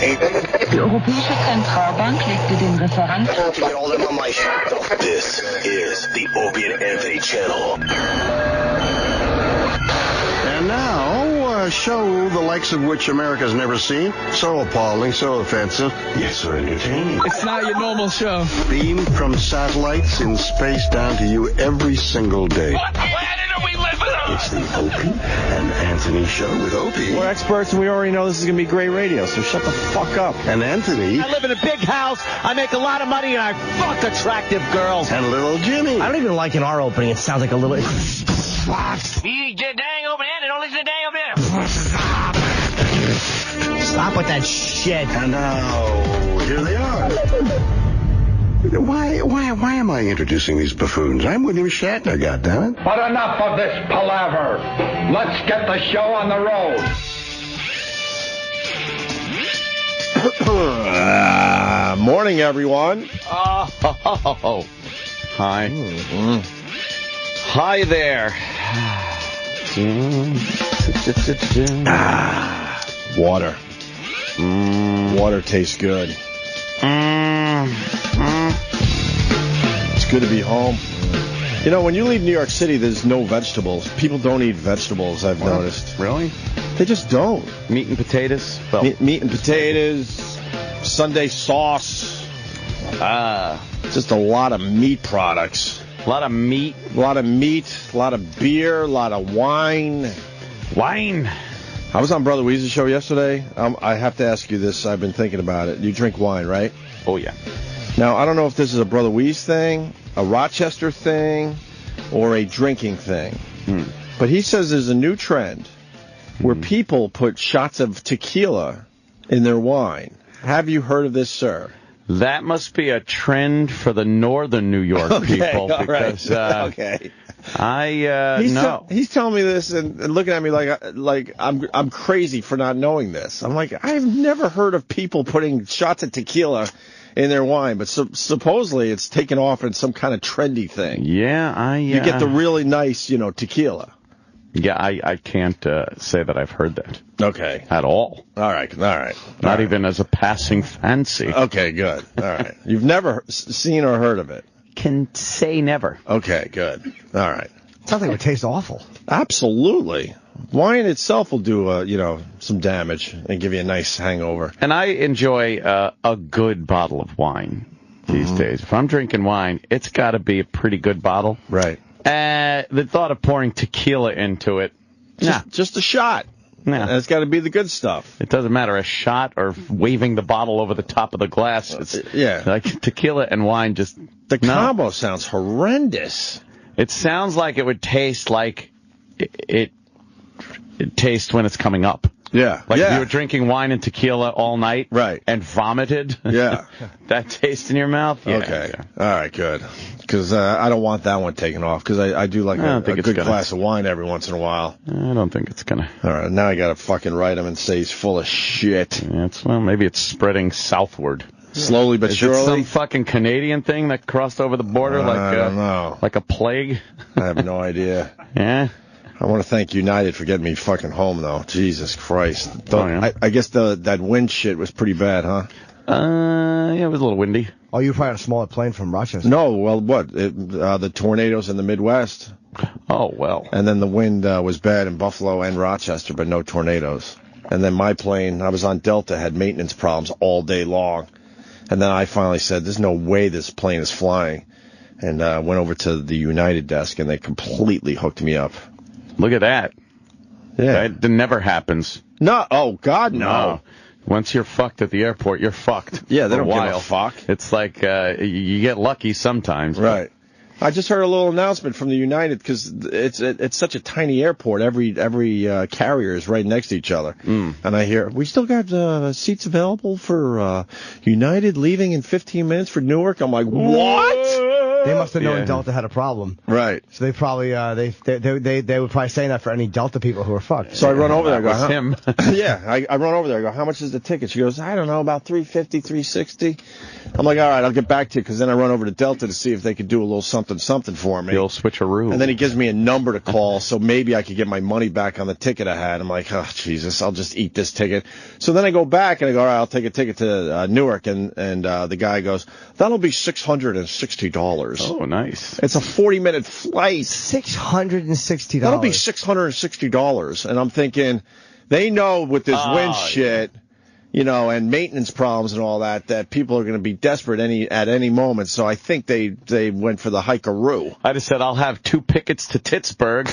Die Europäische Zentralbank legte den Referat. This is the Opie and Anthony channel. And now, a show the likes of which America's never seen. So appalling, so offensive, yet so entertaining. It's not your normal show. Beamed from satellites in space down to you every single day. What planet are we living on? It's the Opie and Anthony show with Opie. We're experts, and we already know this is going to be great radio, so shut the fuck up. And Anthony. I live in a big house, I make a lot of money, and I fuck attractive girls. And little Jimmy. I don't even like in our opening. It sounds like a little... You dang over there, don't listen to dang over there. Stop with that shit. And now, here they are. Why am I introducing these buffoons? I'm William Shatner, goddammit. But enough of this palaver. Let's get the show on the road. Morning, everyone. Oh, hi. Hi there. Water. Water tastes good. It's good to be home. You know, when you leave New York City, there's no vegetables. People don't eat vegetables, I've noticed. Really? They just don't. Meat and potatoes? Well, meat and potatoes, Sunday sauce. Just a lot of meat products. a lot of meat. A lot of meat, a lot of beer, a lot of wine. Wine. I was on Brother Weezy's show yesterday. I have to ask you this. I've been thinking about it. You drink wine, right? Oh, yeah. Now, I don't know if this is a Brother Weez thing, a Rochester thing, or a drinking thing. But he says there's a new trend where people put shots of tequila in their wine. Have you heard of this, sir? That must be a trend for the northern New York people. Because, okay. No. He's telling me this and looking at me like I'm crazy for not knowing this. I'm like, I've never heard of people putting shots of tequila in their wine, but supposedly it's taken off in some kind of trendy thing. Yeah, You get the really nice, tequila. Yeah, I can't say that I've heard that. Okay. At all. All right. Not even as a passing fancy. Okay, good. All right. You've never seen or heard of it? Can say never. Okay, good. All right. Sounds like it would taste awful. Absolutely. Wine itself will do, some damage and give you a nice hangover. And I enjoy a good bottle of wine these days. If I'm drinking wine, it's got to be a pretty good bottle. Right. The thought of pouring tequila into it, just a shot. Nah. And it's got to be the good stuff. It doesn't matter, a shot or waving the bottle over the top of the glass. It's, like tequila and wine just... The combo sounds horrendous. It sounds like it would taste like it tastes when it's coming up. Yeah. Like if you were drinking wine and tequila all night. Right. And vomited. Yeah. That taste in your mouth. Yeah, okay. Yeah. All right, good. Because I don't want that one taken off because I do like a good glass of wine every once in a while. I don't think it's going to. All right. Now I got to fucking write him and say he's full of shit. Yeah, maybe it's spreading southward. Slowly but surely. Is it some fucking Canadian thing that crossed over the border I don't know. Like a plague? I have no idea. Yeah? I want to thank United for getting me fucking home, though. Jesus Christ. Yeah. I guess that wind shit was pretty bad, huh? Yeah, it was a little windy. Oh, you probably had a smaller plane from Rochester. No, well, what? The tornadoes in the Midwest. Oh, well. And then the wind was bad in Buffalo and Rochester, but no tornadoes. And then my plane, I was on Delta, had maintenance problems all day long. And then I finally said, there's no way this plane is flying. And went over to the United desk, and they completely hooked me up. Look at that. Yeah. That never happens. No. Oh, God, no. Once you're fucked at the airport, you're fucked. Yeah, they don't give a fuck. It's like you get lucky sometimes. Right. I just heard a little announcement from the United because it's such a tiny airport. Every carrier is right next to each other. And I hear, we still got seats available for United leaving in 15 minutes for Newark. I'm like, what? They must have known Delta had a problem. Right. So they probably they were probably saying that for any Delta people who were fucked. So I run over there. I go, That was him. Yeah, I run over there. I go, how much is the ticket? She goes, I don't know, about $350, $360. I'm like, all right, I'll get back to you, because then I run over to Delta to see if they could do a little something for me. The old switcheroo. And then he gives me a number to call, so maybe I could get my money back on the ticket I had. I'm like, oh, Jesus, I'll just eat this ticket. So then I go back and I go, all right, I'll take a ticket to Newark. And the guy goes, that'll be $660. Oh, nice. It's a 40-minute flight. $660. That'll be $660. And I'm thinking, they know with this wind shit, you know, and maintenance problems and all that people are going to be desperate at any moment. So I think they went for the hikeroo. I just said, I'll have 2 tickets to Pittsburgh.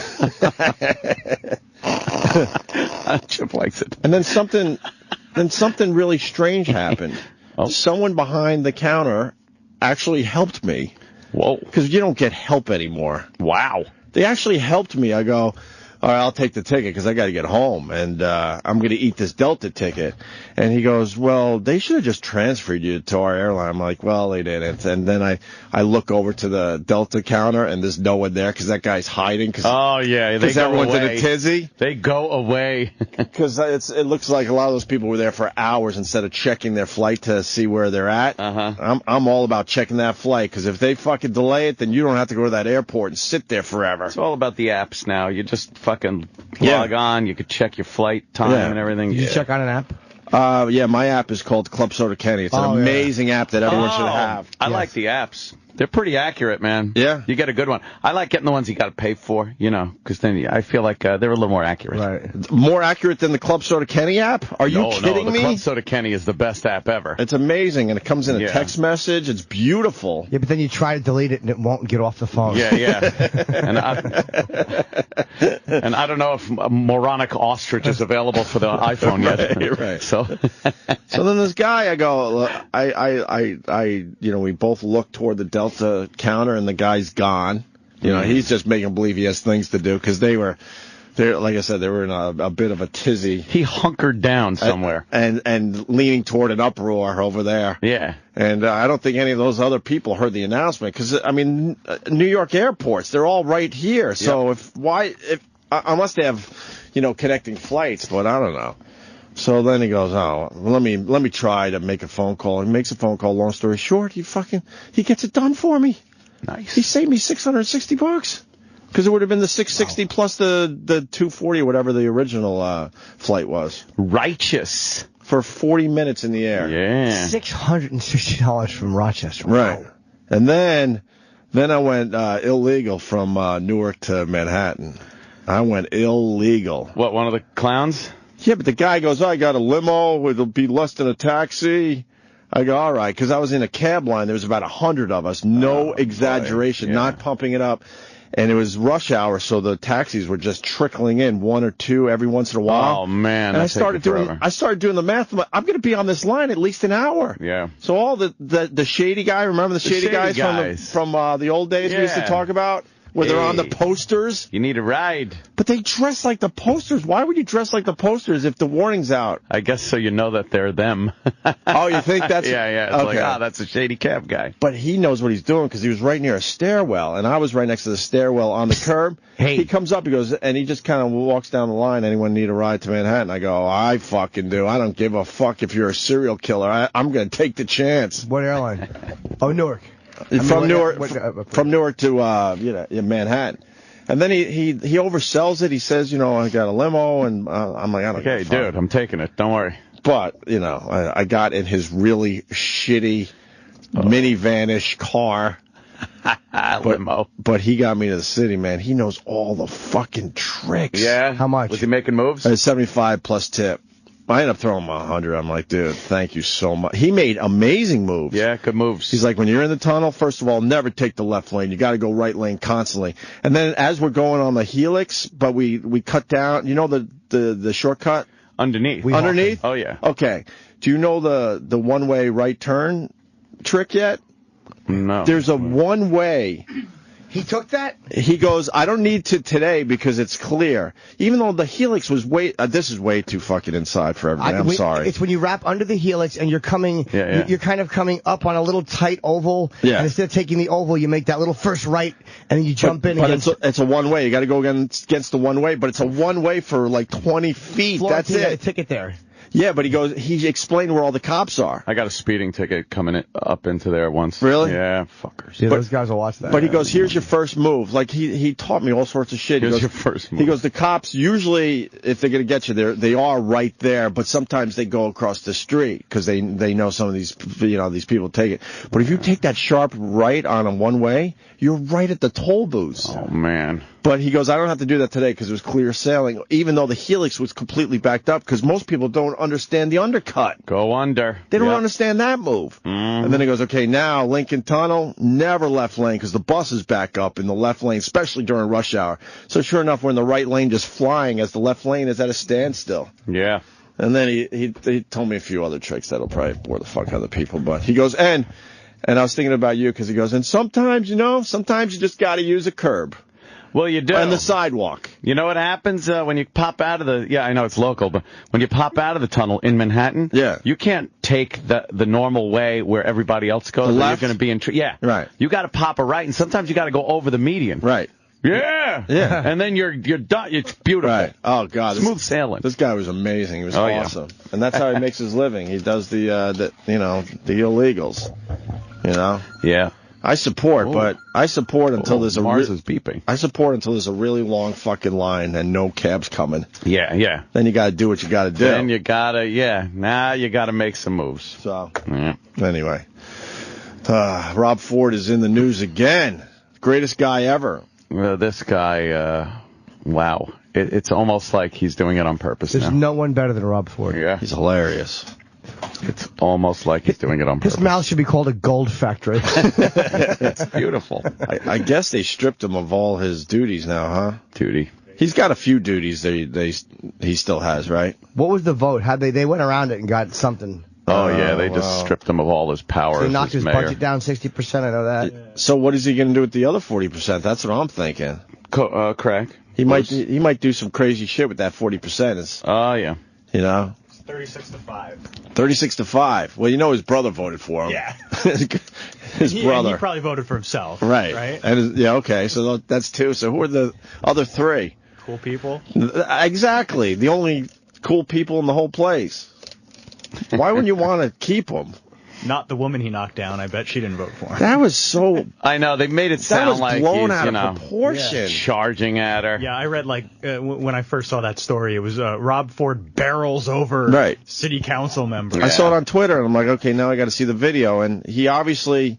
Chip likes it. And then something really strange happened. Oh. Someone behind the counter actually helped me. Whoa. Because you don't get help anymore. Wow. They actually helped me. I go, all right, I'll take the ticket because I got to get home, and I'm going to eat this Delta ticket. And he goes, well, they should have just transferred you to our airline. I'm like, well, they didn't. And then I look over to the Delta counter, and there's no one there because that guy's hiding. Oh, yeah. Because everyone's away. in a tizzy. They go away. Because it looks like a lot of those people were there for hours instead of checking their flight to see where they're at. Uh-huh. I'm all about checking that flight, because if they fucking delay it, then you don't have to go to that airport and sit there forever. It's all about the apps now. You just fucking log on. You could check your flight time and everything. Did you check on an app? Yeah, my app is called Club Soda Kenny. It's an amazing app that everyone should have. I like the apps. They're pretty accurate, man. Yeah. You get a good one. I like getting the ones you got to pay for, you know, because then I feel like they're a little more accurate. Right. More accurate than the Club Soda Kenny app? Are you kidding me? me? Club Soda Kenny is the best app ever. It's amazing, and it comes in a text message. It's beautiful. Yeah, but then you try to delete it, and it won't get off the phone. Yeah. And I don't know if a moronic ostrich is available for the iPhone yet. Right. So then this guy, I go, we both look toward the Delta counter, and the guy's gone. You know, he's just making believe he has things to do, because they're like I said, they were in a bit of a tizzy. He hunkered down somewhere and leaning toward an uproar over there. Yeah. And I don't think any of those other people heard the announcement, because I mean, New York airports, they're all right here. So unless they have, connecting flights, but I don't know. So then he goes, oh, let me try to make a phone call. He makes a phone call. Long story short, he gets it done for me. Nice. He saved me $660, because it would have been the $660 plus the $240 or whatever the original flight was. Righteous. For 40 minutes in the air. Yeah. $660 from Rochester. Right. Wow. And then I went illegal from Newark to Manhattan. I went illegal. What, one of the clowns? Yeah, but the guy goes, I got a limo. It'll be less than a taxi. I go, all right, because I was in a cab line. There was about 100 of us. No exaggeration, not pumping it up. And it was rush hour, so the taxis were just trickling in, one or two every once in a while. Oh, man. And I started doing the math. I'm going to be on this line at least an hour. Yeah. So all the shady guy, remember the shady guys from the old days we used to talk about? Where they're on the posters. You need a ride. But they dress like the posters. Why would you dress like the posters if the warning's out? I guess so you know that they're them. Oh, you think that's... Yeah. It's like, that's a shady cab guy. But he knows what he's doing, because he was right near a stairwell, and I was right next to the stairwell on the curb. Hey. He comes up, he goes, and he just kind of walks down the line. Anyone need a ride to Manhattan? I go, I fucking do. I don't give a fuck if you're a serial killer. I'm going to take the chance. What airline? Oh, Newark. From Newark to Manhattan, and then he oversells it. He says, I got a limo, and I'm like, I don't. Okay, dude, I'm taking it. Don't worry. But I got in his really shitty minivanish car. Limo. But he got me to the city, man. He knows all the fucking tricks. Yeah. How much? Was he making moves? 75 plus tip. I ended up throwing him 100. I'm like, dude, thank you so much. He made amazing moves. Yeah, good moves. He's like, when you're in the tunnel, first of all, never take the left lane. You got to go right lane constantly. And then as we're going on the helix, but we cut down, the shortcut? Underneath. Underneath? Oh, yeah. Okay. Do you know the one-way right turn trick yet? No. There's a one-way. He took that? He goes, I don't need to today because it's clear. Even though the helix was this is way too fucking inside for everything. I'm sorry. It's when you wrap under the helix and you're coming, you're kind of coming up on a little tight oval. Yeah. And instead of taking the oval, you make that little first right and then you jump in. But it's a one way. You got to go against the one way, but it's a one way for like 20 feet. That's it. You got a ticket there. Yeah, but he explained where all the cops are. I got a speeding ticket coming up into there once. Really? Yeah, fuckers. Yeah, those guys will watch that. But he goes, here's your first move. Like, he taught me all sorts of shit. Here's your first move. He goes, the cops, usually, if they're going to get you, they are right there, but sometimes they go across the street because they know some of these, these people take it. But if you take that sharp right on a one-way, you're right at the toll booths. Oh, man. But he goes, I don't have to do that today because it was clear sailing, even though the helix was completely backed up because most people don't understand the undercut. Go under. They don't understand that move. And then he goes, okay, now Lincoln Tunnel, never left lane because the buses back up in the left lane, especially during rush hour. So sure enough, we're in the right lane just flying as the left lane is at a standstill. Yeah. And then he told me a few other tricks that'll probably bore the fuck out of the people. But he goes, and I was thinking about you because he goes, and sometimes you just got to use a curb. Well, you do. And the sidewalk. You know what happens when you pop out of the... Yeah, I know it's local, but when you pop out of the tunnel in Manhattan, you can't take the normal way where everybody else goes. The left? You're going to be in... Yeah. Right. You got to pop a right, and sometimes you got to go over the median. Right. Yeah. Yeah. And then you're done. It's beautiful. Right. Oh, God. Smooth sailing. This guy was amazing. He was awesome. Yeah. And that's how he makes his living. He does the illegals. Yeah. I support until there's Mars is beeping. I support until there's a really long fucking line and no cabs coming. Yeah. Then you got to do what you got to do. Then you got to, now you got to make some moves. So, anyway, Rob Ford is in the news again. Greatest guy ever. This guy, wow. It's almost like he's doing it on purpose. There's no one better than Rob Ford. Yeah. He's hilarious. It's almost like he's doing it on purpose. His mouth should be called a gold factory. It's beautiful. I guess they stripped him of all his duties now, huh? Duty. He's got a few duties that he still has, right? What was the vote? They went around it and got something. Oh, yeah, they just stripped him of all his power. They knocked his mayor. budget down 60%, I know that. So what is he going to do with the other 40%? That's what I'm thinking. Crack. He might do some crazy shit with that 40%. Oh, yeah. 36-5. 36-5. Well, his brother voted for him. Yeah. his brother. He probably voted for himself. Right. And okay. So that's two. So who are the other three? Cool people. Exactly. The only cool people in the whole place. Why wouldn't you want to keep them? Not the woman he knocked down. I bet she didn't vote for him. That was so... I know. They made it sound like blown he's, out of proportion. Charging at her. Yeah, I read, when I first saw that story, it was Rob Ford barrels over city council members. I saw it on Twitter, and I'm like, okay, now I got to see the video. And he obviously...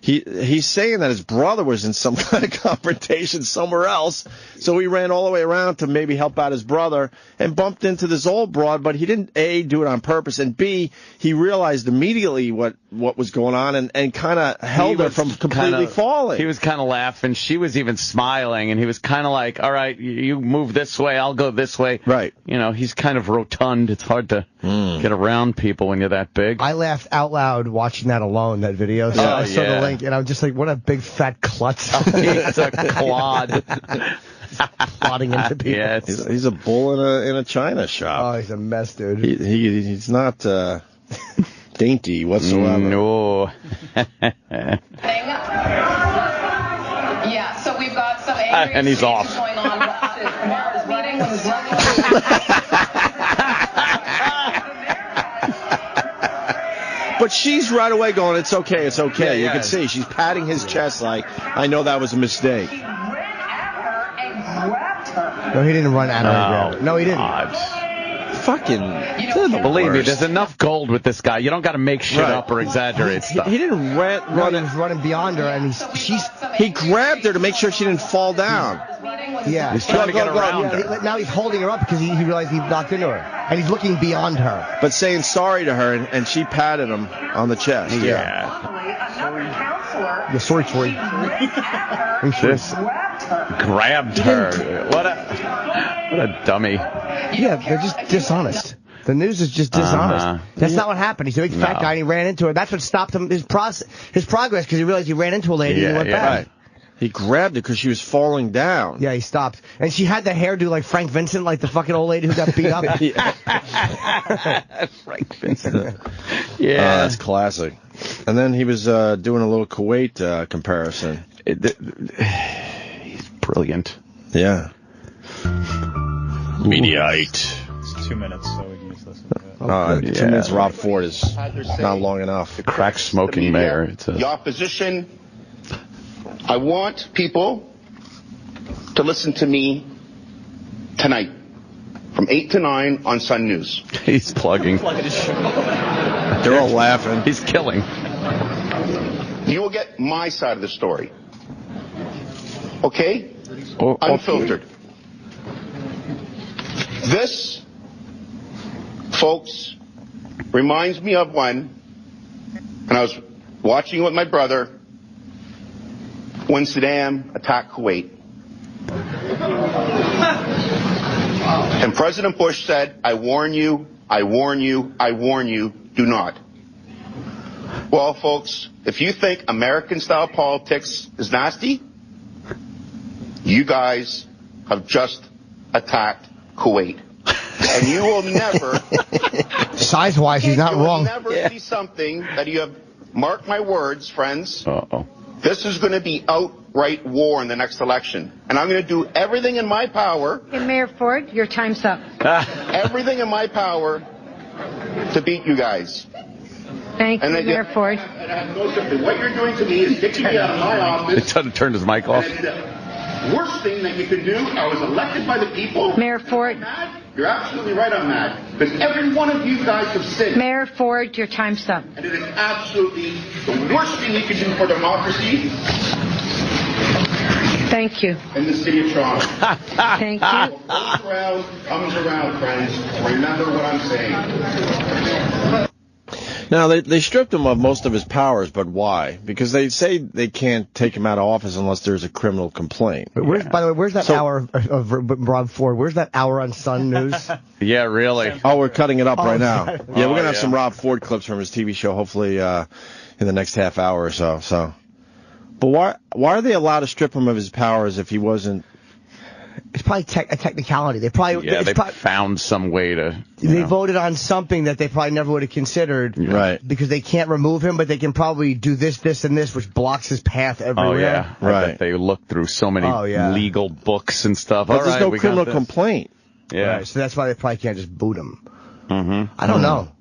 He's saying that his brother was in some kind of confrontation somewhere else, so he ran all the way around to maybe help out his brother and bumped into this old broad, but he didn't, A, do it on purpose, and B, he realized immediately what was going on and kind of held her from completely falling. He was kind of laughing. She was even smiling, and he was kind of like, all right, you move this way, I'll go this way. Right. He's kind of rotund. It's hard to get around people when you're that big. I laughed out loud watching that alone, that video. So I saw the link, and I was just like, what a big fat klutz. He's a clod. Plodding into people. Yeah, he's a bull in a china shop. Oh, he's a mess, dude. He's not dainty whatsoever. No. Yeah, so we've got some angry and he's off. going on. But she's right away going, it's okay, it's okay. You can see she's patting his chest like, I know that was a mistake. No, he didn't run at her. No, he didn't. Believe me, there's enough gold with this guy. You don't got to make shit up or exaggerate stuff. He didn't run. He was running beyond her, and he grabbed her to make sure she didn't fall down. Yeah. He's trying to get around her. Now he's holding her up because he realized he knocked into her, and he's looking beyond her. But saying sorry to her, and she patted him on the chest. Yeah. Sorry. This grabbed her. What a dummy. Yeah, they're just dishonest. The news is just dishonest. That's not what happened. He's a big fat guy and he ran into her. That's what stopped him his progress because he realized he ran into a lady and he went back. Right. He grabbed it because she was falling down. Yeah, he stopped. And she had the hairdo like Frank Vincent, like the fucking old lady who got beat up. Frank Vincent. That's classic. And then he was doing a little Kuwait comparison. He's brilliant. Yeah. Mediate. It's 2 minutes, so we can just listen to it. 2 minutes, Rob Ford is not long enough. The crack smoking mayor. The opposition. I want people to listen to me tonight from 8 to 9 on Sun News. He's plugging. They're all laughing. He's killing. You will get my side of the story. Okay? Unfiltered. This, folks, reminds me of when I was watching with my brother when Saddam attacked Kuwait. And President Bush said, I warn you, I warn you, I warn you, do not. Well, folks, if you think American-style politics is nasty, you guys have just attacked Kuwait. And you will never... Size-wise, he's not wrong. You will never see something that you have... Mark my words, friends. Uh-oh. This is going to be outright war in the next election. And I'm going to do everything in my power... Hey, Mayor Ford, your time's up. Everything in my power to beat you guys. Thank you, Mayor Ford. What you're doing to me is kicking me out of my office. He turned his mic off. Worst thing that you could do, I was elected by the people. Mayor Ford. You're absolutely right on that. Because every one of you guys have sinned. Mayor Ford, your time's up. And it is absolutely the worst thing you can do for democracy. Thank you. In the city of Toronto. Thank you. What goes around comes around, friends. Remember what I'm saying. Now, they stripped him of most of his powers, but why? Because they say they can't take him out of office unless there's a criminal complaint. By the way, where's that hour of Rob Ford? Where's that hour on Sun News? Yeah, really. Oh, we're cutting it up right now. Sorry. Yeah, we're going to have some Rob Ford clips from his TV show, hopefully in the next half hour or so. But why are they allowed to strip him of his powers if he wasn't... It's probably a technicality. They found some way to... They voted on something that they probably never would have considered. Right. Because they can't remove him, but they can probably do this, this, and this, which blocks his path everywhere. Oh, yeah. Right. They looked through so many legal books and stuff. But there's no criminal complaint. Yeah. Right, so that's why they probably can't just boot him. Mm-hmm. I don't know.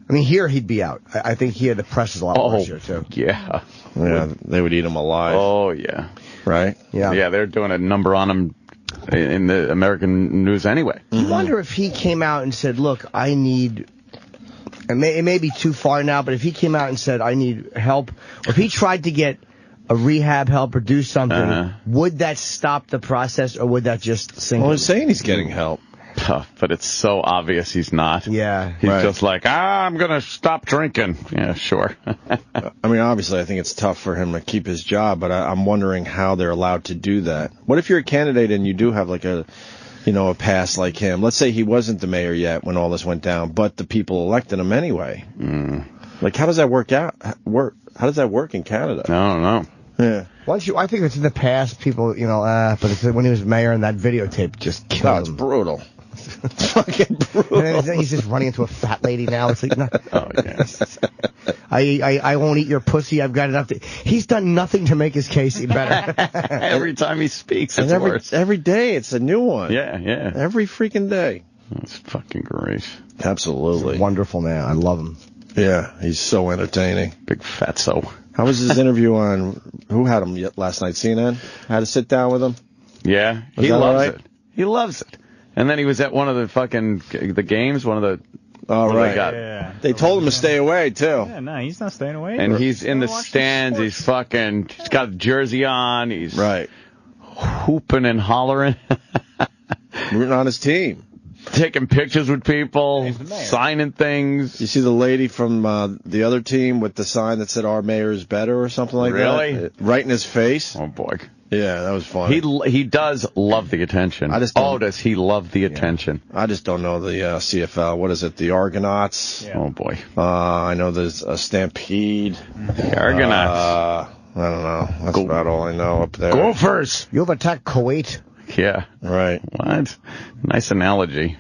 I mean, here he'd be out. I think here the press is a lot worse here, too. Yeah. Yeah, they would eat him alive. Oh, yeah. Right? Yeah. Yeah, they're doing a number on him in the American news anyway. I wonder if he came out and said, look, I need... It may be too far now, but if he came out and said, I need help, or if he tried to get a rehab help or do something, would that stop the process, or would that just sink him? Well, he's saying he's getting help. But it's so obvious he's not. Yeah. He's just like, I'm going to stop drinking. Yeah, sure. I mean, obviously, I think it's tough for him to keep his job, but I'm wondering how they're allowed to do that. What if you're a candidate and you do have like a past like him? Let's say he wasn't the mayor yet when all this went down, but the people elected him anyway. Like, how does that work out? How does that work in Canada? I don't know. Yeah. I think it's in the past, people, but it's when he was mayor and that videotape just killed him. It's brutal. It's fucking brutal. And then he's just running into a fat lady now. It's like, no. Oh, yeah. I won't eat your pussy. I've got enough. He's done nothing to make his case any better. Every time he speaks, it's worse. Every day, it's a new one. Yeah, yeah. Every freaking day. That's fucking great. Absolutely. He's a wonderful man. I love him. Yeah, he's so entertaining. Big fatso. How was his interview on, who had him last night, CNN? Had to sit down with him? Yeah, he loves it. He loves it. And then he was at one of the games, one of the... Oh, right. Yeah. They told him to stay away, too. Yeah, no, he's not staying away. And he's in the stands. He's he's got a jersey on. He's hooping and hollering. Rooting on his team. Taking pictures with people, signing things. You see the lady from the other team with the sign that said, "Our mayor is better," or something like that? Really? Right in his face. Oh, boy. Yeah, that was funny. He does love the attention. Does he love the attention? I just don't know the CFL. What is it? The Argonauts? Yeah. Oh, boy. I know there's a Stampede. The Argonauts. I don't know. That's about all I know up there. Gophers! You've attacked Kuwait? Yeah. Right. What? Nice analogy.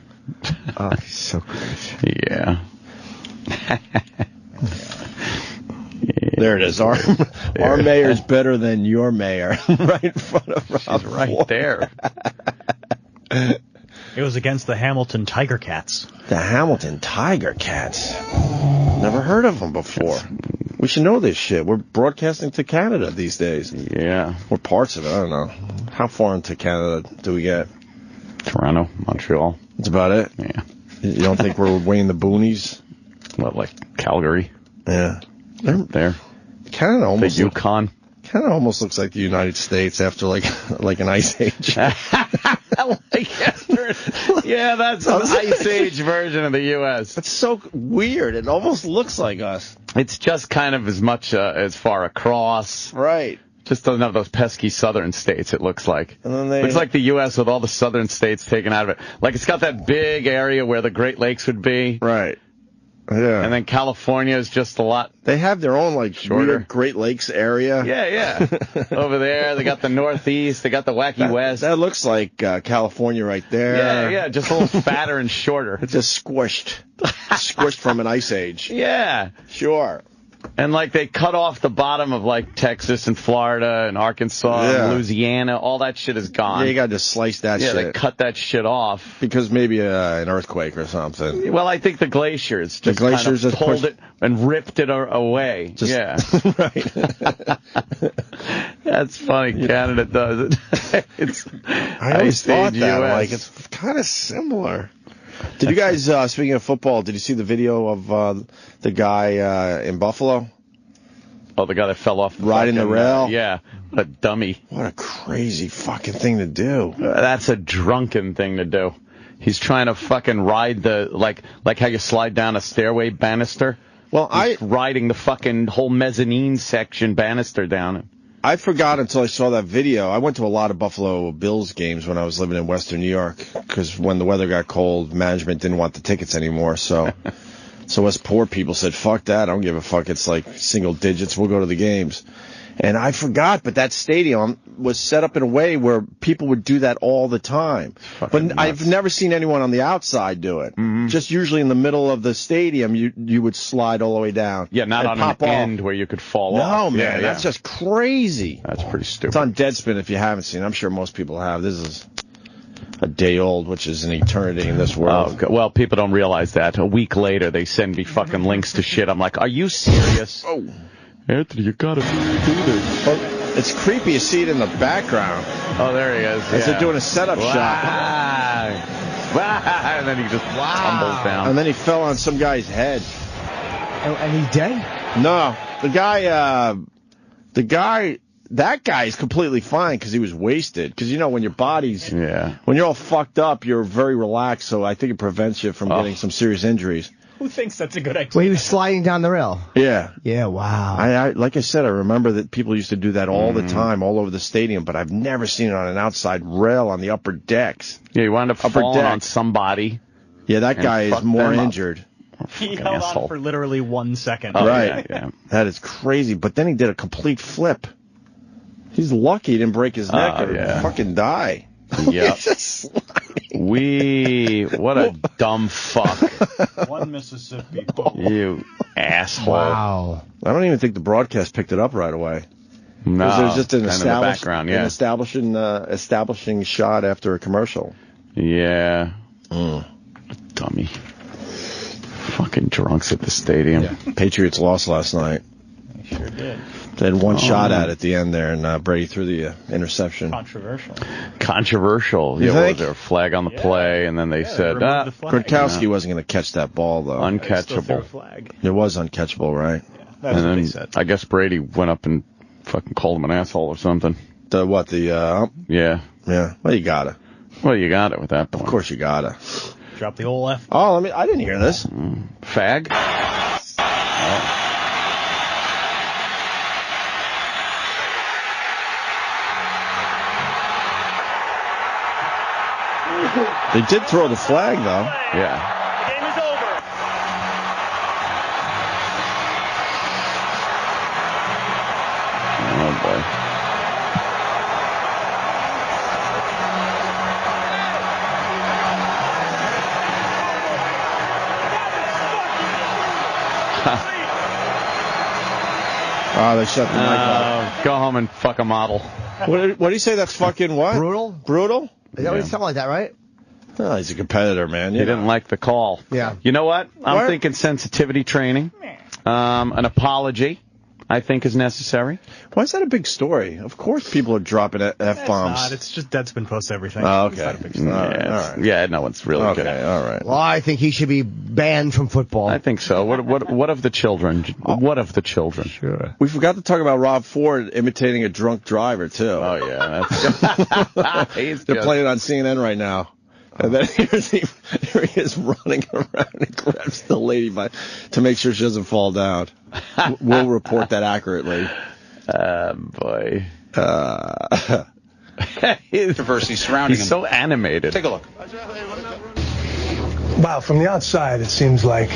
Oh, he's so great. Yeah. There it is. Our mayor's better than your mayor. Right in front of Rob. She's right there. It was against the Hamilton Tiger Cats. The Hamilton Tiger Cats. Never heard of them before. We should know this shit. We're broadcasting to Canada these days. Yeah. Or parts of it. I don't know. How far into Canada do we get? Toronto, Montreal. That's about it? Yeah. You don't think we're way in the boonies? What, like Calgary? Yeah. There. Canada almost the Yukon. Canada almost looks like the United States after like an ice age. Yeah, that's an ice age version of the U.S. It's so weird. It almost looks like us. It's just kind of as much as far across. Right. Just doesn't have those pesky southern states, it looks like. And then looks like the U.S. with all the southern states taken out of it. Like it's got that big area where the Great Lakes would be. Right. Yeah. And then California is just a lot. They have their own like shorter weird Great Lakes area. Yeah. Over there, they got the Northeast, they got the wacky West. That looks like California right there. Yeah, just a little fatter and shorter. It's just squished from an ice age. Yeah. Sure. And like they cut off the bottom of like Texas and Florida and Arkansas and Louisiana. All that shit is gone. Yeah, you got to slice that shit. Yeah, they cut that shit off. Because maybe an earthquake or something. Well, I think the glaciers just kind of pulled it and ripped it away. Yeah. Right. That's funny. Canada does it. I always thought that. US. Like, it's kind of similar. Did you guys, speaking of football, did you see the video of the guy in Buffalo? Oh, the guy that fell off riding the rail? Yeah. What a dummy. What a crazy fucking thing to do. That's a drunken thing to do. He's trying to fucking ride the, like how you slide down a stairway banister. Well, He's riding the fucking whole mezzanine section banister down. I forgot until I saw that video. I went to a lot of Buffalo Bills games when I was living in Western New York because when the weather got cold, management didn't want the tickets anymore. So us poor people said, fuck that. I don't give a fuck. It's like single digits. We'll go to the games. And I forgot, but that stadium was set up in a way where people would do that all the time. But nuts. I've never seen anyone on the outside do it. Mm-hmm. Just usually in the middle of the stadium, you would slide all the way down. Yeah, not on an end where you could fall off. No, man, that's just crazy. That's pretty stupid. It's on Deadspin if you haven't seen it. I'm sure most people have. This is a day old, which is an eternity in this world. Well, people don't realize that. A week later, they send me fucking links to shit. I'm like, are you serious? Oh. Anthony, you gotta do this. Well, it's creepy. You see it in the background. Oh, there he is. As they're doing a setup shot. And then he just tumbles down. And then he fell on some guy's head. And he's dead? No. That guy is completely fine because he was wasted. Because, you know, when your body's, when you're all fucked up, you're very relaxed. So I think it prevents you from getting some serious injuries. Who thinks that's a good idea? Well, he was sliding down the rail. Yeah. Yeah, wow. I like I said, I remember that people used to do that all the time, all over the stadium, but I've never seen it on an outside rail on the upper decks. Yeah, you wound up falling on somebody. Yeah, that guy is more injured. He held on for literally 1 second. Oh, right. Yeah. That is crazy. But then he did a complete flip. He's lucky he didn't break his neck or fucking die. Yep. What a dumb fuck. One Mississippi. You asshole. Wow. I don't even think the broadcast picked it up right away. No. There's just an background, an establishing shot after a commercial. Yeah. Dummy. Fucking drunks at the stadium. Yeah. Patriots lost last night. They sure did. They had one shot at the end there, and Brady threw the interception. Controversial. Yeah, was there a flag on the play, and then they said, Gronkowski wasn't going to catch that ball, though. Uncatchable. It was uncatchable, right? That's and what then they said. I guess Brady went up and fucking called him an asshole or something. Yeah. Yeah. Well, you gotta. Well, you got it with that point. Of course you gotta. Drop the old F. Oh, I didn't hear this. Fag? They did throw the flag, though. Yeah. The game is over. Oh, Oh, they shut the mic off. Go home and fuck a model. What do you say? That's fucking what? Brutal? Brutal? Yeah. Something like that, right? Oh, he's a competitor, man. He didn't like the call. Yeah. You know what? I'm thinking sensitivity training. An apology, I think, is necessary. Why is that a big story? Of course people are dropping F-bombs. It's just Deadspin posts everything. Oh, okay. It's not a big story. All right. Yeah, no one's really good at it. All right. Well, I think he should be banned from football. I think so. What of the children? What of the children? Sure. We forgot to talk about Rob Ford imitating a drunk driver, too. Oh, yeah. They're playing it on CNN right now. And then here he is running around and grabs the lady to make sure she doesn't fall down. We'll report that accurately. Boy. Controversy surrounding him. He's so animated. Take a look. Wow, from the outside, it seems like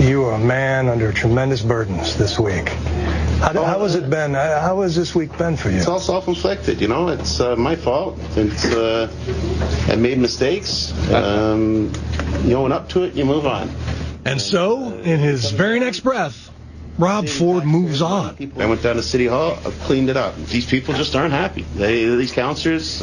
you are a man under tremendous burdens this week. How has it been? How has this week been for you? It's all self-inflicted, you know. It's my fault. I made mistakes. You own up to it, you move on. And so, in his very next breath, Rob Ford moves on. I went down to City Hall, I cleaned it up. These people just aren't happy. These counselors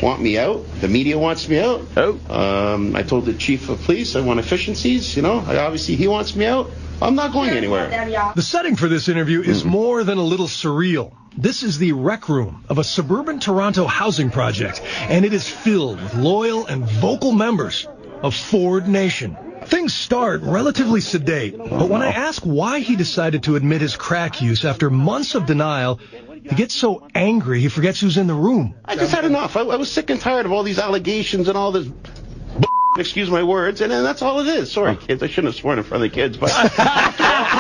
want me out. The media wants me out. I told the chief of police I want efficiencies. You know, obviously he wants me out. I'm not going anywhere. The setting for this interview is more than a little surreal. This is the rec room of a suburban Toronto housing project, and it is filled with loyal and vocal members of Ford Nation. Things start relatively sedate, but when I ask why he decided to admit his crack use after months of denial, he gets so angry he forgets who's in the room. I just had enough. I was sick and tired of all these allegations and all this excuse my words, and that's all it is. Sorry, kids. I shouldn't have sworn in front of the kids, but I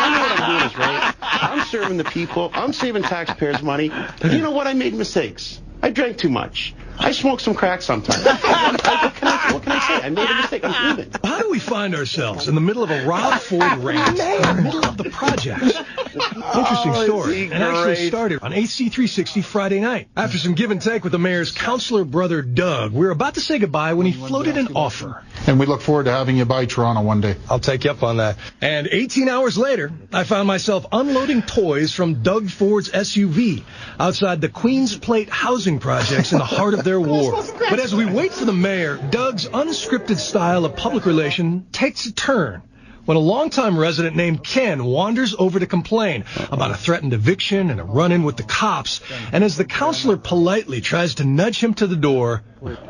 know what I'm doing is right. I'm serving the people. I'm saving taxpayers' money. And you know what? I made mistakes. I drank too much. I smoked some crack sometimes. What can I say? I made a mistake. I'm human. How do we find ourselves in the middle of a Rob Ford rant in the middle of the project? Interesting story. And actually started on AC360 Friday night. After some give and take with the mayor's counselor brother Doug, we were about to say goodbye when he floated an offer. And we look forward to having you by Toronto one day. I'll take you up on that. And 18 hours later, I found myself unloading toys from Doug Ford's SUV outside the Queen's Plate housing projects in the heart of their ward. But as we wait for the mayor, Doug's unscripted style of public relation takes a turn when a longtime resident named Ken wanders over to complain about a threatened eviction and a run-in with the cops. And as the counselor politely tries to nudge him to the door,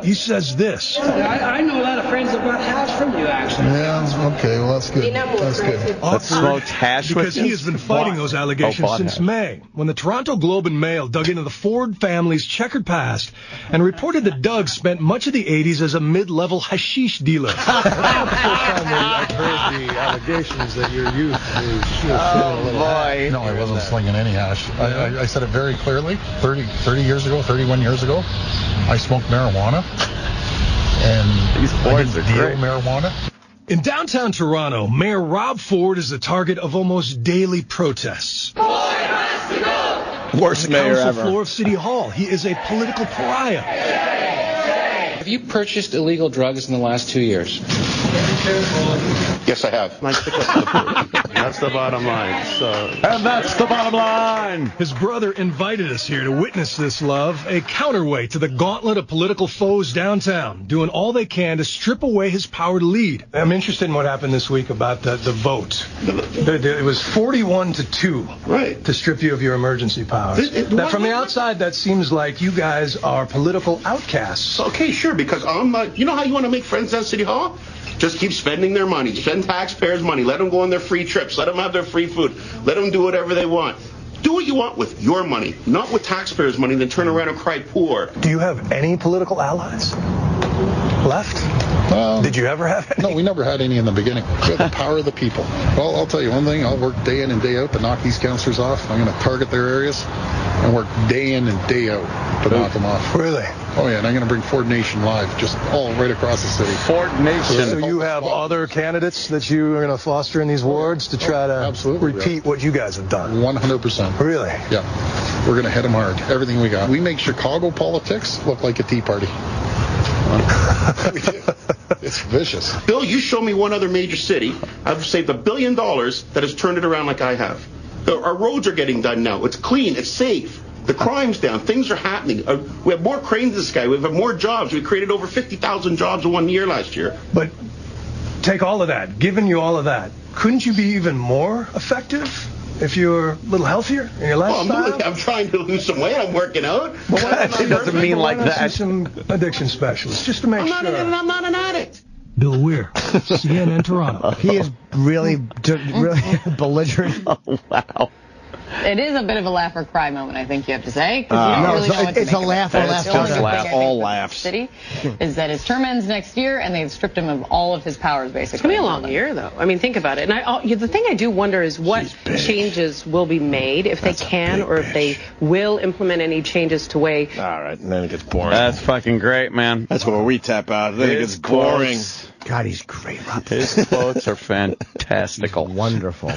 he says this. I know a lot of friends that bought hash from you, actually. Yeah, okay, well, that's good. That's good. That smoked hash because with he has been fighting those allegations since May, when the Toronto Globe and Mail dug into the Ford family's checkered past and reported that Doug spent much of the 80s as a mid-level hashish dealer. I've heard the allegations that you're used to shooting a little hash. No, I wasn't slinging any hash. I said it very clearly. 30 years ago, 31 years ago, I smoked marijuana. And these boys are great. Marijuana. In downtown Toronto, Mayor Rob Ford is the target of almost daily protests. Ford has to go! Worst mayor ever. On the ever. floor of City Hall, he is a political pariah. Have you purchased illegal drugs in the last 2 years? Yes, I have. That's the bottom line. And that's the bottom line. His brother invited us here to witness this love, a counterweight to the gauntlet of political foes downtown, doing all they can to strip away his power to lead. I'm interested in what happened this week about the vote. It was 41-2 right. to strip you of your emergency powers. Now, from the outside, that seems like you guys are political outcasts. Okay, sure, because I'm not. You know how you want to make friends at City Hall? Just keep spending their money. Spend taxpayers' money. Let them go on their free trips. Let them have their free food. Let them do whatever they want. Do what you want with your money, not with taxpayers' money, then turn around and cry poor. Do you have any political allies left? Did you ever have any? No, we never had any in the beginning. We have the power of the people. Well, I'll tell you one thing. I'll work day in and day out to knock these councillors off. I'm going to target their areas and work day in and day out to knock them off. Really? Oh, yeah, and I'm going to bring Ford Nation live, just all right across the city. Ford Nation. So you have other candidates that you are going to foster in these wards to try to repeat what you guys have done? 100%. Really? Yeah. We're going to hit them hard. Everything we got. We make Chicago politics look like a tea party. It's vicious. Bill, you show me one other major city I've saved $1 billion that has turned it around like I have. Our roads are getting done now. It's clean. It's safe. The crime's down. Things are happening. We have more cranes this guy. We have more jobs. We created over 50,000 jobs in 1 year last year. But take all of that. Given you all of that, couldn't you be even more effective if you were a little healthier in your lifestyle? I'm trying to lose some weight. I'm working out. It doesn't mean like that. See some addiction specialists just to make sure. I'm not an addict. Bill Weir, CNN Toronto. He is really belligerent. Oh, wow. It is a bit of a laugh or cry moment, I think you have to say. No, it's a laugh. It's just all laughs. City is that his term ends next year, and they've stripped him of all of his powers, basically. It's going to be a long year, though. I mean, think about it. And the thing I do wonder is what changes will be made, if they can, or if they will implement any changes to way. All right, and then it gets boring. That's fucking great, man. That's where we tap out. Then it gets boring. God, he's great, Rob. His quotes are fantastical. Wonderful.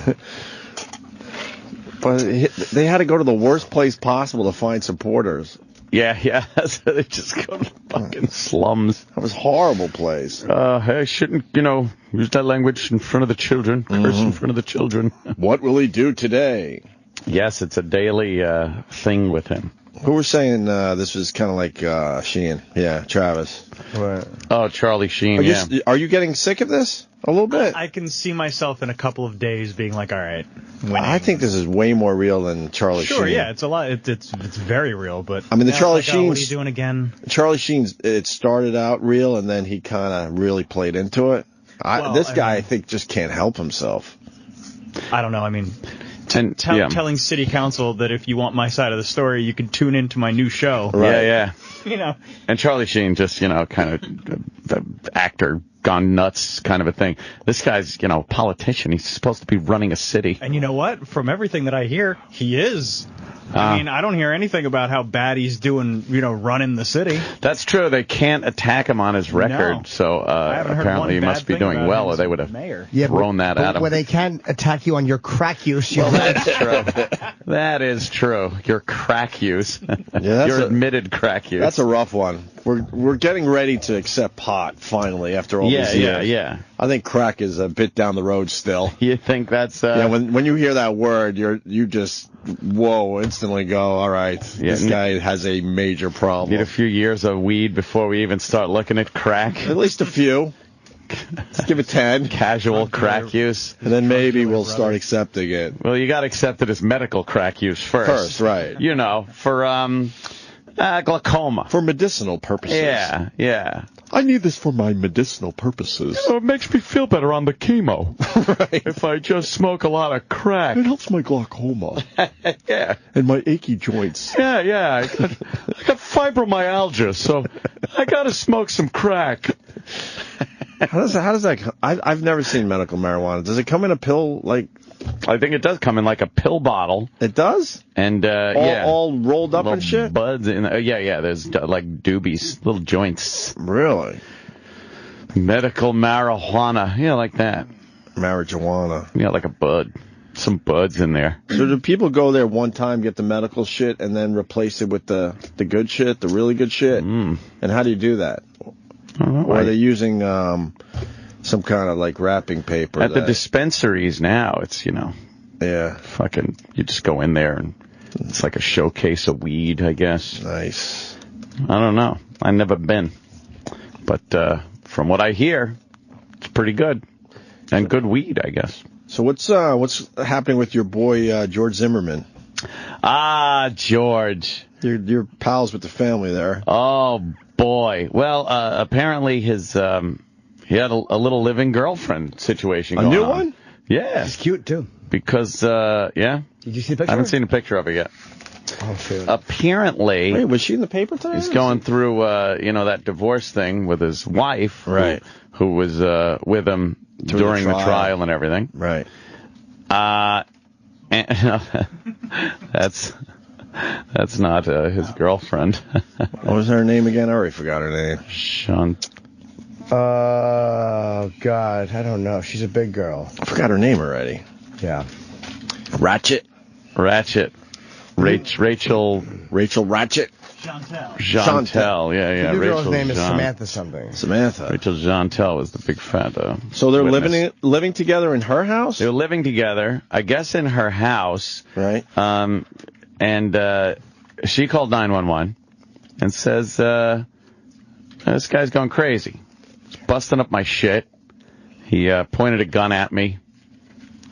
But they had to go to the worst place possible to find supporters. Yeah. They just go to the fucking slums. That was a horrible place. I shouldn't, use that language in front of the children. Curse in front of the children. What will he do today? Yes, it's a daily thing with him. Who were saying this was kind of like Sheen? Yeah, Travis. Right. Oh, Charlie Sheen, Are you getting sick of this? A little bit? I can see myself in a couple of days being like, all right, winning. I think this is way more real than Charlie Sheen. Sure, yeah, it's a lot. It's very real, but I mean, the Charlie Sheen. What are you doing again? Charlie Sheen's. It started out real, and then he kind of really played into it. This guy, I think, just can't help himself. I don't know. I mean, telling city council that if you want my side of the story, you can tune into my new show. Right. Yeah. And Charlie Sheen just, kind of the actor gone nuts kind of a thing. This guy's, a politician. He's supposed to be running a city. And you know what? From everything that I hear, he is. I mean, I don't hear anything about how bad he's doing, running the city. That's true. They can't attack him on his record. No. So apparently he must be doing well, or they would have thrown that at him. Where they can attack you on your crack use. Well, that's true. That is true. Your crack use. Your admitted crack use. That's a rough one. We're getting ready to accept pot, finally, after all these years. Yeah. I think crack is a bit down the road still. You think that's... Yeah, when you hear that word, you just, instantly go, all right, this guy has a major problem. Need a few years of weed before we even start looking at crack. At least a few. Let's give it 10. Casual crack use. And then maybe we'll start accepting it. Well, you got to accept it as medical crack use first. Right. For... glaucoma. For medicinal purposes. Yeah. I need this for my medicinal purposes. It makes me feel better on the chemo. Right. If I just smoke a lot of crack. It helps my glaucoma. Yeah. And my achy joints. Yeah. I got fibromyalgia, so I got to smoke some crack. How does that I've never seen medical marijuana. Does it come in a pill, like... I think it does come in like a pill bottle. It does? And, all rolled up little and shit? Buds in yeah. There's like doobies, little joints. Really? Medical marijuana. Yeah, like that. Marijuana. Yeah, like a bud. Some buds in there. So do people go there one time, get the medical shit, and then replace it with the good shit, the really good shit? And how do you do that? I don't know. Or are they using some kind of like wrapping paper? At the dispensaries now, it's, Yeah. Fucking, you just go in there and it's like a showcase of weed, I guess. Nice. I don't know. I've never been. But from what I hear, it's pretty good. And good weed, I guess. So what's happening with your boy George Zimmerman? George. You're pals with the family there. Oh, boy. Well, apparently his... he had a little living girlfriend situation going on. A new one? Yeah. She's cute, too. Because, Did you see the picture? I haven't seen a picture of it yet. Oh, shit. Apparently... Wait, was she in the paper today? He's going through, that divorce thing with his wife. Right. Who was with him during the trial and everything. Right. And, that's not his girlfriend. What was her name again? I already forgot her name. Sean... Oh, God, I don't know. She's a big girl. I forgot her name already. Yeah. Ratchet. Rachel Ratchet. Chantel, yeah. The new girl's Rachel name is Jean- Samantha something. Samantha. Rachel Chantel was the big fat. So they're witness. living together in her house? They were living together, I guess, in her house. Right. And she called 911 and says, this guy's going crazy. He's busting up my shit. He pointed a gun at me.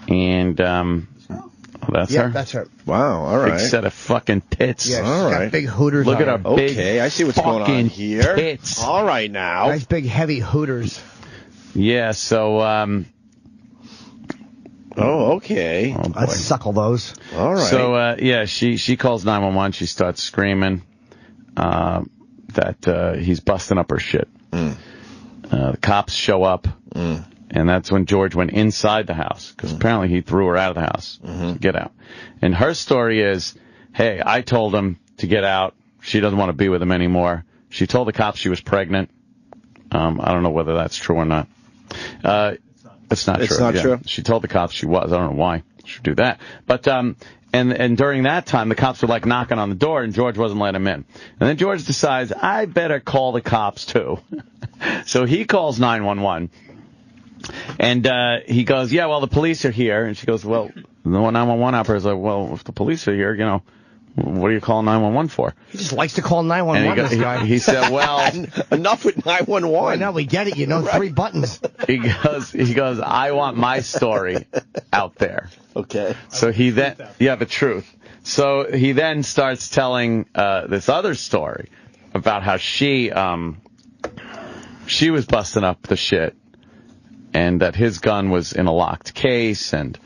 And that's her? That's her. Wow, all right. Big set of fucking tits. Yeah, she's all got right. big hooters. Look on at her her. big Okay, I see what's going on fucking here. tits. All right now. Nice big heavy hooters. Yeah, so... Oh, okay. Oh, boy. I'd suckle those. All right. So, yeah, she calls 911. She starts screaming that he's busting up her shit. The cops show up, and that's when George went inside the house, because apparently he threw her out of the house. So get out. And her story is, hey, I told him to get out. She doesn't want to be with him anymore. She told the cops she was pregnant. I don't know whether that's true or not. It's not true. It's not true? She told the cops she was. I don't know why she would do that. But, and during that time, the cops were like knocking on the door, and George wasn't letting him in. And then George decides, I better call the cops too. So he calls 911. And he goes, yeah, well, the police are here. And she goes, well, the 911 operator's like, well, if the police are here, you know, what are you calling 911 for? He just likes to call 911, this guy. He said, well... Enough with 911. I know, we get it. You know, 3 buttons. He goes, I want my story out there. Okay. So he then... Yeah, the truth. So he then starts telling this other story about how she was busting up the shit, and that his gun was in a locked case, and...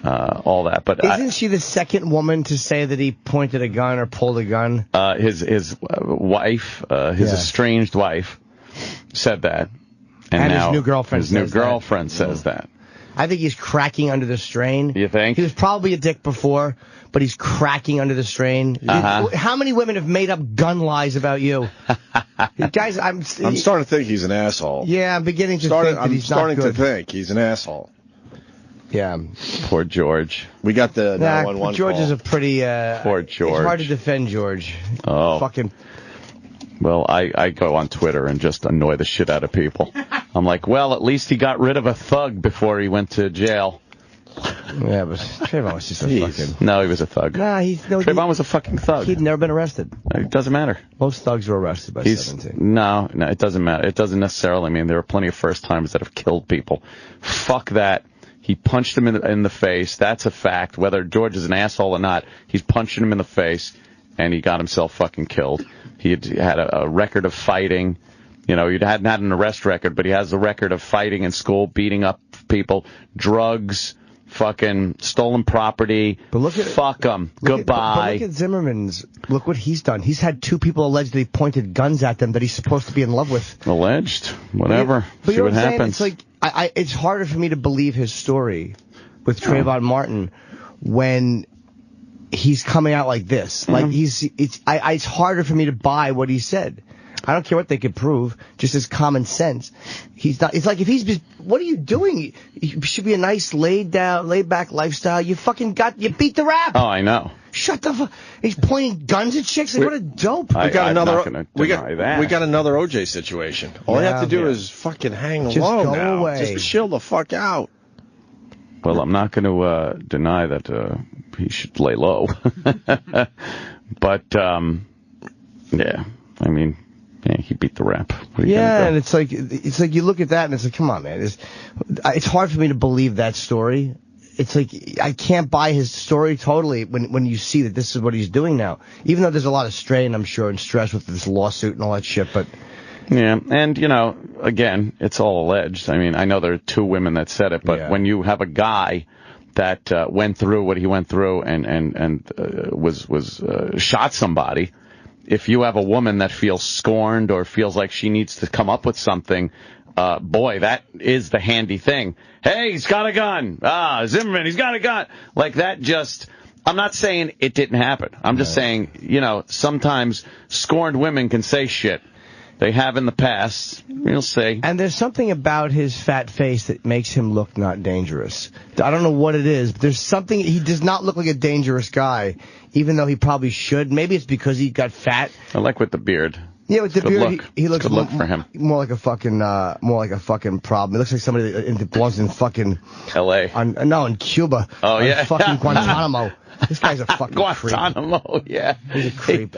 all that, but isn't she the second woman to say that he pointed a gun or pulled a gun? His wife, his estranged wife, said that, and now his new girlfriend says that. I think he's cracking under the strain. You think? He was probably a dick before, but he's cracking under the strain. How many women have made up gun lies about you? Guys, I'm starting to think he's an asshole. Yeah, I'm beginning to think that he's not good. I'm starting to think he's an asshole. Yeah. Poor George. We got the 911 George call. is a pretty... Poor George. It's hard to defend George. Oh. Fucking... Well, I go on Twitter and just annoy the shit out of people. I'm like, well, at least he got rid of a thug before he went to jail. Yeah, but Trayvon was just a fucking... No, he was a thug. Nah, Trayvon was a fucking thug. He'd never been arrested. It doesn't matter. Most thugs were arrested by 17. No, it doesn't matter. It doesn't necessarily mean there are plenty of first timers that have killed people. Fuck that. He punched him in the face. That's a fact. Whether George is an asshole or not, he's punching him in the face, and he got himself fucking killed. He had a record of fighting. You know, he hadn't had an arrest record, but he has a record of fighting in school, beating up people, drugs, fucking stolen property. But look at fuck him. Goodbye. But look at Zimmerman's. Look what he's done. He's had 2 people allegedly pointed guns at them that he's supposed to be in love with. Alleged. Whatever. But see what happens. It's like it's harder for me to believe his story with Trayvon Martin when he's coming out like this. Like it's harder for me to buy what he said. I don't care what they could prove, just as common sense. He's not. It's like if he's. What are you doing? It should be a nice laid back lifestyle. You beat the rap. Oh, I know. Shut the fuck. He's pointing guns at chicks. Like, what a dope. We got another OJ situation. All you have to do is fucking hang low now. Away. Just chill the fuck out. Well, I'm not going to deny that he should lay low. But yeah, I mean. Yeah, he beat the rap. And it's like you look at that and it's like, come on, man. It's hard for me to believe that story. It's like I can't buy his story totally when you see that this is what he's doing now. Even though there's a lot of strain, I'm sure, and stress with this lawsuit and all that shit. But yeah, and you know, again, it's all alleged. I mean, I know there are 2 women that said it, but when you have a guy that went through what he went through and was shot somebody. If you have a woman that feels scorned or feels like she needs to come up with something, boy, that is the handy thing. Hey, he's got a gun. Zimmerman, he's got a gun. Like that just, I'm not saying it didn't happen. I'm just saying, you know, sometimes scorned women can say shit They have in the past. We'll see. And there's something about his fat face that makes him look not dangerous. I don't know what it is, but there's something. He does not look like a dangerous guy, even though he probably should. Maybe it's because he got fat. I like with the beard. Yeah, with the beard, he looks good look for him. More like a fucking problem. It looks like somebody that belongs in fucking L.A. In Cuba. Oh, yeah. Fucking Guantanamo. This guy's a fucking Guantanamo, creep. yeah. He's a creep.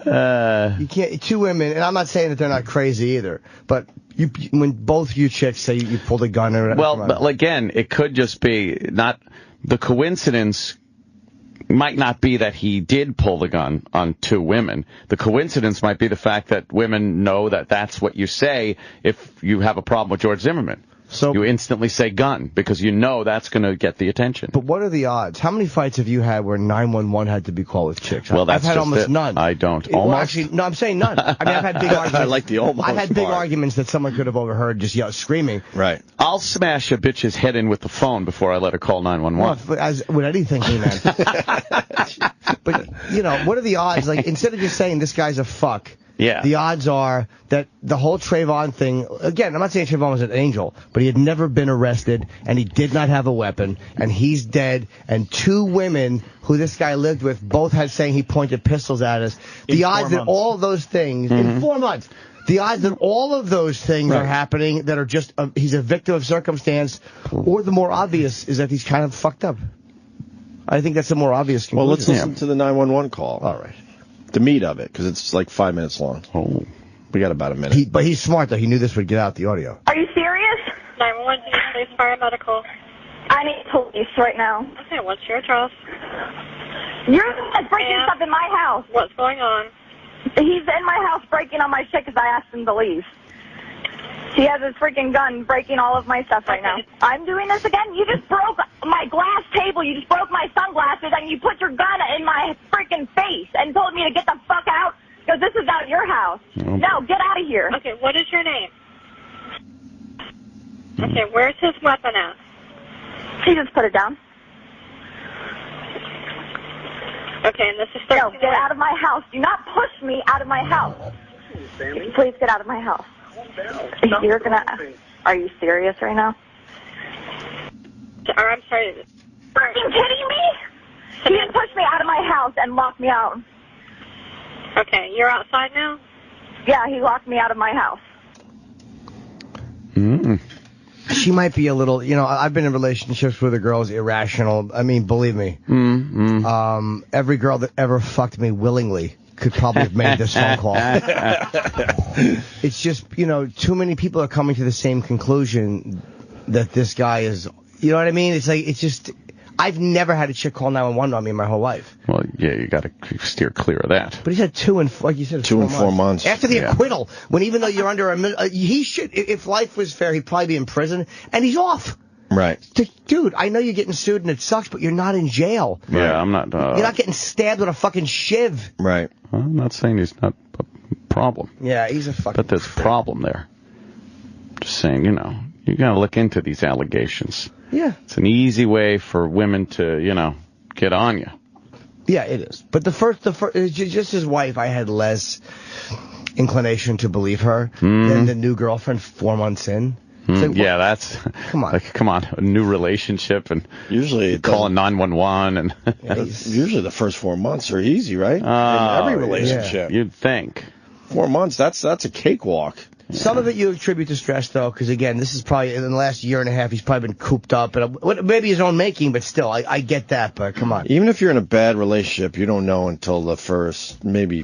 You can't. Two women, and I'm not saying that they're not crazy either, but when both you chicks say you pulled a gun or whatever. Well, but again, it could just be not the coincidence. Might not be that he did pull the gun on two women. The coincidence might be the fact that women know that that's what you say if you have a problem with George Zimmerman. So you instantly say gun because you know that's going to get the attention. But what are the odds? How many fights have you had where 911 had to be called with chicks? Well, that's I've had just almost it. none. I don't. Well, almost? actually, no, I'm saying none. I mean, I've had big arguments. I like the almost. I've had big part. arguments that someone could have overheard just screaming. Right. I'll smash a bitch's head in with the phone before I let her call 911. Well, as with anything, man. But, what are the odds? Like, instead of just saying this guy's a fuck, yeah, the odds are that the whole Trayvon thing, again, I'm not saying Trayvon was an angel, but he had never been arrested, and he did not have a weapon, and he's dead, and two women who this guy lived with both had saying he pointed pistols at us. The odds that all of those things, in 4 months, the odds that all of those things are happening that are just, he's a victim of circumstance, or the more obvious is that he's kind of fucked up. I think that's the more obvious conclusion. Well, let's listen to the 911 call. All right. The meat of it, because it's like 5 minutes long. Oh. We got about a minute. But he's smart, though. He knew this would get out, the audio. Are you serious? 911, police, paramedical. I need police right now. Okay, what's your address? You're breaking stuff in my house. What's going on? He's in my house breaking on my shit because I asked him to leave. He has his freaking gun breaking all of my stuff right now. I'm doing this again? You just broke my glass table. You just broke my sunglasses, and you put your gun in my freaking face and told me to get the fuck out because this is not your house. No, get out of here. Okay, what is your name? Okay, where's his weapon at? He just put it down. Okay, and this is 13. No, get out of my house. Do not push me out of my house. Please get out of my house. You're gonna. Are you serious right now? I'm sorry. Freaking kidding me? He didn't push me out of my house and lock me out. Okay, you're outside now? Yeah, he locked me out of my house. She might be a little, I've been in relationships with a girl's irrational. I mean, believe me. Every girl that ever fucked me willingly could probably have made this phone call. It's just, too many people are coming to the same conclusion that this guy is, you know what I mean? It's like, it's just, I've never had a chick call 911 on me in my whole life. Well, yeah, you got to steer clear of that. But he's had 2 and 4, like you said, 2 and 4 months. After the acquittal, when even though you're under he should, if life was fair, he'd probably be in prison, and he's off. Right. Dude, I know you're getting sued and it sucks, but you're not in jail. Yeah, I'm not. You're not getting stabbed with a fucking shiv. Right. I'm not saying he's not a problem. Yeah, he's a fucking. But there's a problem there. Just saying, you got to look into these allegations. Yeah. It's an easy way for women to, get on you. Yeah, it is. But the first, just his wife, I had less inclination to believe her than the new girlfriend 4 months in. Like, yeah, that's come on, a new relationship, and usually calling 911, and usually the first 4 months are easy, right? In every relationship, you'd think 4 months. That's a cakewalk. Some of it you attribute to stress, though, because again, this is probably in the last year and a half. He's probably been cooped up, and maybe his own making, but still, I get that. But come on, even if you're in a bad relationship, you don't know until the first maybe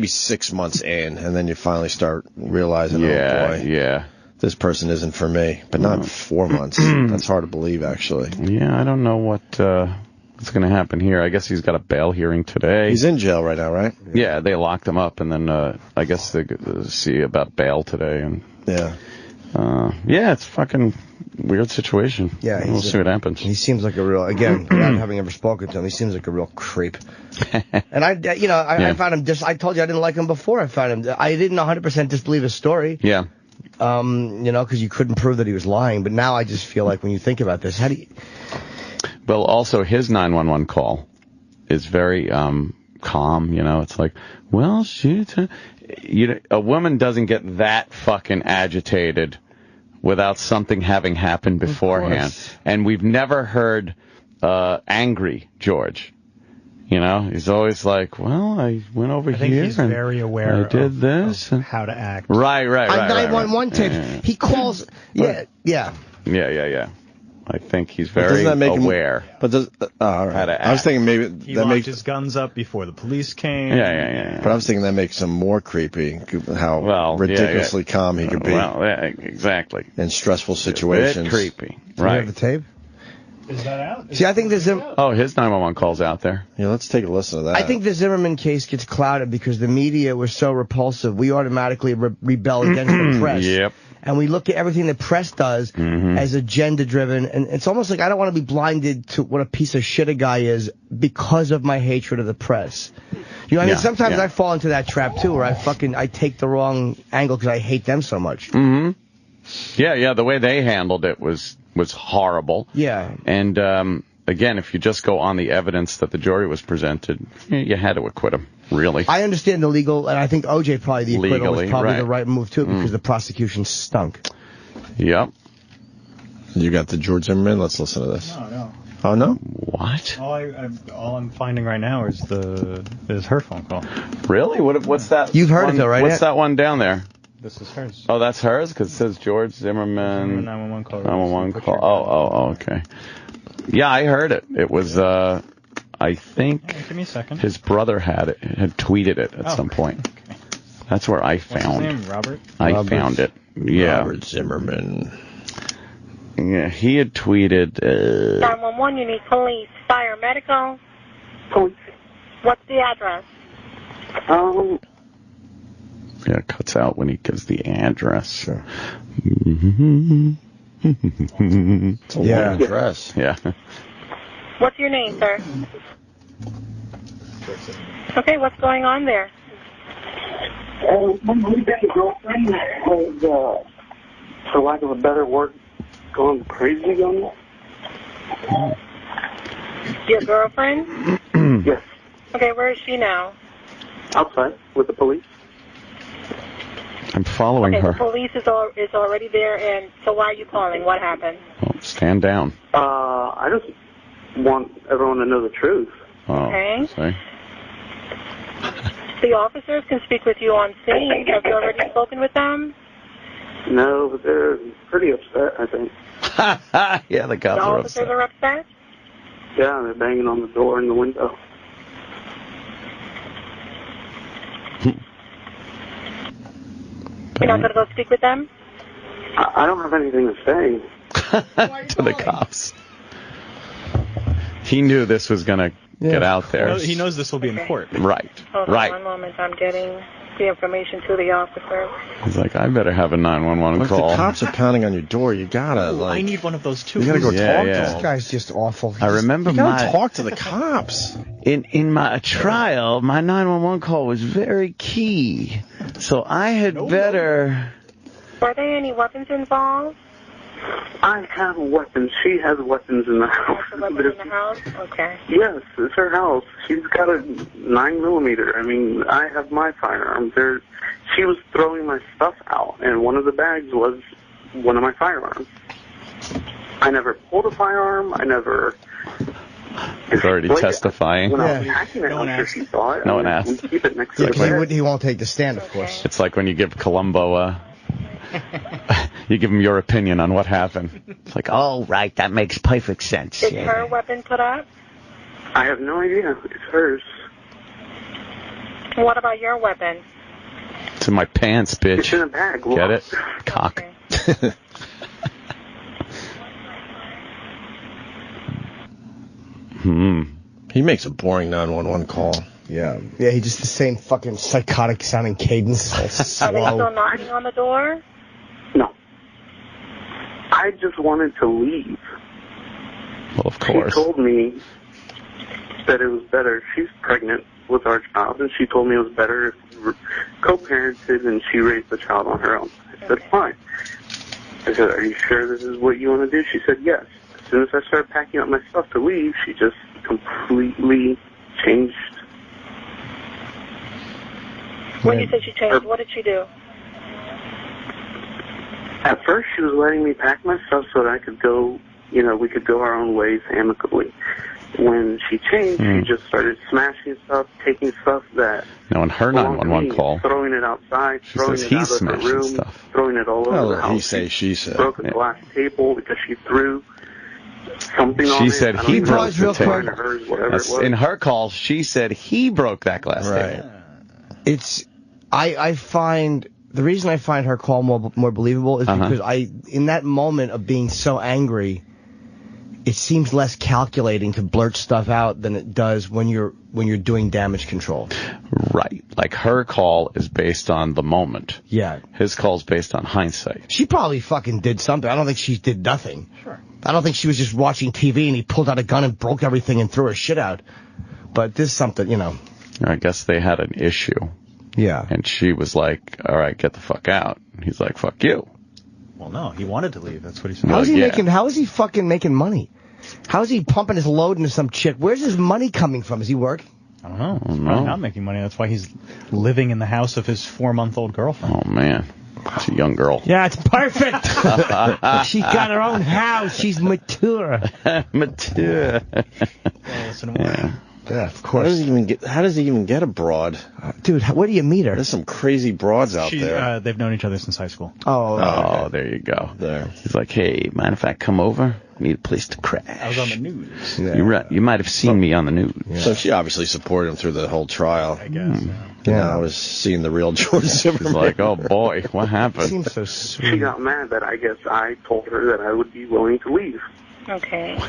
6 months in, and then you finally start realizing, oh boy, this person isn't for me. But not 4 months. That's hard to believe, actually. Yeah, I don't know what's going to happen here. I guess he's got a bail hearing today. He's in jail right now, right? Yeah, they locked him up, and then I guess they see about bail today. And yeah, it's a fucking weird situation. Yeah, we'll see what happens. He seems like a real, again, without having ever spoken to him, he seems like a real creep. And I found him I told you I didn't like him before. I found him. I didn't 100% disbelieve his story. Yeah. Because you couldn't prove that he was lying. But now I just feel like when you think about this, how do you... Well, also his 911 call is very calm, you know. It's like, well, a woman doesn't get that fucking agitated without something having happened beforehand. And we've never heard angry George. You know, he's always like, well, I went over here. I think he's very aware I did this. of how to act. Right. On 911 tapes, he calls. Yeah. I think he's very aware. But does all right. How to act. I was thinking maybe He that locked makes his guns up before the police came. Yeah. But I was thinking that makes him more creepy. How ridiculously calm he could be. Well, yeah, exactly. In stressful situations. A bit creepy. Do Right. you have the tape? Is that out? See, I think there's his 911 call's out there. Yeah, let's take a listen to that. I think the Zimmerman case gets clouded because the media was so repulsive. We automatically rebel against the press. Yep. And we look at everything the press does as agenda-driven. And it's almost like I don't want to be blinded to what a piece of shit a guy is because of my hatred of the press. You know what I mean? Sometimes I fall into that trap, too, where I take the wrong angle because I hate them so much. Mm-hmm. Yeah, the way they handled it was horrible. Yeah. And, again, if you just go on the evidence that the jury was presented, you had to acquit him, really. I understand the legal, and I think OJ probably the acquittal was probably the right move, too, because the prosecution stunk. Yep. You got the George Zimmerman? Let's listen to this. No. Oh, no? What? All I'm finding right now is her phone call. Really? What's that? You've heard it, though, right? What's that one down there? This is hers. Oh, that's hers? Because it says George Zimmerman. 911 call. 911 call. Oh, okay. Yeah, I heard it. It was, I think give me a second. His brother had tweeted it at some point. Okay. That's where I found What's his name? Robert? I found it. Yeah. Robert Zimmerman. Yeah, he had tweeted. 911, you need police, fire, medical. Police. What's the address? Yeah, it cuts out when he gives the address. Sure. It's a long address. Yeah. What's your name, sir? Okay, what's going on there? My girlfriend was, for lack of a better word, going crazy on me. Your girlfriend? Yes. Okay, where is she now? Outside with the police. I'm following her. The police is already there, and so why are you calling? What happened? Oh, stand down. I just want everyone to know the truth. Oh, okay. See? The officers can speak with you on scene. Have you already spoken with them? No, but they're pretty upset, I think. Yeah, the cops are officers upset. are upset? Yeah, they're banging on the door and the window. You're not going to go speak with them? I don't have anything to say. To the cops. He knew this was going to get out there. He knows this will be in court. Right. Hold on one moment. I'm getting the information to the officer. He's like, I better have a 911 Look, call. the cops are pounding on your door. You gotta, I need one of those too. You gotta go talk to them. This guy's just awful. I remember You gotta talk to the cops. In my trial, my 911 call was very key. So I had better... Were there any weapons involved? I have weapons. She has weapons in the house. Weapons in the house? Okay. Yes, it's her house. She's got a 9mm. I mean, I have my firearm. She was throwing my stuff out, and one of the bags was one of my firearms. I never pulled a firearm. I never... He's already testifying. When I was hacking it, I'm sure she saw it. No one asked. We keep it next to the bed. He won't take the stand, of course. It's like when you give Columbo you give him your opinion on what happened. It's like, oh, right, that makes perfect sense. Is her weapon put up? I have no idea. It's hers. What about your weapon? It's in my pants, bitch. It's in a bag. Get it? Cock. He makes a boring 911 call. Yeah, he just the same fucking psychotic sounding cadence. Are they still knocking on the door? No. I just wanted to leave. Well, of course. She told me that it was better. She's pregnant with our child, and she told me it was better if we were co-parented and she raised the child on her own. I said, fine. I said, are you sure this is what you want to do? She said, yes. As soon as I started packing up my stuff to leave, she just completely changed When you say she changed, what did she do? At first, she was letting me pack my stuff so that I could go, you know, we could go our own ways amicably. When she changed, she just started smashing stuff, taking stuff that... Now, in her 911 call, throwing it outside, she throwing says it he's out of her smashing room, stuff. throwing it all over the house. He say, she said. Broke a glass table because she threw something on it. She said he broke the table. Hers, In her call, she said he broke that glass table. It's, I find, the reason I find her call more believable is because in that moment of being so angry, it seems less calculating to blurt stuff out than it does when you're doing damage control. Right. Like her call is based on the moment. Yeah. His call's based on hindsight. She probably fucking did something. I don't think she did nothing. Sure. I don't think she was just watching TV and he pulled out a gun and broke everything and threw her shit out. But this is something, you know. I guess they had an issue. Yeah. And she was like, all right, get the fuck out. And he's like, fuck you. Well, no, he wanted to leave. That's what he said. How is he fucking making money? How is he pumping his load into some chick? Where's his money coming from? Is he working? I don't know. He's probably not making money. That's why he's living in the house of his 4-month-old girlfriend. Oh, man. It's a young girl. Yeah, it's perfect. She's got her own house. She's mature. Mature. Yeah, of course. How does he even get abroad? Dude, where do you meet her? There's some crazy broads out there. They've known each other since high school. Oh, there you go. There. He's like, hey, mind if I come over? I need a place to crash. I was on the news. Yeah. You might have seen me on the news. Yeah. So she obviously supported him through the whole trial. I guess. Yeah, I was seeing the real George Zimmerman. He's like, oh boy, what happened? Seems so sweet. She got mad that I guess I told her that I would be willing to leave. Okay.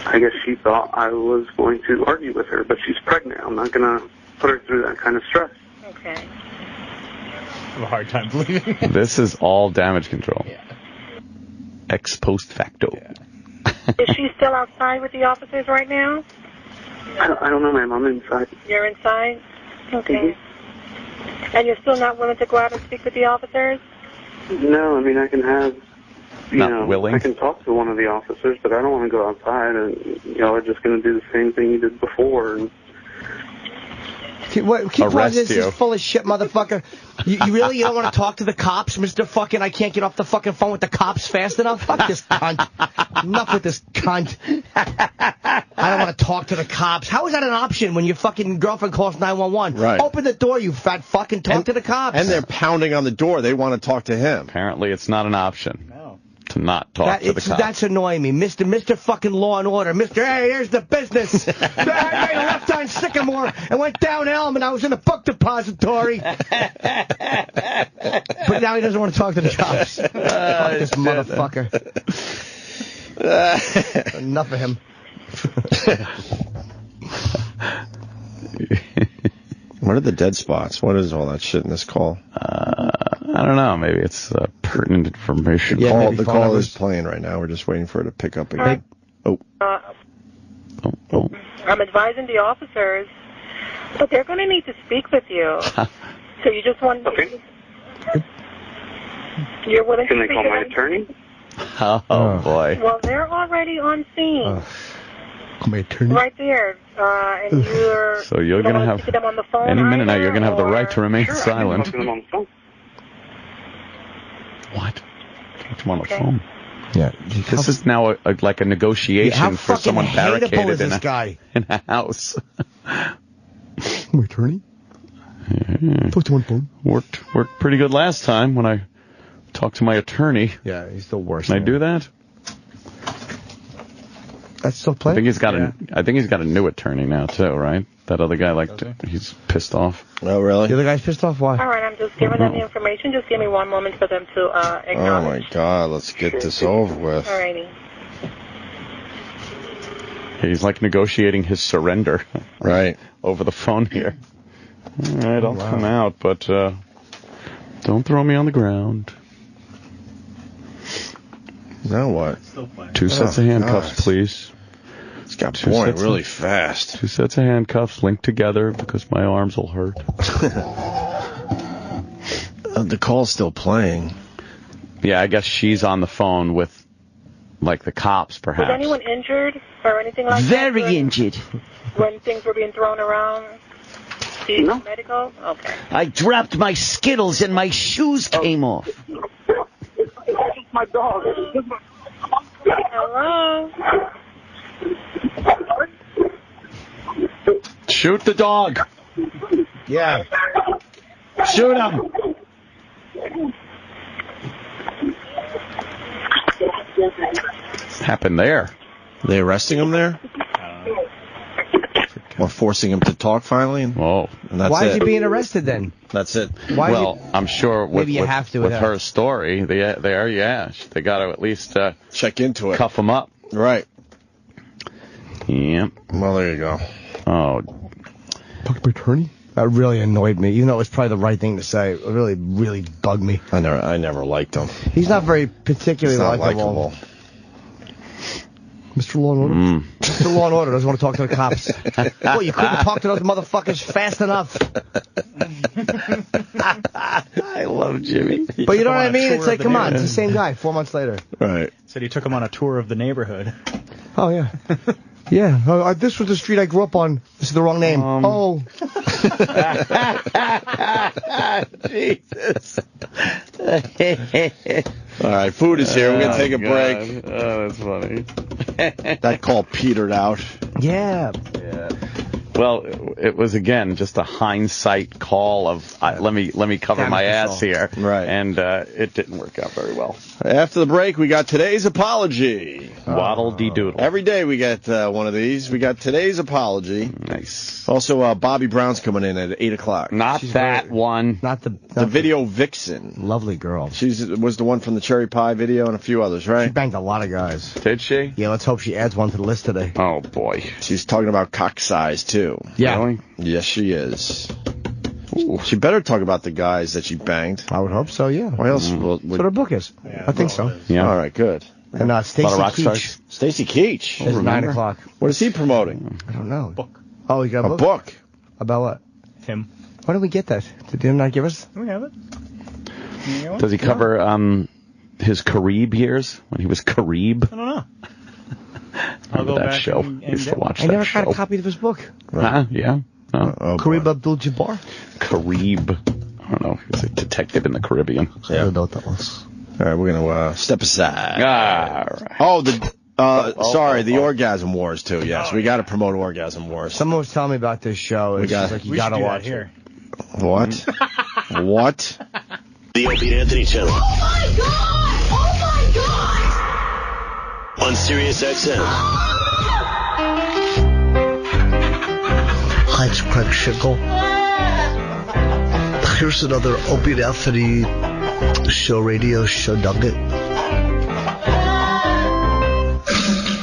I guess she thought I was going to argue with her, but she's pregnant. I'm not going to put her through that kind of stress. Okay. I have a hard time believing it. This is all damage control. Yeah. Ex post facto. Yeah. Is she still outside with the officers right now? I don't know, ma'am. I'm inside. You're inside? Okay. And you're still not willing to go out and speak with the officers? No, I mean, I can have... Not willing? I can talk to one of the officers, but I don't want to go outside and y'all are just going to do the same thing you did before. And Keep this is full of shit, motherfucker. You don't want to talk to the cops, Mr. Fucking, I can't get off the fucking phone with the cops fast enough? Fuck this cunt. Enough with this cunt. I don't want to talk to the cops. How is that an option when your fucking girlfriend calls 911? Right. Open the door, you fat fuck, and talk to the cops. And they're pounding on the door. They want to talk to him. Apparently it's not an option. To not talk to the cops. That's annoying me. Mr. fucking Law and Order. Hey, here's the business. I made a left on Sycamore and went down Elm and I was in a book depository. But now he doesn't want to talk to the cops. Fuck this motherfucker. Enough of him. What are the dead spots? What is all that shit in this call? I don't know. Maybe it's pertinent information. Yeah, the call is playing right now. We're just waiting for it to pick up again. I'm advising the officers, but they're going to need to speak with you. So you just want... Okay. You're willing Can to they speak call to my them? attorney? Oh, boy. Well, they're already on scene. My attorney? Right there. And you're... So you're going to have... them on the phone any minute now, you're going to have the right to remain silent. I can talk to them on the phone. What? Talk to him on the phone. Yeah. This is now like a negotiation for someone barricaded in a house. My attorney? Talk to him on the phone. Worked pretty good last time when I talked to my attorney. Yeah, he's the worst. Can I do that? That's still playing? I think he's got a new attorney now too, right? That other guy he's pissed off. Oh, really? The other guy's pissed off? Why? All right, I'm just giving them the information. Just give me 1 moment for them to acknowledge. Oh, my God. Let's get this over with. All righty. He's like negotiating his surrender. Right. Over the phone here. All right, I'll come out, but don't throw me on the ground. Now what? 2 sets of handcuffs, please. It's got boring really fast. 2 sets of handcuffs linked together because my arms will hurt. The call's still playing. Yeah, I guess she's on the phone with, like, the cops, perhaps. Was anyone injured or anything like that? Very injured. When things were being thrown around? She's medical? Okay. I dropped my Skittles and my shoes came off. My dog. Hello? Shoot the dog. Yeah. Shoot him. What's happened there? They arresting him there? Or forcing him to talk finally? And that's Why it. is he being arrested then? That's it. Why well, I'm sure with, maybe you have to with with her story, they got to at least check into it. Cuff him up. Right. Yep. Well, there you go. Oh. Talk to attorney? That really annoyed me, even though it was probably the right thing to say. It really, really bugged me. I never liked him. He's not very particularly He's not likable. likable. Mr. Law and Order? Mr. Law and Order doesn't want to talk to the cops. Well, you couldn't talk to those motherfuckers fast enough. I love Jimmy. But you know what I mean? It's like, come on, it's the same guy 4 months later. Right. Said he took him on a tour of the neighborhood. Oh, yeah. Yeah, this was the street I grew up on. This is the wrong name. Jesus. All right, food is here. We're going to take a break. Oh, that's funny. That call petered out. Yeah. Well, it was again just a hindsight call of let me cover my ass here, right? And it didn't work out very well. After the break, we got today's apology. Waddle dee doodle. Every day we get one of these. We got today's apology. Nice. Also, Bobbie Brown's coming in at 8:00. Not that one. Not the video vixen. Lovely girl. She was the one from the Cherry Pie video and a few others, right? She banged a lot of guys. Did she? Yeah, let's hope she adds one to the list today. Oh boy. She's talking about cock size too. Yeah. Really? Yes, she is. Ooh. She better talk about the guys that she banged. I would hope so, yeah. Why else? That's what her book is. Yeah, I think so. Yeah. All right, good. And Stacy Keach. Stacy Keach. It's 9:00. What is he promoting? I don't know. Book. Oh, he got A book. About what? Him. Why did we get that? Did he not give us? We have it. Does he cover his Carib years when he was Carib? I don't know. I'll go back that show. and Used to watch I that never show. got a copy of his book. Huh? Yeah. No. Kareem Abdul-Jabbar? Carib. I don't know. He was a detective in the Caribbean. I don't know what that was. All right, we're gonna step aside. All right. Oh, the Orgasm Wars too. Yes, we got to promote Orgasm Wars. Someone was telling me about this show. It's just like you got to watch here. What? What? The Opie and Anthony channel. Oh my God! On Sirius XM. Hi, it's Craig Schickel. Here's another Opie and Anthony radio show nugget.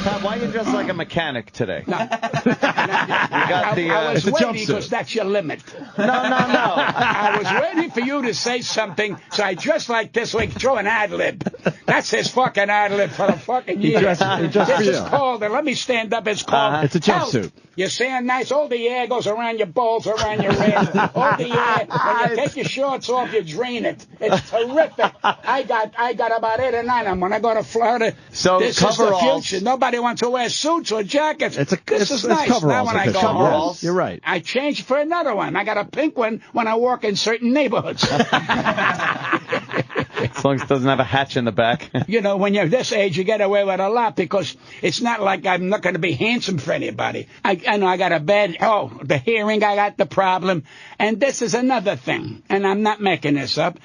Tom, why are you dressed like a mechanic today? No. You got the, I was it's a waiting jumpsuit. because that's your limit. No. I was waiting for you to say something, so I dressed like this so I could throw an ad-lib. That's his fucking ad-lib for the fucking year. He dressed This for is you. called, and let me stand up, it's called It's a jumpsuit. Out. You're saying nice, all the air goes around your balls, around your ribs. All the air, when you take your shorts off, you drain it. It's terrific. I got about 8 or 9 of them when I go to Florida. So this is the coveralls. future. Nobody wants to wear suits or jackets. This is it's nice. Now when I go home, coveralls. You're right. I changed for another one. I got a pink one when I walk in certain neighborhoods. As long as it doesn't have a hatch in the back. You know, when you're this age, you get away with a lot because it's not like I'm not going to be handsome for anybody. I know I got a bad, the hearing, I got the problem. And this is another thing, and I'm not making this up.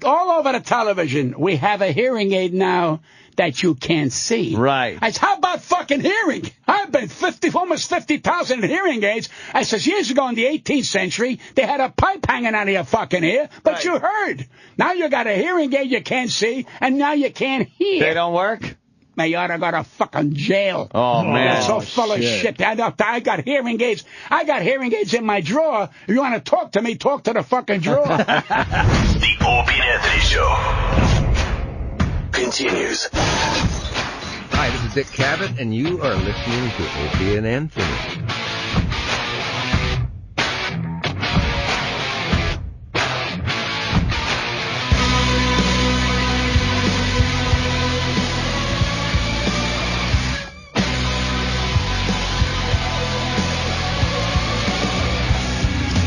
All over the television, we have a hearing aid now that you can't see. Right. I said, how about fucking hearing? I've been almost 50,000 hearing aids. I says, years ago in the 18th century, they had a pipe hanging out of your fucking ear, but Right. you heard. Now you got a hearing aid you can't see, and now you can't hear. They don't work? They ought to go to fucking jail. Oh, man. They're so full of shit. I got hearing aids. I got hearing aids in my drawer. If you want to talk to me, talk to the fucking drawer. The Opie and Anthony Show continues. Hi, this is Dick Cavett, and you are listening to Opie and Anthony.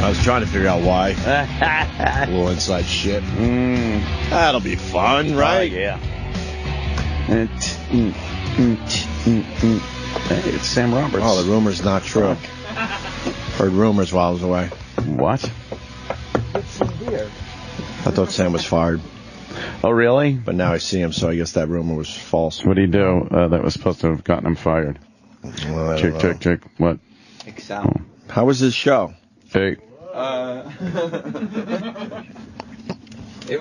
I was trying to figure out why. A little inside shit. That'll be fun, right? Yeah. Hey, it's Sam Roberts. Oh, the rumor's not true. Heard rumors while I was away. What? I thought Sam was fired. Oh, really? But now I see him, so I guess that rumor was false. What did he do that was supposed to have gotten him fired? Well, Chick. What? Excel. How was his show? Hey. It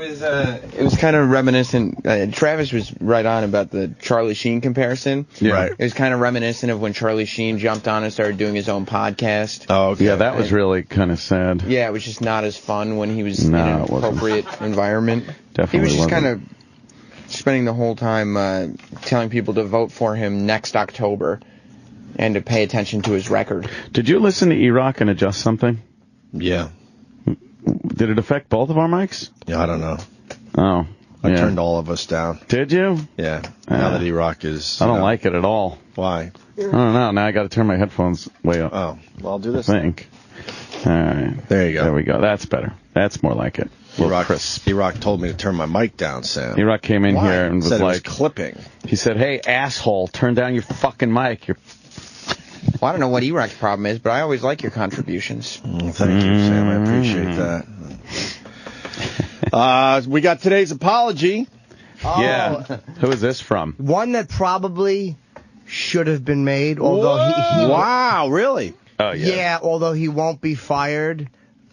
was kind of reminiscent. Travis was right on about the Charlie Sheen comparison. Yeah. Right. It was kind of reminiscent of when Charlie Sheen jumped on and started doing his own podcast. Oh, okay. Yeah, that was really kind of sad. Yeah, it was just not as fun when he was in an appropriate environment. Definitely He was just wasn't. kind of spending the whole time telling people to vote for him next October and to pay attention to his record. Did you listen to E-Rock and adjust something? Yeah. Did it affect both of our mics? Yeah, I don't know. Oh. I turned all of us down. Did you? Yeah. Now that E-Rock is... I don't like it at all. Why? I don't know. Now I got to turn my headphones way up. Oh. Well, I'll do this. I think. All right. There you go. There we go. That's better. That's more like it. E-Rock told me to turn my mic down, Sam. E-Rock came in here and was said like... it was clipping. He said, hey, asshole, turn down your fucking mic. Well, I don't know what E-Rock's problem is, but I always like your contributions. Thank you, Sam. I appreciate that. We got today's apology. Oh. Yeah. Who is this from? One that probably should have been made, although he Wow, really? Oh, yeah. Yeah, although he won't be fired,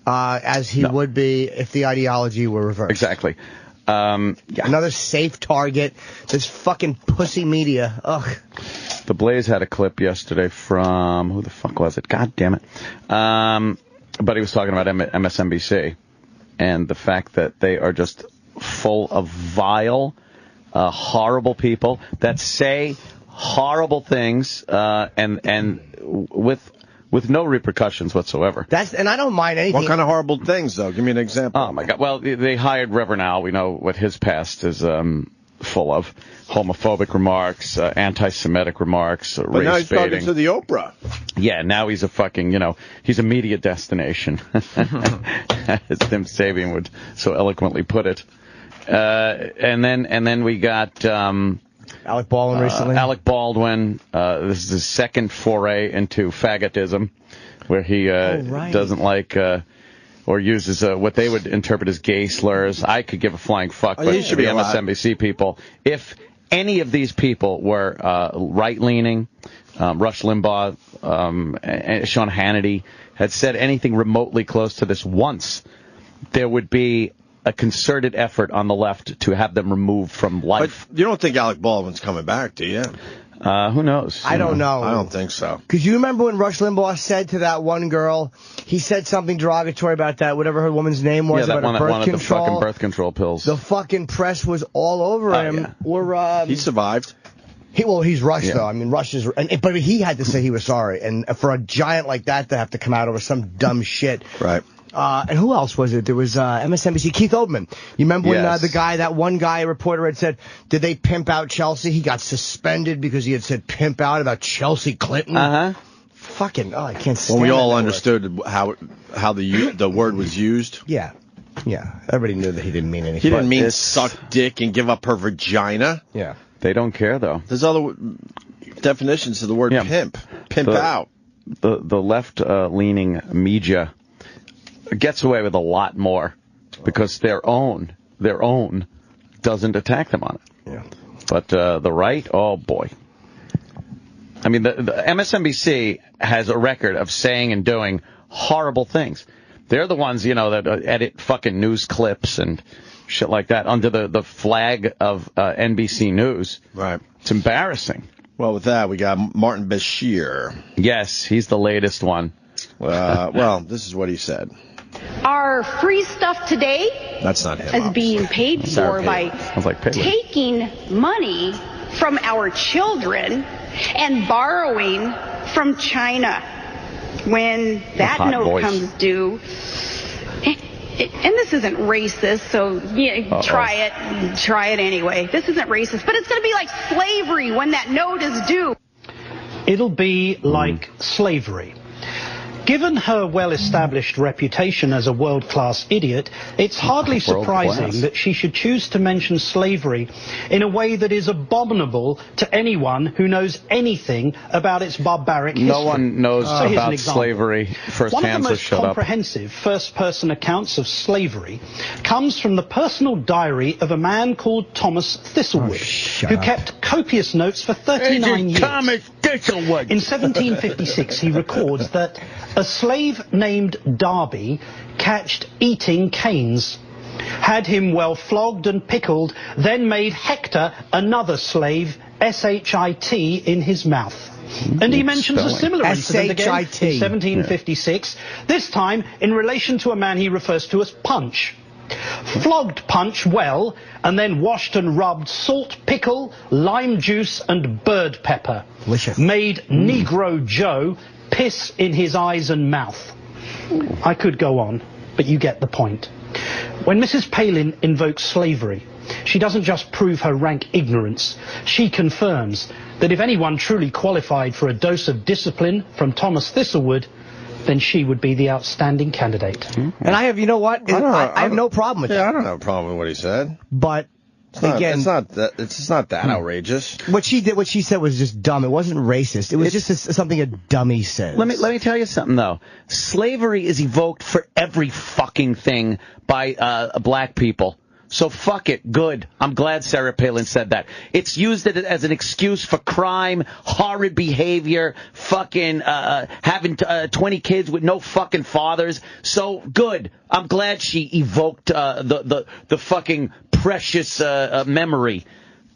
as he would be if the ideology were reversed. Exactly. Another safe target. This fucking pussy media. Ugh. The Blaze had a clip yesterday from, who the fuck was it? God damn it. But he was talking about MSNBC and the fact that they are just full of vile, horrible people that say horrible things and with no repercussions whatsoever. And I don't mind anything. What kind of horrible things, though? Give me an example. Oh, my God. Well, they hired Reverend Al. We know what his past is full of. Homophobic remarks, anti-Semitic remarks, but race now he's baiting. talking to the Oprah. Yeah, now he's a fucking, he's a media destination. As Tim Sabian would so eloquently put it. And then we got... Alec Baldwin recently. Alec Baldwin. This is his second foray into faggotism, where he doesn't like or uses what they would interpret as gay slurs. I could give a flying fuck, but he should be the allowed. MSNBC people, if any of these people were right-leaning, Rush Limbaugh, and Sean Hannity, had said anything remotely close to this once, there would be a concerted effort on the left to have them removed from life. But you don't think Alec Baldwin's coming back, do you? Who knows? I don't know. I don't think so. Because you remember when Rush Limbaugh said to that one girl, he said something derogatory about that, whatever her woman's name was, about one, birth one control. of the fucking birth control pills. The fucking press was all over him. Yeah. Or, he survived. He's Rush, though. I mean, Rush is... But he had to say he was sorry. And for a giant like that to have to come out over some dumb shit... Right. And who else was it? There was MSNBC, Keith Olbermann. You remember when that one guy, a reporter, had said, did they pimp out Chelsea? He got suspended because he had said pimp out about Chelsea Clinton. Uh-huh. Fucking, I can't stand Well, we all that understood how the word was used. Yeah. Yeah. Everybody knew that he didn't mean anything. He didn't mean suck dick and give up her vagina. Yeah. They don't care, though. There's other definitions of the word pimp. Pimp out. The left-leaning media gets away with a lot more because their own doesn't attack them on it. Yeah. But the right, oh boy. I mean, the MSNBC has a record of saying and doing horrible things. They're the ones, that edit fucking news clips and shit like that under the flag of NBC News. Right. It's embarrassing. Well, with that, we got Martin Bashir. Yes, he's the latest one. Well, this is what he said. Our free stuff today That's not him, is being paid for by taking money from our children and borrowing from China. When that note comes due, and this isn't racist, so try it anyway. This isn't racist, but it's going to be like slavery when that note is due. It'll be like slavery. Given her well-established reputation as a world-class idiot, it's hardly surprising that she should choose to mention slavery in a way that is abominable to anyone who knows anything about its barbaric history. No one knows about slavery firsthand. One of the most comprehensive first-person accounts of slavery comes from the personal diary of a man called Thomas Thistlewood, who kept copious notes for 39 years. Thomas Thistlewood. In 1756, he records that a slave named Darby catched eating canes, had him well flogged and pickled, then made Hector, another slave, S-H-I-T, in his mouth. And he mentions a similar incident again in 1756, this time in relation to a man he refers to as Punch. Flogged Punch well, and then washed and rubbed salt, pickle, lime juice, and bird pepper. Delicious. Made Negro Joe piss in his eyes and mouth. I could go on, but you get the point. When Mrs. Palin invokes slavery, she doesn't just prove her rank ignorance. She confirms that if anyone truly qualified for a dose of discipline from Thomas Thistlewood, then she would be the outstanding candidate. And I have, you know what? I have no problem with that. I don't have a problem with what he said. But again, it's not that outrageous. What she said was just dumb. It wasn't racist. It was just something a dummy said. Let me tell you something though. Slavery is evoked for every fucking thing by black people. So fuck it. Good. I'm glad Sarah Palin said that. It's used as an excuse for crime, horrid behavior, fucking having 20 kids with no fucking fathers. So good. I'm glad she evoked the fucking precious memory.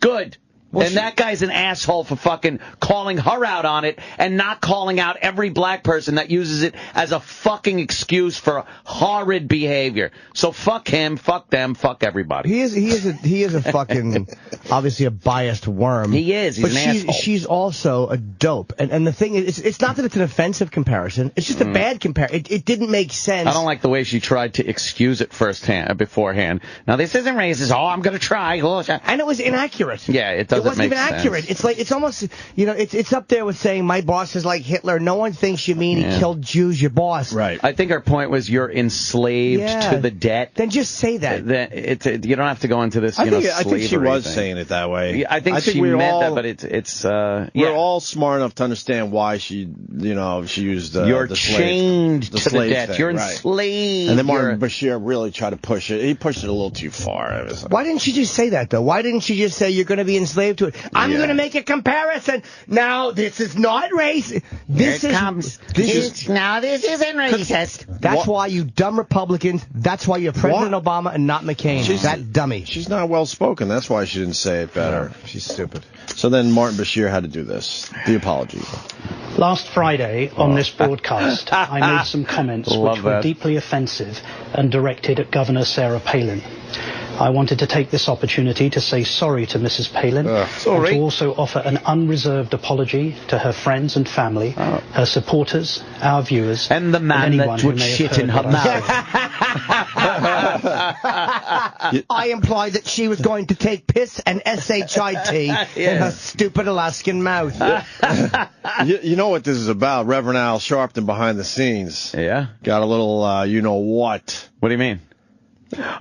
Good. Well, and that guy's an asshole for fucking calling her out on it and not calling out every black person that uses it as a fucking excuse for horrid behavior. So fuck him, fuck them, fuck everybody. He is a fucking obviously a biased worm. He is. He's an asshole. She's also a dope. And the thing is, it's not that it's an offensive comparison. It's just a bad comparison. It didn't make sense. I don't like the way she tried to excuse it beforehand. Now this isn't racist. Oh, I'm gonna try. And it was inaccurate. Yeah, it doesn't. It wasn't even accurate. It's almost, it's up there with saying my boss is like Hitler. No one thinks you mean he killed Jews, your boss. Right. I think her point was you're enslaved to the debt. Then just say that. You don't have to go into this, I think she was thing. saying it that way. Yeah, I think she meant that, but it's we're all smart enough to understand why she used you're the chained slave, to the debt. Thing, you're right. enslaved. And then Martin Bashir really tried to push it. He pushed it a little too far. Why didn't she just say that, though? Why didn't she just say you're going to be enslaved to it? I'm going to make a comparison. Now, this is not racist. This isn't racist. That's why you dumb Republicans, that's why you're President Obama and not McCain. That dummy. She's not well-spoken. That's why she didn't say it better. Yeah, she's stupid. So then Martin Bashir had to do this. The apology. Last Friday on this broadcast, I made some comments which were deeply offensive and directed at Governor Sarah Palin. I wanted to take this opportunity to say sorry to Mrs. Palin and to also offer an unreserved apology to her friends and family, her supporters, our viewers, and the man that would shit in her mouth. I implied that she was going to take piss and S-H-I-T in her stupid Alaskan mouth. You know what this is about. Reverend Al Sharpton behind the scenes. Yeah? Got a little, you-know-what. What do you mean?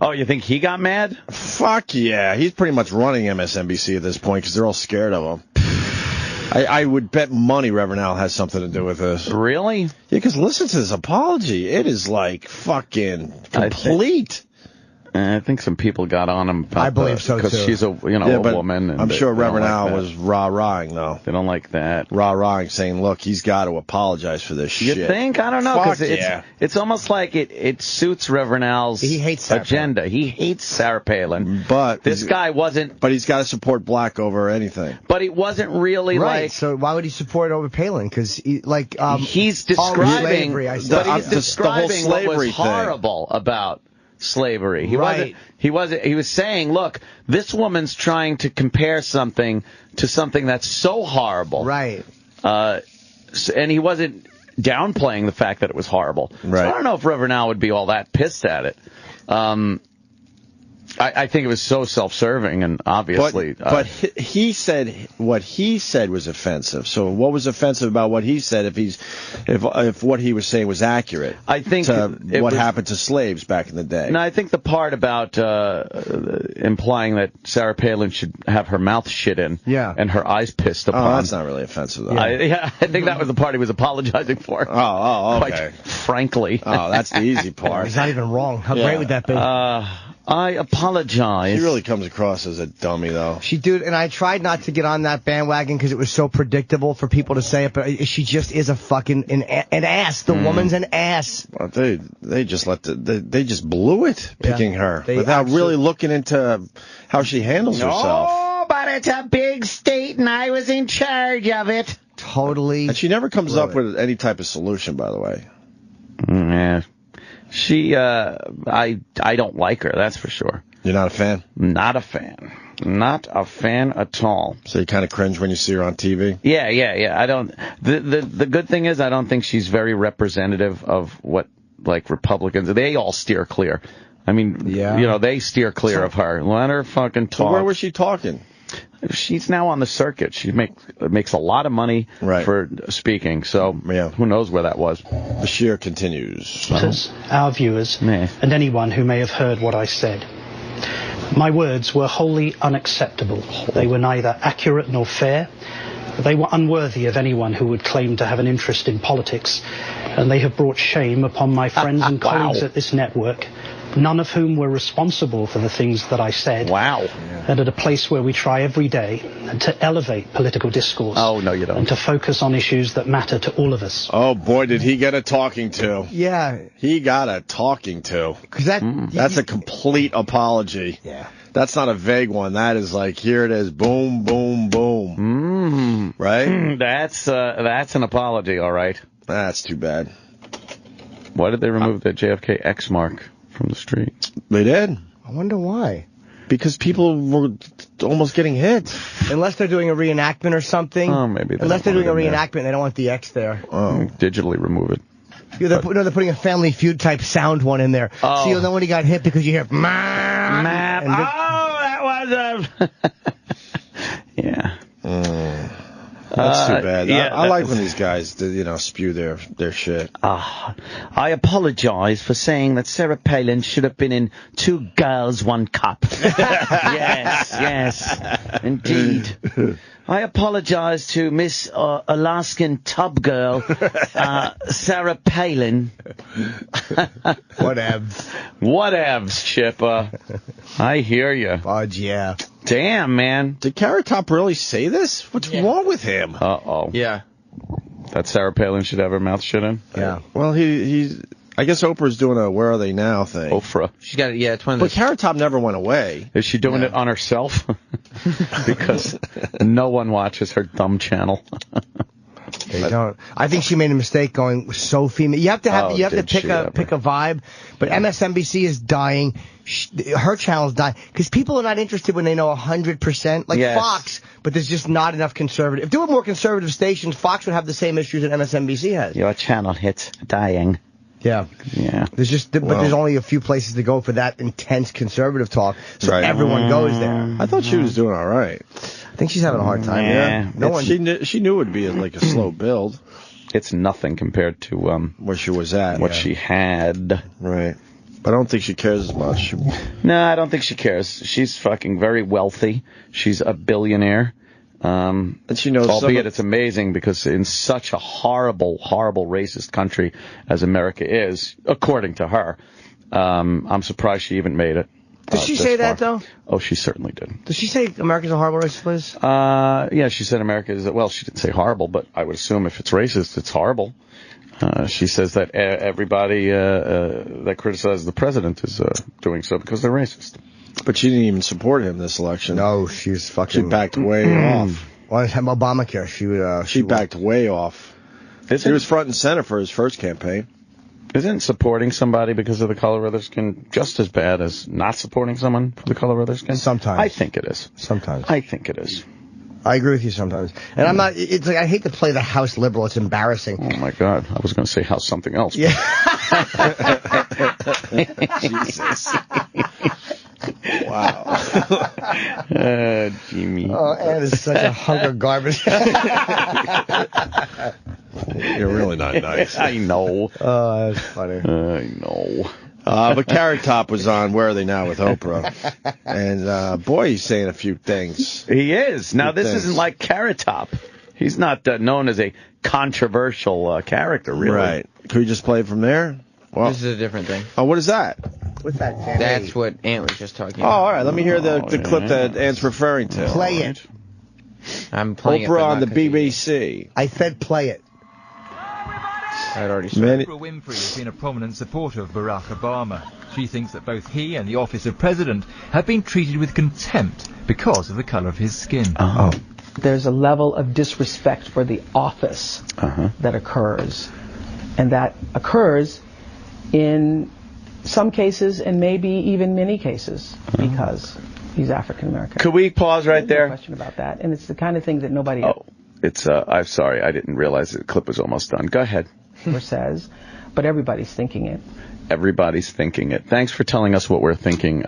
Oh, you think he got mad? Fuck yeah. He's pretty much running MSNBC at this point because they're all scared of him. I would bet money Reverend Al has something to do with this. Really? Yeah, because listen to this apology. It is like fucking complete. I think some people got on him. I believe so, too. Because she's a woman. And I'm sure Reverend Al was rah-rahing, though. They don't like that. Rah-rahing, saying, look, he's got to apologize for this shit. You think? I don't know. Fuck yeah. It's almost like it suits Reverend Al's agenda. He hates Sarah Palin. But this guy wasn't... But he's got to support black over anything. But he wasn't really like... So why would he support over Palin? Because, he's describing... the whole what was horrible about slavery. He was saying, look, this woman's trying to compare something to something that's so horrible. Right. And he wasn't downplaying the fact that it was horrible. Right. So I don't know if Reverend Al would be all that pissed at it. I think it was so self-serving, and obviously. But he said what he said was offensive. So what was offensive about what he said if what he was saying was accurate? I think what happened to slaves back in the day. No, I think the part about implying that Sarah Palin should have her mouth shit in and her eyes pissed upon. Oh, that's not really offensive, though. I think that was the part he was apologizing for. Oh, okay. Quite frankly. Oh, that's the easy part. He's not even wrong. How great would that be? I apologize. She really comes across as a dummy, though. And I tried not to get on that bandwagon because it was so predictable for people to say it, but she just is a fucking an ass. The woman's an ass. Well, they just they just blew it picking her without really looking into how she handles herself. Oh, but it's a big state, and I was in charge of it. Totally. And she never comes up with any type of solution, by the way. Yeah. She, I don't like her, that's for sure. You're not a fan? Not a fan. Not a fan at all. So you kind of cringe when you see her on TV? Yeah. I don't. The good thing is I don't think she's very representative of what, like, Republicans, they all steer clear. I mean, they steer clear of her. Let her fucking talk. So where was she talking? She's now on the circuit. She makes a lot of money for speaking, so who knows where that was. Bashir continues. Our viewers, and anyone who may have heard what I said. My words were wholly unacceptable. They were neither accurate nor fair. They were unworthy of anyone who would claim to have an interest in politics, and they have brought shame upon my friends and colleagues at this network, none of whom were responsible for the things that I said. Wow. And at a place where we try every day to elevate political discourse. Oh, no, you don't. And to focus on issues that matter to all of us. Oh, boy, did he get a talking to. Yeah. He got a talking to. That's a complete apology. Yeah. That's not a vague one. That is like, here it is, boom, boom, boom. Right? That's an apology, all right. That's too bad. Why did they remove the JFK X mark from the street? They did. I wonder why. Because people were almost getting hit. Unless they're doing a reenactment or something. Oh, maybe. Unless they're doing a reenactment, they don't want the X there. Oh. Digitally remove it. Yeah, they're putting a Family Feud type sound one in there. Oh. So you'll know when he got hit because you hear that was yeah. That's too bad. Yeah, I like when these guys, spew their shit. I apologize for saying that Sarah Palin should have been in Two Girls, One Cup. yes, indeed. I apologize to Miss Alaskan Tub Girl, Sarah Palin. Whatevs, Chipper. I hear you. Fudge, yeah. Damn, man. Did Carrot Top really say this? What's wrong with him? Uh-oh. Yeah. That Sarah Palin should have her mouth shut in? Yeah. Well, I guess Oprah's doing a Where Are They Now thing. Oprah. She's got it, it's one of But Carrot Top never went away. Is she doing it on herself? Because no one watches her dumb channel. They don't. I think she made a mistake going so female. You have to pick a vibe. But MSNBC is dying. Her channel's dying because people are not interested when they know 100%. Like Fox, but there's just not enough conservative. If there were more conservative stations, Fox would have the same issues that MSNBC has. Your channel hits dying. Yeah. There's only a few places to go for that intense conservative talk, so everyone goes there. I thought she was doing all right. I think she's having a hard time. Yeah. She knew it would be like a slow build. It's nothing compared to where she was at. What she had. Right. But I don't think she cares as much. No, I don't think she cares. She's fucking very wealthy. She's a billionaire. And she knows, albeit it's amazing because in such a horrible, horrible racist country as America is, according to her, I'm surprised she even made it. Did she say that, though? Oh, she certainly did. Did she say America's a horrible racist place? Yeah, she said America is, well, she didn't say horrible, but I would assume if it's racist, it's horrible. She says that everybody that criticizes the president is doing so because they're racist. But she didn't even support him this election. No, she's fucking... She backed way off. Well, Obamacare. She backed way off. She was front and center for his first campaign. Isn't supporting somebody because of the color of their skin just as bad as not supporting someone for the color of their skin? Sometimes. I think it is. Sometimes. I think it is. I agree with you sometimes. And I'm not, it's like, I hate to play the House liberal. It's embarrassing. Oh my God. I was going to say House something else. Yeah. Jesus. Wow. Jimmy. Oh, Ann is such a hunk of garbage. You're really not nice. I know. Oh, that's funny. I know. But Carrot Top was on Where Are They Now with Oprah. And, boy, he's saying a few things. He is. Now, this isn't like Carrot Top. He's not known as a controversial character, really. Right. Could we just play it from there? Well, This is a different thing. Oh, what is that? What's that? That's what Ant was just talking Oh, about. all right. Let me hear the clip that Ant's referring to. Play it. I'm playing Oprah it, on the BBC. I said play it. I'd already said. Oprah Winfrey has been a prominent supporter of Barack Obama. She thinks that both he and the office of president have been treated with contempt because of the color of his skin. Oh. There's a level of disrespect for the office that occurs. And that occurs in some cases and maybe even many cases because he's African American. Could we pause right there? No question about that. And it's the kind of thing that nobody It's, I'm sorry, I didn't realize the clip was almost done. Go ahead. says, but everybody's thinking it. Everybody's thinking it. Thanks for telling us what we're thinking.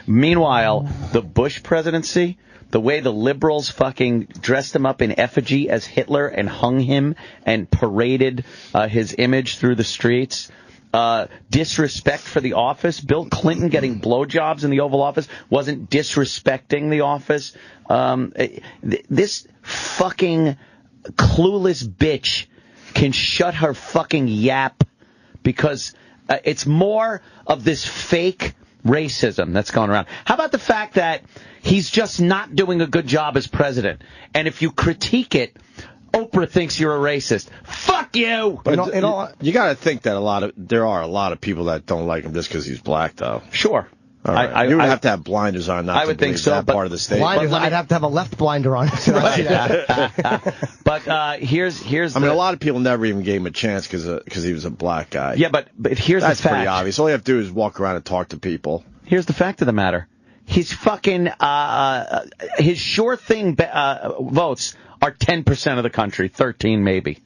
Meanwhile, the Bush presidency, the way the liberals fucking dressed him up in effigy as Hitler and hung him and paraded his image through the streets. Disrespect for the office. Bill Clinton getting blowjobs in the Oval Office wasn't disrespecting the office. This fucking clueless bitch can shut her fucking yap because it's more of this fake racism that's going around. How about the fact that he's just not doing a good job as president? And if you critique it, Oprah thinks you're a racist. Fuck you! But you got to think that there are a lot of people that don't like him just because he's black, though. Sure. All right. You would have to have blinders on not to believe that part of the statement. Blinders, I'd have to have a left blinder on. But here's I mean, a lot of people never even gave him a chance because he was a black guy. Yeah, but here's That's the fact. pretty obvious. All you have to do is walk around and talk to people. Here's the fact of the matter. His fucking his sure thing votes are 10% of the country, 13 maybe.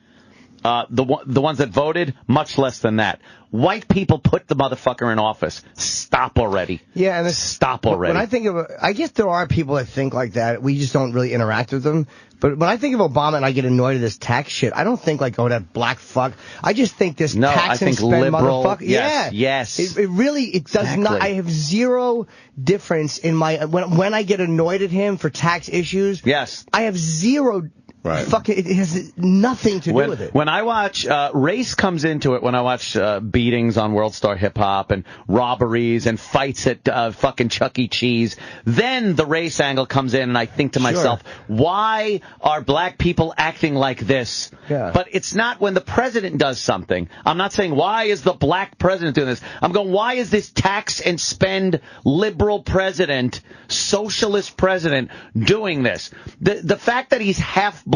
The ones that voted, much less than that. White people put the motherfucker in office. Stop already. Yeah, and stop already. When I think of, I guess there are people that think like that. We just don't really interact with them. But when I think of Obama and I get annoyed at this tax shit, I don't think like, oh, that black fuck. I just think this tax and spend liberal, motherfucker. Yes. It really does not. I have zero difference in my when I get annoyed at him for tax issues. Yes. I have zero. Right. Fucking, it has nothing to do with it. When I watch, race comes into it when I watch beatings on World Star Hip Hop and robberies and fights at fucking Chuck E. Cheese. Then the race angle comes in and I think to myself, why are black people acting like this? Yeah. But it's not when the president does something. I'm not saying, why is the black president doing this? I'm going, why is this tax and spend liberal president, socialist president doing this? The fact that he's half black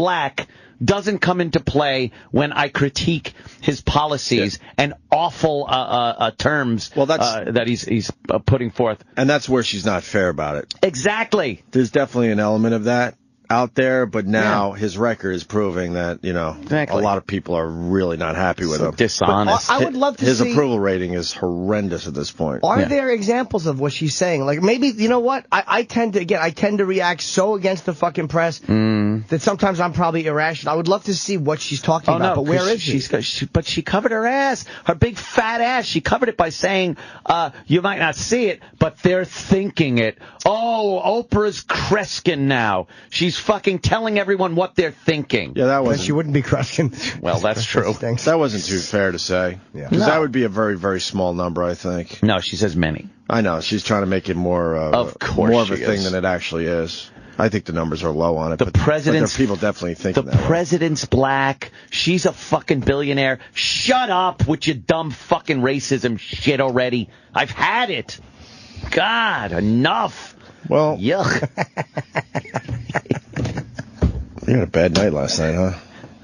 doesn't come into play when I critique his policies and awful terms that he's putting forth. And that's where she's not fair about it. Exactly. There's definitely an element of that out there, but now his record is proving that, a lot of people are really not happy with him. Dishonest. I would love to his see... approval rating is horrendous at this point. Are there examples of what she's saying? Like, maybe, you know what? I tend to react so against the fucking press that sometimes I'm probably irrational. I would love to see what she's talking about, but where is she? But she covered her ass, her big fat ass. She covered it by saying, you might not see it, but they're thinking it. Oh, Oprah's Kreskin now. She's fucking telling everyone what they're thinking. Yeah, that wasn't... She wouldn't be Kreskin. Well, that's true. That wasn't too fair to say. Because that would be a very, very small number, I think. No, she says many. I know. She's trying to make it more of a thing than it actually is. I think the numbers are low on it. But there are people definitely thinking that. The president's black. She's a fucking billionaire. Shut up with your dumb fucking racism shit already. I've had it. God, enough. Well, yuck. You had a bad night last night, huh?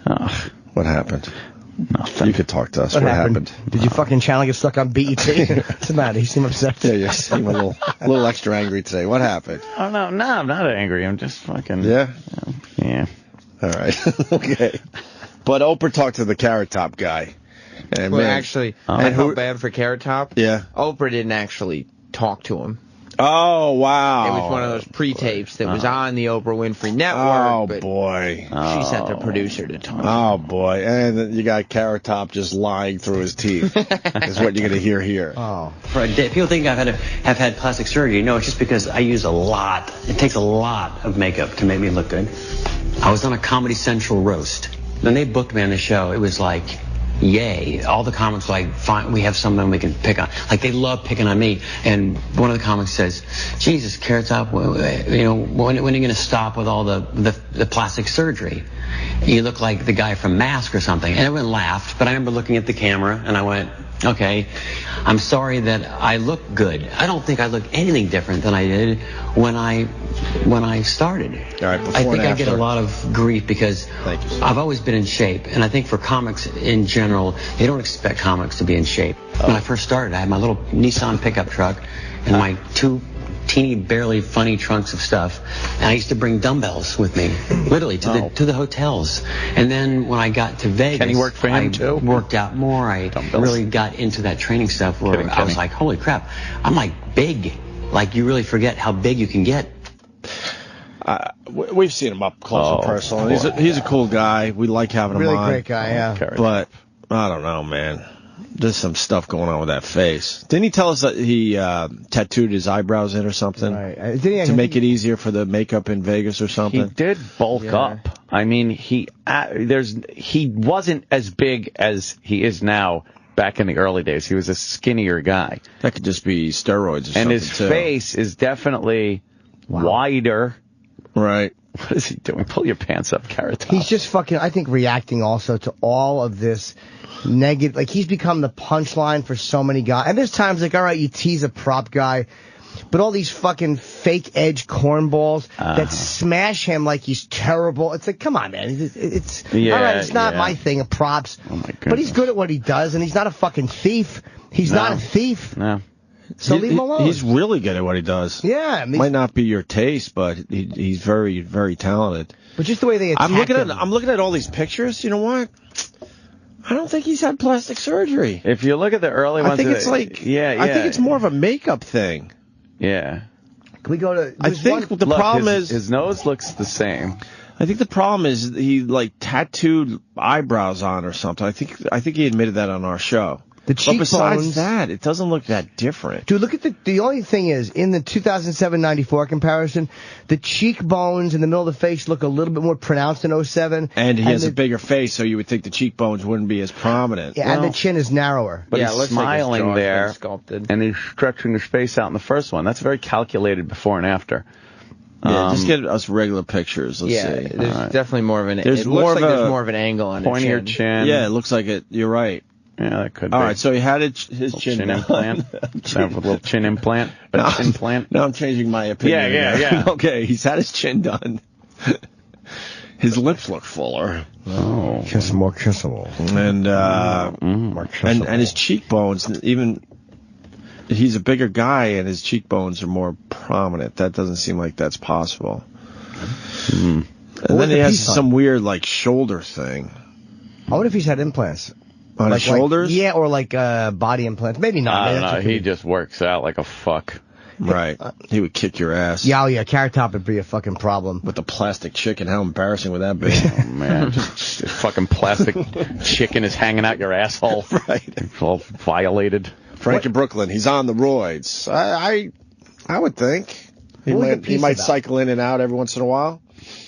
Oh. What happened? Nothing. You could talk to us. What happened? Did your fucking channel get stuck on BET? What's the matter? You seem upset. Yeah, you seem a little extra angry today. What happened? Oh, no, I'm not angry. I'm just fucking... Yeah? Yeah. All right. Okay. But Oprah talked to the Carrot Top guy. And actually, I felt bad for Carrot Top. Yeah. Oprah didn't actually talk to him. Oh, wow. It was one of those pre-tapes that was on the Oprah Winfrey Network. Oh, but boy. She sent the producer to talk. Oh, boy. And then you got Carrot Top just lying through his teeth. Is what you're going to hear here. Oh. People think have had plastic surgery. No, it's just because I use a lot. It takes a lot of makeup to make me look good. I was on a Comedy Central roast. When they booked me on the show, it was like, yay. All the comics were like, fine, we have someone we can pick on. Like, they love picking on me. And one of the comics says, Jesus, Carrot Top, when are you going to stop with all the plastic surgery? You look like the guy from Mask or something. And everyone laughed, but I remember looking at the camera, and I went, okay, I'm sorry that I look good. I don't think I look anything different than I did when I started. All right, I think I get a lot of grief because I've always been in shape, and I think for comics in general, they don't expect comics to be in shape. When I first started, I had my little Nissan pickup truck and my 2 teeny, barely funny trunks of stuff, and I used to bring dumbbells with me, literally to the hotels. And then when I got to Vegas, Kenny worked for him too? Worked out more. I really got into that training stuff where I was like, holy crap, I'm like big. Like, you really forget how big you can get. We've seen him up close and personal. He's a cool guy. We like having him on. Really great guy, yeah. But I don't know, man. There's some stuff going on with that face. Didn't he tell us that he tattooed his eyebrows in or something? Right. To make it easier for the makeup in Vegas or something? He did bulk up. I mean, he wasn't as big as he is now. Back in the early days, he was a skinnier guy. That could just be steroids or something, and his face is definitely wider. Right. What is he doing? Pull your pants up, Carrot Top. He's just fucking, I think, reacting also to all of this negative. Like, he's become the punchline for so many guys. And there's times like, all right, you tease a prop guy, but all these fucking fake edge cornballs that smash him like he's terrible. It's like, come on, man. It's all right, it's not my thing of props. Oh, my goodness. But he's good at what he does, and he's not a fucking thief. He's not a thief. No. So leave him alone. He's really good at what he does. Yeah. I mean, might not be your taste, but he's very, very talented. But just the way they attack him. I'm looking at all these pictures. You know what? I don't think he's had plastic surgery. If you look at the early ones, I think it's like, I think it's more of a makeup thing. Yeah. Can we go to? I think the problem is his nose looks the same. I think the problem is he like tattooed eyebrows on or something. I think he admitted that on our show. The cheekbones. But besides that, it doesn't look that different. Dude, look at the only thing is, in the 2007-94 comparison, the cheekbones in the middle of the face look a little bit more pronounced in 07. And he has a bigger face, so you would think the cheekbones wouldn't be as prominent. Yeah, and the chin is narrower. But Yeah, it he's looks like his smiling jaw's been there, sculpted. and he's stretching his face out in the first one. That's very calculated before and after. Yeah, just get us regular pictures. Let's see. There's definitely more of an. There's it more looks of like a there's more of an angle on pointier his chin. chin. Yeah, it looks like it. You're right. Yeah, that could be. All right, so he had his chin implant. Have a little chin implant. Chin implant. Now I'm changing my opinion. Yeah. Okay, he's had his chin done. His lips look fuller. Oh, more kissable. And more kissable. and his cheekbones, even he's a bigger guy, and his cheekbones are more prominent. That doesn't seem like that's possible. And then he has some weird like shoulder thing. I wonder if he's had implants. On his shoulders? Yeah, or like body implants. Maybe not. I don't know. He just works out like a fuck. Right. He would kick your ass. Yeah, Carrot Top would be a fucking problem. With the plastic chicken, how embarrassing would that be? Oh, man. Just fucking plastic chicken is hanging out your asshole. Right. It's all violated. Frank in Brooklyn, he's on the roids. I would think. He might cycle in and out every once in a while.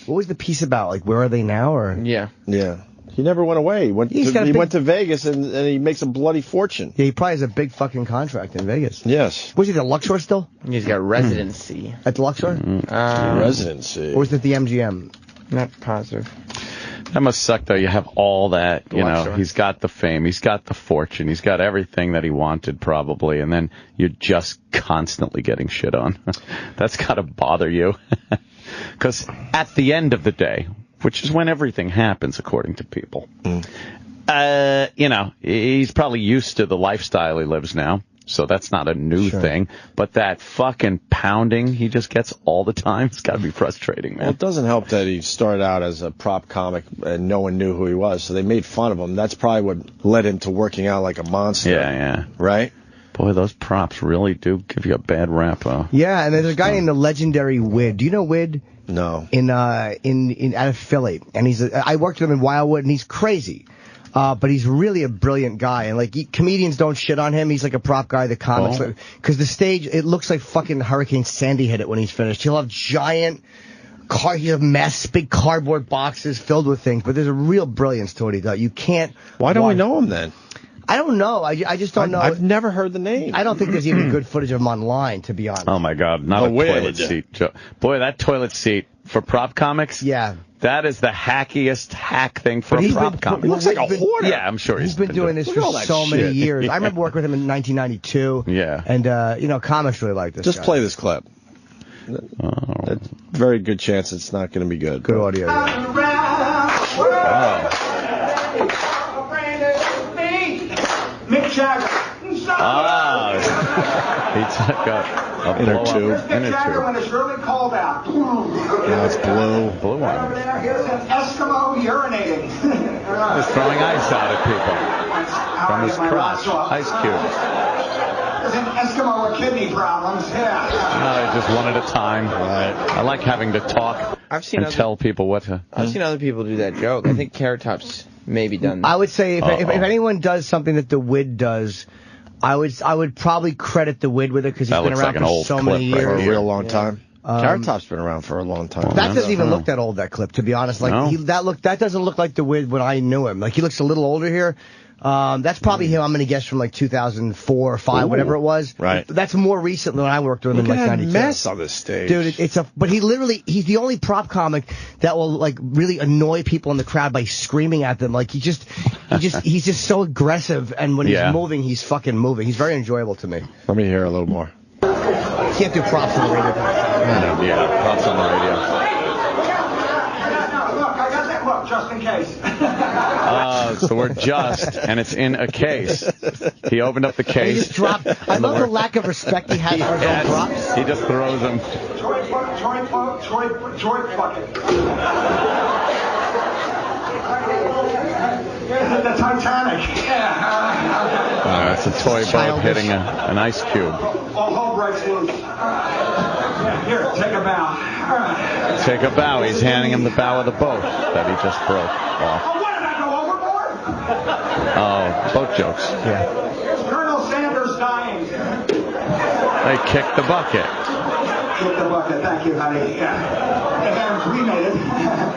What was the piece about? Like, where are they now? Or Yeah. He never went away. He went to Vegas and he makes a bloody fortune. Yeah, he probably has a big fucking contract in Vegas. Yes. Was he at Luxor still? He's got residency. At the Luxor? Residency. Or was it the MGM? Not positive. That must suck, though. You have all that, you know. He's got the fame, he's got the fortune, he's got everything that he wanted, probably, and then you're just constantly getting shit on. That's got to bother you. Because at the end of the day, which is when everything happens, according to people, you know, he's probably used to the lifestyle he lives now. So that's not a new thing. But that fucking pounding he just gets all the time, it's got to be frustrating, man. Well, it doesn't help that he started out as a prop comic and no one knew who he was. So they made fun of him. That's probably what led him to working out like a monster. Yeah. Right? Boy, those props really do give you a bad rap. Yeah, and there's a guy named the legendary Wid. Do you know Wid? No. In out of Philly, and I worked with him in Wildwood, and he's crazy. But he's really a brilliant guy, and like comedians don't shit on him. He's like a prop guy. The comics, because the stage, it looks like fucking Hurricane Sandy hit it when he's finished. He'll have giant he'll have mess, big cardboard boxes filled with things. But there's a real brilliance to what he does. You can't. Why don't we know him then? I don't know. I just don't know. I've never heard the name. I don't think there's even good footage of him online, to be honest. Oh my God, not a toilet seat. Boy, that toilet seat for prop comics. Yeah. That is the hackiest hack thing for a prop comic. He looks like a hoarder. Yeah, I'm sure he's been doing this for so many years. Yeah. I remember working with him in 1992. Yeah. And, comics really like this Just guy. play this clip. Very good chance it's not going to be good. Good audio, Mick Jagger. He took a inner tube. Mick Jagger when it's really cold out. Now it's blue. Blue one. Here's an Eskimo urinating. He's throwing ice out at people from his crotch. Ice cubes. There's an Eskimo with kidney problems. Yeah. Just one at a time. Right. I like having to talk and tell people what to. I've seen other people do that joke. I think Carrot Top's maybe done that. I would say if anyone does something that the Wid does, I would probably credit the Wid with it because he's been around for so many years. For a real long time. Carrot Top's been around for a long time. That doesn't even look that old, that clip, to be honest. Like that doesn't look like the Wid when I knew him. Like he looks a little older here. That's probably him. I'm going to guess from like 2004 or 5, whatever it was. Right. That's more recent than I worked with him in like 92. Mess on this stage, dude. But he's the only prop comic that will like really annoy people in the crowd by screaming at them. Like he's just so aggressive, and when he's moving, he's fucking moving. He's very enjoyable to me. Let me hear a little more. Can't do props on the radio. Yeah, props on the radio. Look, I got that. Look, just in case. So we're and it's in a case. He opened up the case. He just dropped. I love the lack of respect he has for his own props. He just throws them. Troy bucket. The Titanic. Yeah. It's a toy boat hitting an ice cube. All hell breaks loose. Here, take a bow. Take a bow. He's handing him the bow of the boat that he just broke off. Oh, what did I go overboard? Oh, boat jokes. Yeah. Colonel Sanders dying. They kicked the bucket. Kick the bucket. Thank you, honey. Yeah. And cremated.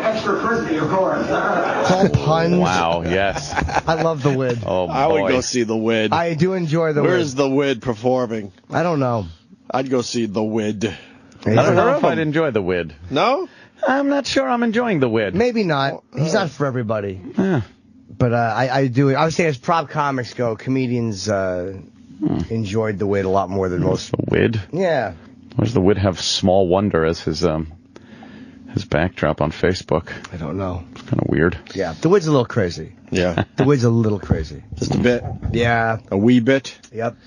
Extra crispy, of course. All puns. Wow, yes. I love the Wid. Oh, boy. I would go see the Wid. I do enjoy the Wid. Where's the Wid performing? I don't know. I'd go see the Wid. I don't know if I'd enjoy the Wid. No? I'm not sure I'm enjoying the Wid. Maybe not. He's not for everybody. Yeah. But I do. I would say as prop comics go, comedians enjoyed the Wid a lot more than most. The Wid? Yeah. Why does the Wid have Small Wonder as his backdrop on Facebook? I don't know. It's kind of weird. Yeah. The Wid's a little crazy. Yeah. The Wid's a little crazy. Just a bit. Yeah. A wee bit. Yep.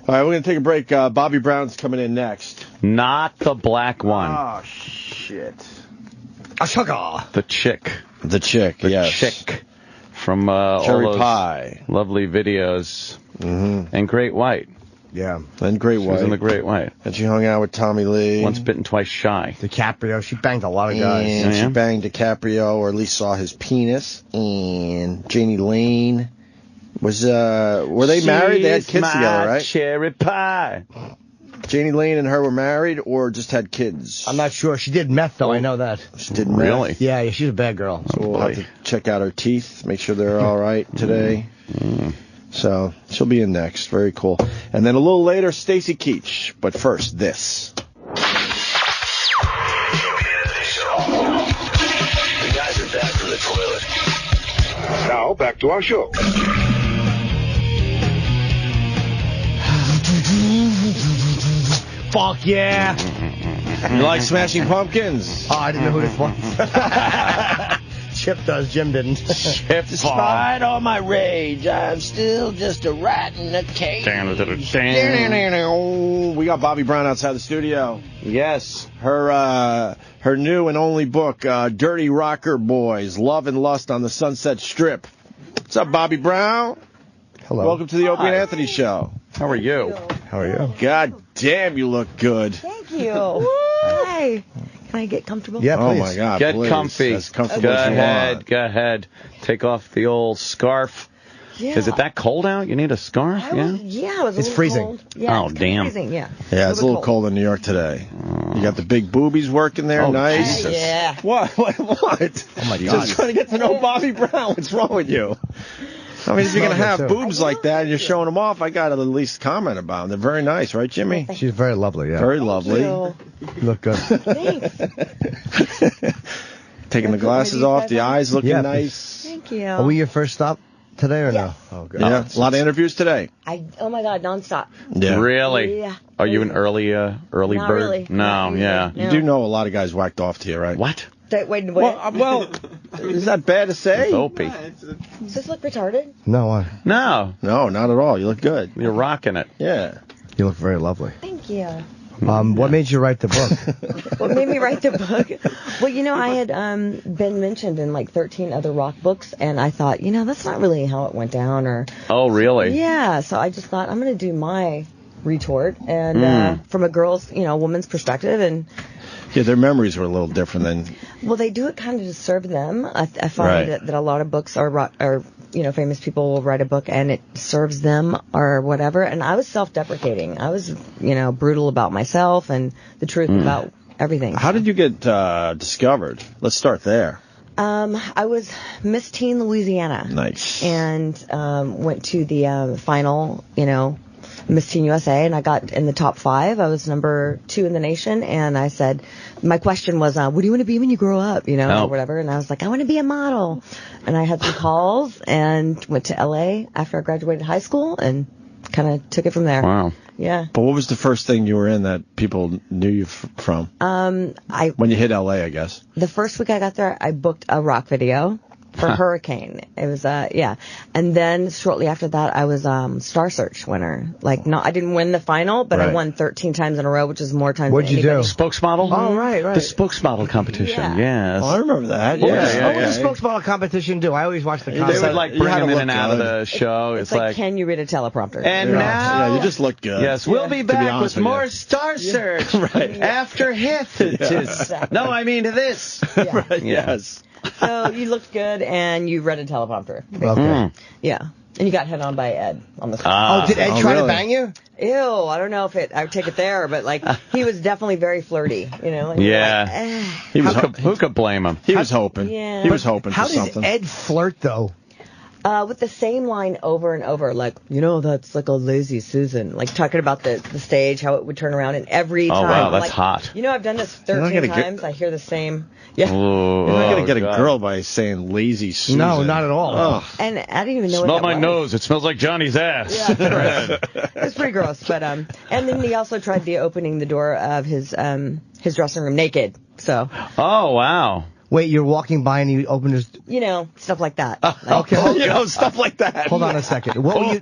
All right, we're going to take a break. Bobbie Brown's coming in next. Not the black one. Oh, shit. The chick. The chick, yes. Chick from all Cherry those Pie. Lovely videos. Mm-hmm. And Great White. Yeah. And Great She White. was in the Great White. And she hung out with Tommy Lee. Once bitten, twice shy. DiCaprio. She banged a lot of guys. And she banged DiCaprio, or at least saw his penis. And Jani Lane was, were they married? They had kids together, right? Cherry Pie. Jani Lane and her were married or just had kids? I'm not sure. She did meth, though. I know that. She did meth? Really? Yeah, she's a bad girl. So we'll have to check out her teeth, make sure they're all right today. So she'll be in next. Very cool. And then a little later, Stacy Keach. But first, this. The guys are back from the toilet. Now, back to our show. Fuck yeah. You like Smashing Pumpkins? Oh, I didn't know who this was. Chip does. Jim didn't. Chip. Despite all my rage, I'm still just a rat in a cage. We got Bobbie Brown outside the studio. Yes. Her new and only book, Dirty Rocker Boys, Love and Lust on the Sunset Strip. What's up, Bobbie Brown? Hello. Welcome to the Opie and Anthony Show. How are you? How are you? God damn, you look good. Thank you. Hi. Can I get comfortable? Yeah, please. Oh, my God, Get please. comfy. As comfortable Go as you ahead. want. Go ahead. Take off the old scarf. Yeah. Is it that cold out? You need a scarf? It was a little freezing. Cold. Yeah, Oh, it's damn. Freezing, yeah. Yeah, it's a little cold in New York today. You got the big boobies working there. Oh, nice. Jesus. Yeah. What? Oh, my God. Just trying to get to know Bobbie Brown. What's wrong with you? I mean, if you're going to have boobs like that and you're showing them off, I got to at least comment about them. They're very nice, right, Jimmy? She's very lovely, yeah. Very lovely. You look good. Thanks. Taking the glasses off, the eyes looking nice. Thank you. Are we your first stop today or no? Oh, good. Yeah, a lot of interviews today. Oh my God, nonstop. Yeah. Really? Yeah. Are you an early Not bird? really. No, Not yeah. really. You do know a lot of guys whacked off to you, right? What? Wait. Well, is that bad to say? With Opie. Does this look retarded? No, No. No, not at all. You look good. You're rocking it. Yeah. you look very lovely. Thank you. What made you write the book? What made me write the book? Well, I had been mentioned in like 13 other rock books, and I thought, that's not really how it went down. Oh, really? Yeah, so I just thought I'm going to do my retort, and from a woman's perspective, and Yeah, their memories were a little different than... well, they do it kind of to serve them. I find that a lot of books are famous people will write a book and it serves them or whatever. And I was self-deprecating. I was, brutal about myself and the truth about everything. How did you get discovered? Let's start there. I was Miss Teen Louisiana. Nice. And went to the final, Miss Teen USA, and I got in the top 5. I was number 2 in the nation, and I said, my question was, what do you want to be when you grow up, or whatever, and I was like, I want to be a model. And I had some calls and went to L.A. after I graduated high school and kind of took it from there. Wow. Yeah. But what was the first thing you were in that people knew you from? When you hit L.A., I guess. The first week I got there, I booked a rock video for Hurricane. It was, And then shortly after that, I was Star Search winner. I didn't win the final, but I won 13 times in a row, which is more times What'd than you anybody. do? Spokesmodel? Oh, right. The spokesmodel competition, yes. Oh, I remember that. What does the spokesmodel competition do? I always watch the They contest. would bring him in and out of the show. It's like, can you read a teleprompter? And now... Yeah, you just look good. Yes, we'll be back with more Star Search after hits. No, I mean this. Yeah. Yes. So you looked good and you read a teleprompter. Okay. Yeah. And you got hit on by Ed on the spot. Did Ed try to bang you? Ew, I don't know if I would take it there, but he was definitely very flirty, Yeah. Who could blame him? He was hoping. Yeah. He was hoping for something. How does Ed flirt, though? With the same line over and over, that's like a lazy Susan, talking about the stage, how it would turn around, and every time. Oh, wow, that's hot. I've done this 13 times, I hear the same. Yeah. You're not going to get a girl by saying lazy Susan. No, not at all. Oh. And I didn't even know Smell what that my was. nose. It smells like Johnny's ass. Yeah, it was pretty gross. But and then he also tried opening the door of his dressing room naked. So. Oh, wow. Wait, you're walking by and he opened his... stuff like that. Okay. Stuff like that. Hold on a second. What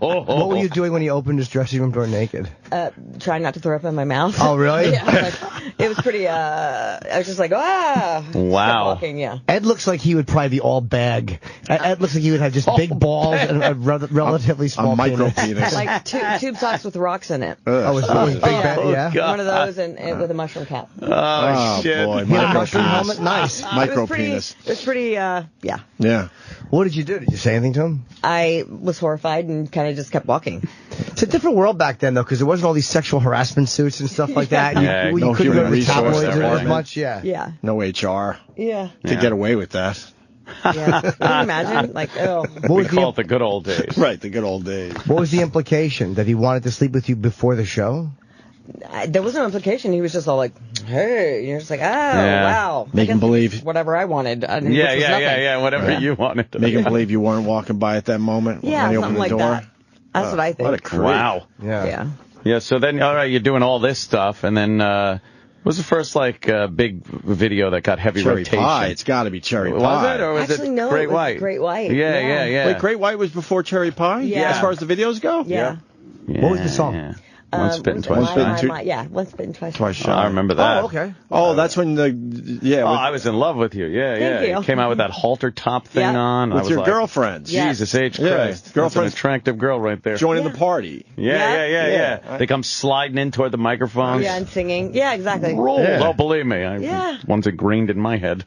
were you doing when he opened his dressing room door naked? Trying not to throw up in my mouth. Oh, really? Yeah, it was pretty, I was just like, Wow. Walking, yeah. Ed looks like he would probably be all bag. Ed looks like he would have just big balls and a relatively small micro penis. Like tube socks with rocks in it. It was big bag, yeah? God. One of those and with a mushroom cap. Oh, shit. Boy, He had a mushroom helmet? Nice. Micro penis. It was pretty, yeah. Yeah. What did you do? Did you say anything to him? I was horrified and kind of just kept walking. It's a different world back then, though, because there wasn't all these sexual harassment suits and stuff like that. Yeah, You no couldn't go to human the resource tabloids as department. much, yeah. Yeah. No HR. Yeah. To get away with that. Yeah. Can you imagine? What We was call it the good old days. Right, the good old days. What was the implication? That he wanted to sleep with you before the show? There was no implication. He was just all like, hey. And you're just like, wow. Make him believe. Whatever I wanted. Yeah. Whatever you wanted. Make him believe you weren't walking by at that moment Yeah, when he something opened the like door. that. That's what I think. What a creep. Wow. Yeah. Yeah, so then, all right, you're doing all this stuff, and then what was the first, big video that got heavy Cherry rotation? Pie. It's got to be Cherry Pie. Was it, or was Actually, it no, Great it was White? Great White. Yeah. Wait, Great White was before Cherry Pie? Yeah. As far as the videos go? Yeah. What was the song? Once bitten, twice shy. Yeah, once bitten, twice shy. I remember that. Oh, okay. Oh, that's when I was in love with you. Yeah. you. You came out with that halter top thing on. With I was your like, girlfriends. Jesus H. Yeah. Christ. That's an attractive girl right there. Joining the party. Yeah. They come sliding in toward the microphones. Yeah, and singing. Yeah, exactly. Roll. Oh, believe me. One's ingrained in my head.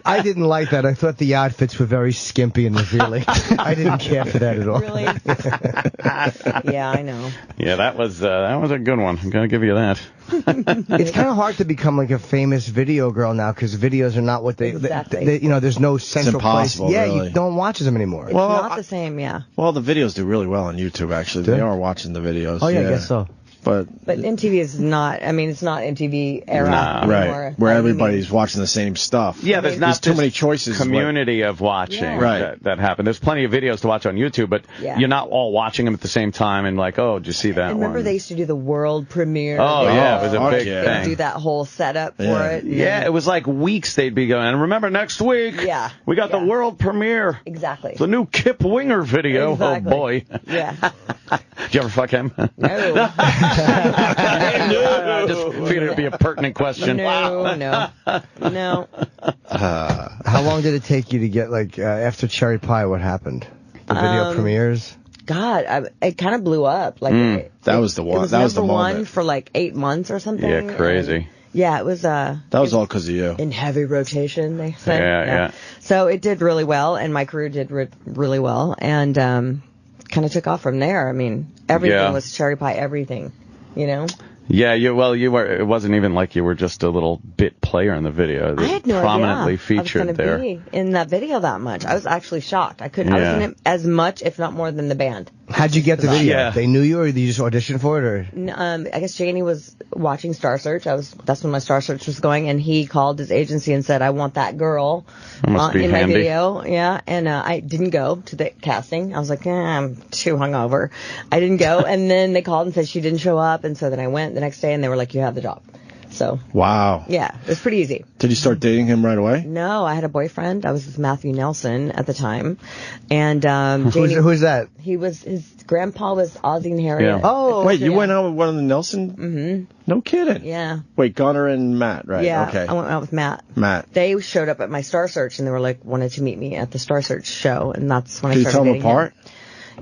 I didn't like that. I thought the outfits were very skimpy and revealing. I didn't care for that at all. Really? Yeah, I know. Yeah, that was a good one. I'm gonna give you that. It's kind of hard to become like a famous video girl now because videos are not what they there's no central place. Yeah, really. no one watches them anymore. It's not the same, yeah. Well, the videos do really well on YouTube, actually. They are watching the videos. Oh, yeah, I guess so. But MTV is not, it's not MTV era anymore. Right, where everybody's watching the same stuff. Yeah, there's not too many choices. Community of watching that happen. There's plenty of videos to watch on YouTube, but you're not all watching them at the same time and like, oh, did you see that one? Remember they used to do the world premiere? Oh, yeah, it was a big thing. They'd do that whole setup for it. Yeah, it was like weeks they'd be going, and remember next week, we got the world premiere. Exactly. The new Kip Winger video. Exactly. Oh, boy. Yeah. Did you ever fuck him? No. Just figured it'd be a pertinent question. No. How long did it take you to get after Cherry Pie? What happened? The video premieres. God, it kind of blew up. That was the one. It was that was the number moment. one for 8 months or something. Yeah, crazy. Yeah, it was. That was all because of you. In heavy rotation, they said. Yeah. So it did really well, and my career did really well, and kind of took off from there. Everything was Cherry Pie, everything, Yeah, you were. It wasn't even like you were just a little bit player in the video. I had no prominently idea featured I was there. Be in that video that much. I was actually shocked. I was in it as much, if not more, than the band. How'd you get the video? Yeah. They knew you, or did you just audition for it, or? I guess Jani was watching Star Search. That's when my Star Search was going, and he called his agency and said, "I want that girl in my video." Yeah, and I didn't go to the casting. I was like, I'm too hungover. I didn't go, and then they called and said she didn't show up, and so then I went the next day, and they were like, "You have the job." So. Wow. Yeah, it was pretty easy. Did you start dating him right away? No, I had a boyfriend. I was with Matthew Nelson at the time, and who's that? His grandpa was Ozzie and Harriet. Yeah. Oh, wait, you went out with one of the Nelson? Mm-hmm. No kidding. Yeah. Wait, Gunnar and Matt, right? Yeah. Okay. I went out with Matt. They showed up at my Star Search, and they were wanted to meet me at the Star Search show, and that's when I started dating him. Did you tell them apart?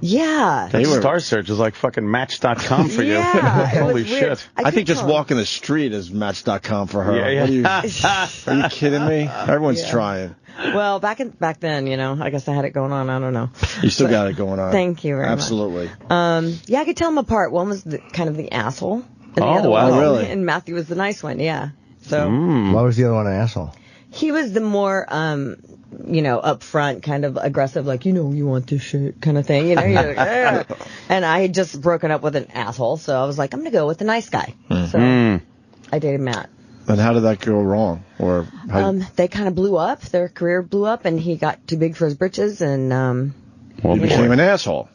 Yeah. Star Search is like fucking Match.com for you. Holy shit. I think just walking the street is Match.com for her. Yeah. Are you kidding me? Everyone's trying. Well, back then, I guess I had it going on. I don't know. You still got it going on. Thank you very much. Absolutely. Yeah, I could tell them apart. One was kind of the asshole. And the other wow. one, Really? And Matthew was the nice one, yeah. So. Why was the other one an asshole? He was the more, upfront, kind of aggressive, you want this shit kind of thing, you're like, ah. And I had just broken up with an asshole, so I was like, I'm going to go with the nice guy. So I dated Matt. And how did that go wrong? Or they kind of blew up. Their career blew up, and he got too big for his britches, and he became an asshole.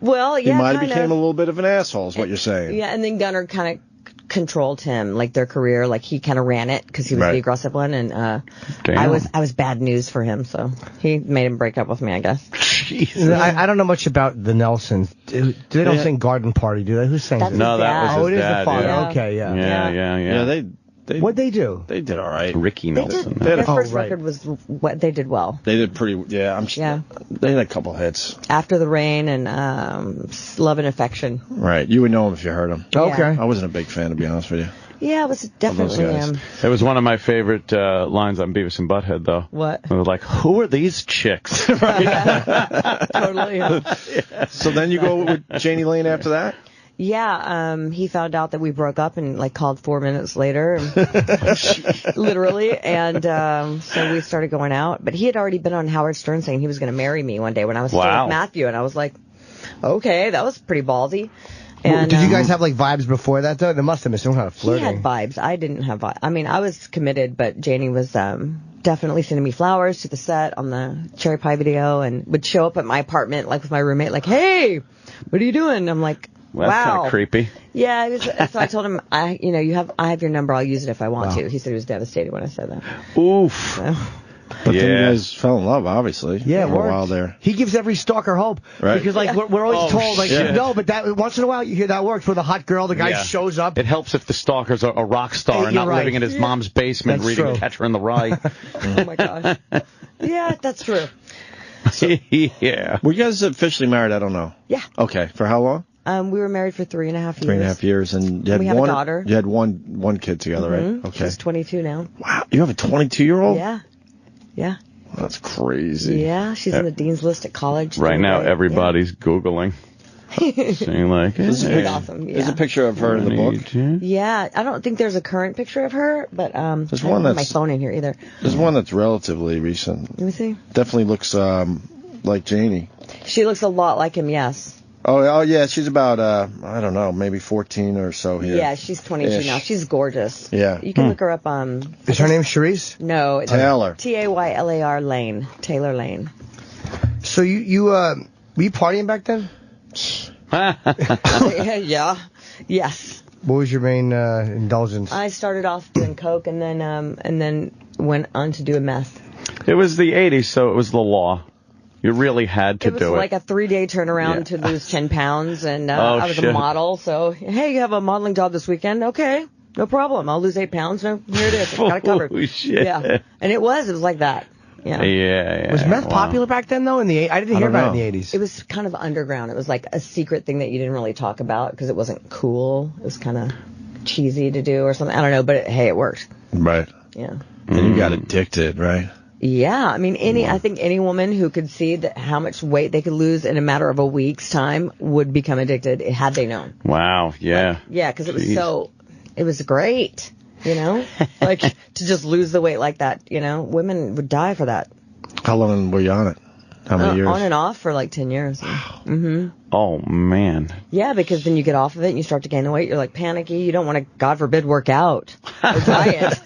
Well, yeah, he might have became a little bit of an asshole, is what you're saying. Yeah, and then Gunnar kind of controlled him, their career, he kind of ran it because he was the aggressive one, and I was bad news for him, so he made him break up with me, I guess. I don't know much about the Nelsons. They don't sing Garden Party, do they? Who sings it? No, that was his dad. It is the father. Yeah. Okay, yeah. Yeah, what'd they do? They did all right. Ricky Nelson. Their first record was what they did well. They did pretty. Yeah, They had a couple hits. After the Rain and Love and Affection. Right, you would know them if you heard them. Yeah. Okay. I wasn't a big fan, to be honest with you. Yeah, it was definitely him. It was one of my favorite lines on Beavis and Butthead, though. What? They were like, "Who are these chicks?" Totally. So then you go with Jani Lane after that? Yeah, he found out that we broke up and called 4 minutes later, literally, and so we started going out. But he had already been on Howard Stern saying he was going to marry me one day when I was still with Matthew, and I was like, okay, that was pretty ballsy. And, did you guys have vibes before that though? There must have been some kind of flirting. He had vibes. I didn't have vibes. I was committed, but Jani was definitely sending me flowers to the set on the Cherry Pie video, and would show up at my apartment with my roommate, hey, what are you doing? I'm like, well, that's wow. kind of creepy. Yeah, so I told him, I have your number. I'll use it if I want to. He said he was devastated when I said that. Oof. So. But then you guys fell in love, obviously. Yeah, for a while there. He gives every stalker hope. Right. Because, like, we're always told, like, shit. no, but that once in a while you hear that works with a hot girl, the guy shows up. It helps if the stalker's a rock star and not living in his mom's basement That's reading true. Catcher in the Rye. Oh, my gosh. Yeah, that's true. Yeah. Were you guys officially married? I don't know. Yeah. Okay. For how long? We were married for 3.5 years. 3.5 years. And you had we have a daughter. You had one kid together, right? Okay. She's 22 now. Wow. You have a 22-year-old? Yeah. Yeah. That's crazy. Yeah, she's in the dean's list at college. Right now, everybody's Googling. Saying like, This is There's awesome. There's a picture of her in the book. Yeah, I don't think there's a current picture of her, but I don't one have my that's- phone in here either. There's one that's relatively recent. Let me see. Definitely looks like Jani. She looks a lot like him, yes. Oh yeah, she's about I don't know, maybe 14 or so here. Yeah, she's 22 Ish. now. She's gorgeous. Yeah. You can look her up. Is her name Charisse? No, it's Taylor. Taylar Lane. Taylor Lane. So you were you partying back then? Yeah. Yes. What was your main indulgence? I started off doing coke and then went on to do a meth. It was the 80s, so it was the law. You really had to It was do like it. a 3-day turnaround to lose 10 pounds, and I was shit. a model. So, hey, you have a modeling job this weekend? Okay, no problem. I'll lose 8 pounds. No, here it is. Got it covered. Holy shit. Yeah, and it was like that. Yeah. Yeah. Was meth popular back then, though? I didn't hear about it in the 80s. It was kind of underground. It was like a secret thing that you didn't really talk about because it wasn't cool. It was kind of cheesy to do or something. I don't know, but hey, it worked. Right. Yeah. And you got addicted, right? Yeah, I mean, I think any woman who could see that how much weight they could lose in a matter of a week's time would become addicted had they known. Wow, yeah. Yeah, because it was great, like to just lose the weight like that, women would die for that. How long were you on it? How many years? On and off for like 10 years. Mm-hmm. Oh, man. Yeah, because then you get off of it and you start to gain the weight. You're like panicky. You don't want to, God forbid, work out or diet,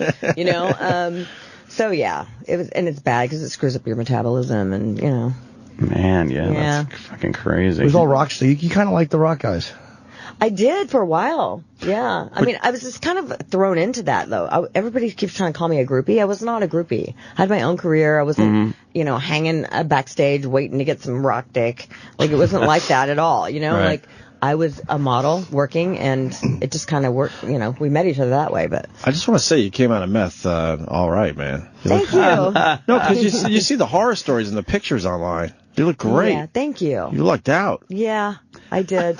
So yeah, it's bad because it screws up your metabolism and Man, yeah. That's fucking crazy. It was all rock. So you kind of like the rock guys. I did for a while. Yeah, I mean, I was just kind of thrown into that though. Everybody keeps trying to call me a groupie. I was not a groupie. I had my own career. I wasn't, hanging backstage waiting to get some rock dick. Like it wasn't like that at all. Right. Like I was a model working, and it just kind of worked. We met each other that way. But I just want to say you came out of meth all right, man. Thank you. No, because you see the horror stories and the pictures online. You look great. Yeah, thank you. You lucked out. Yeah, I did.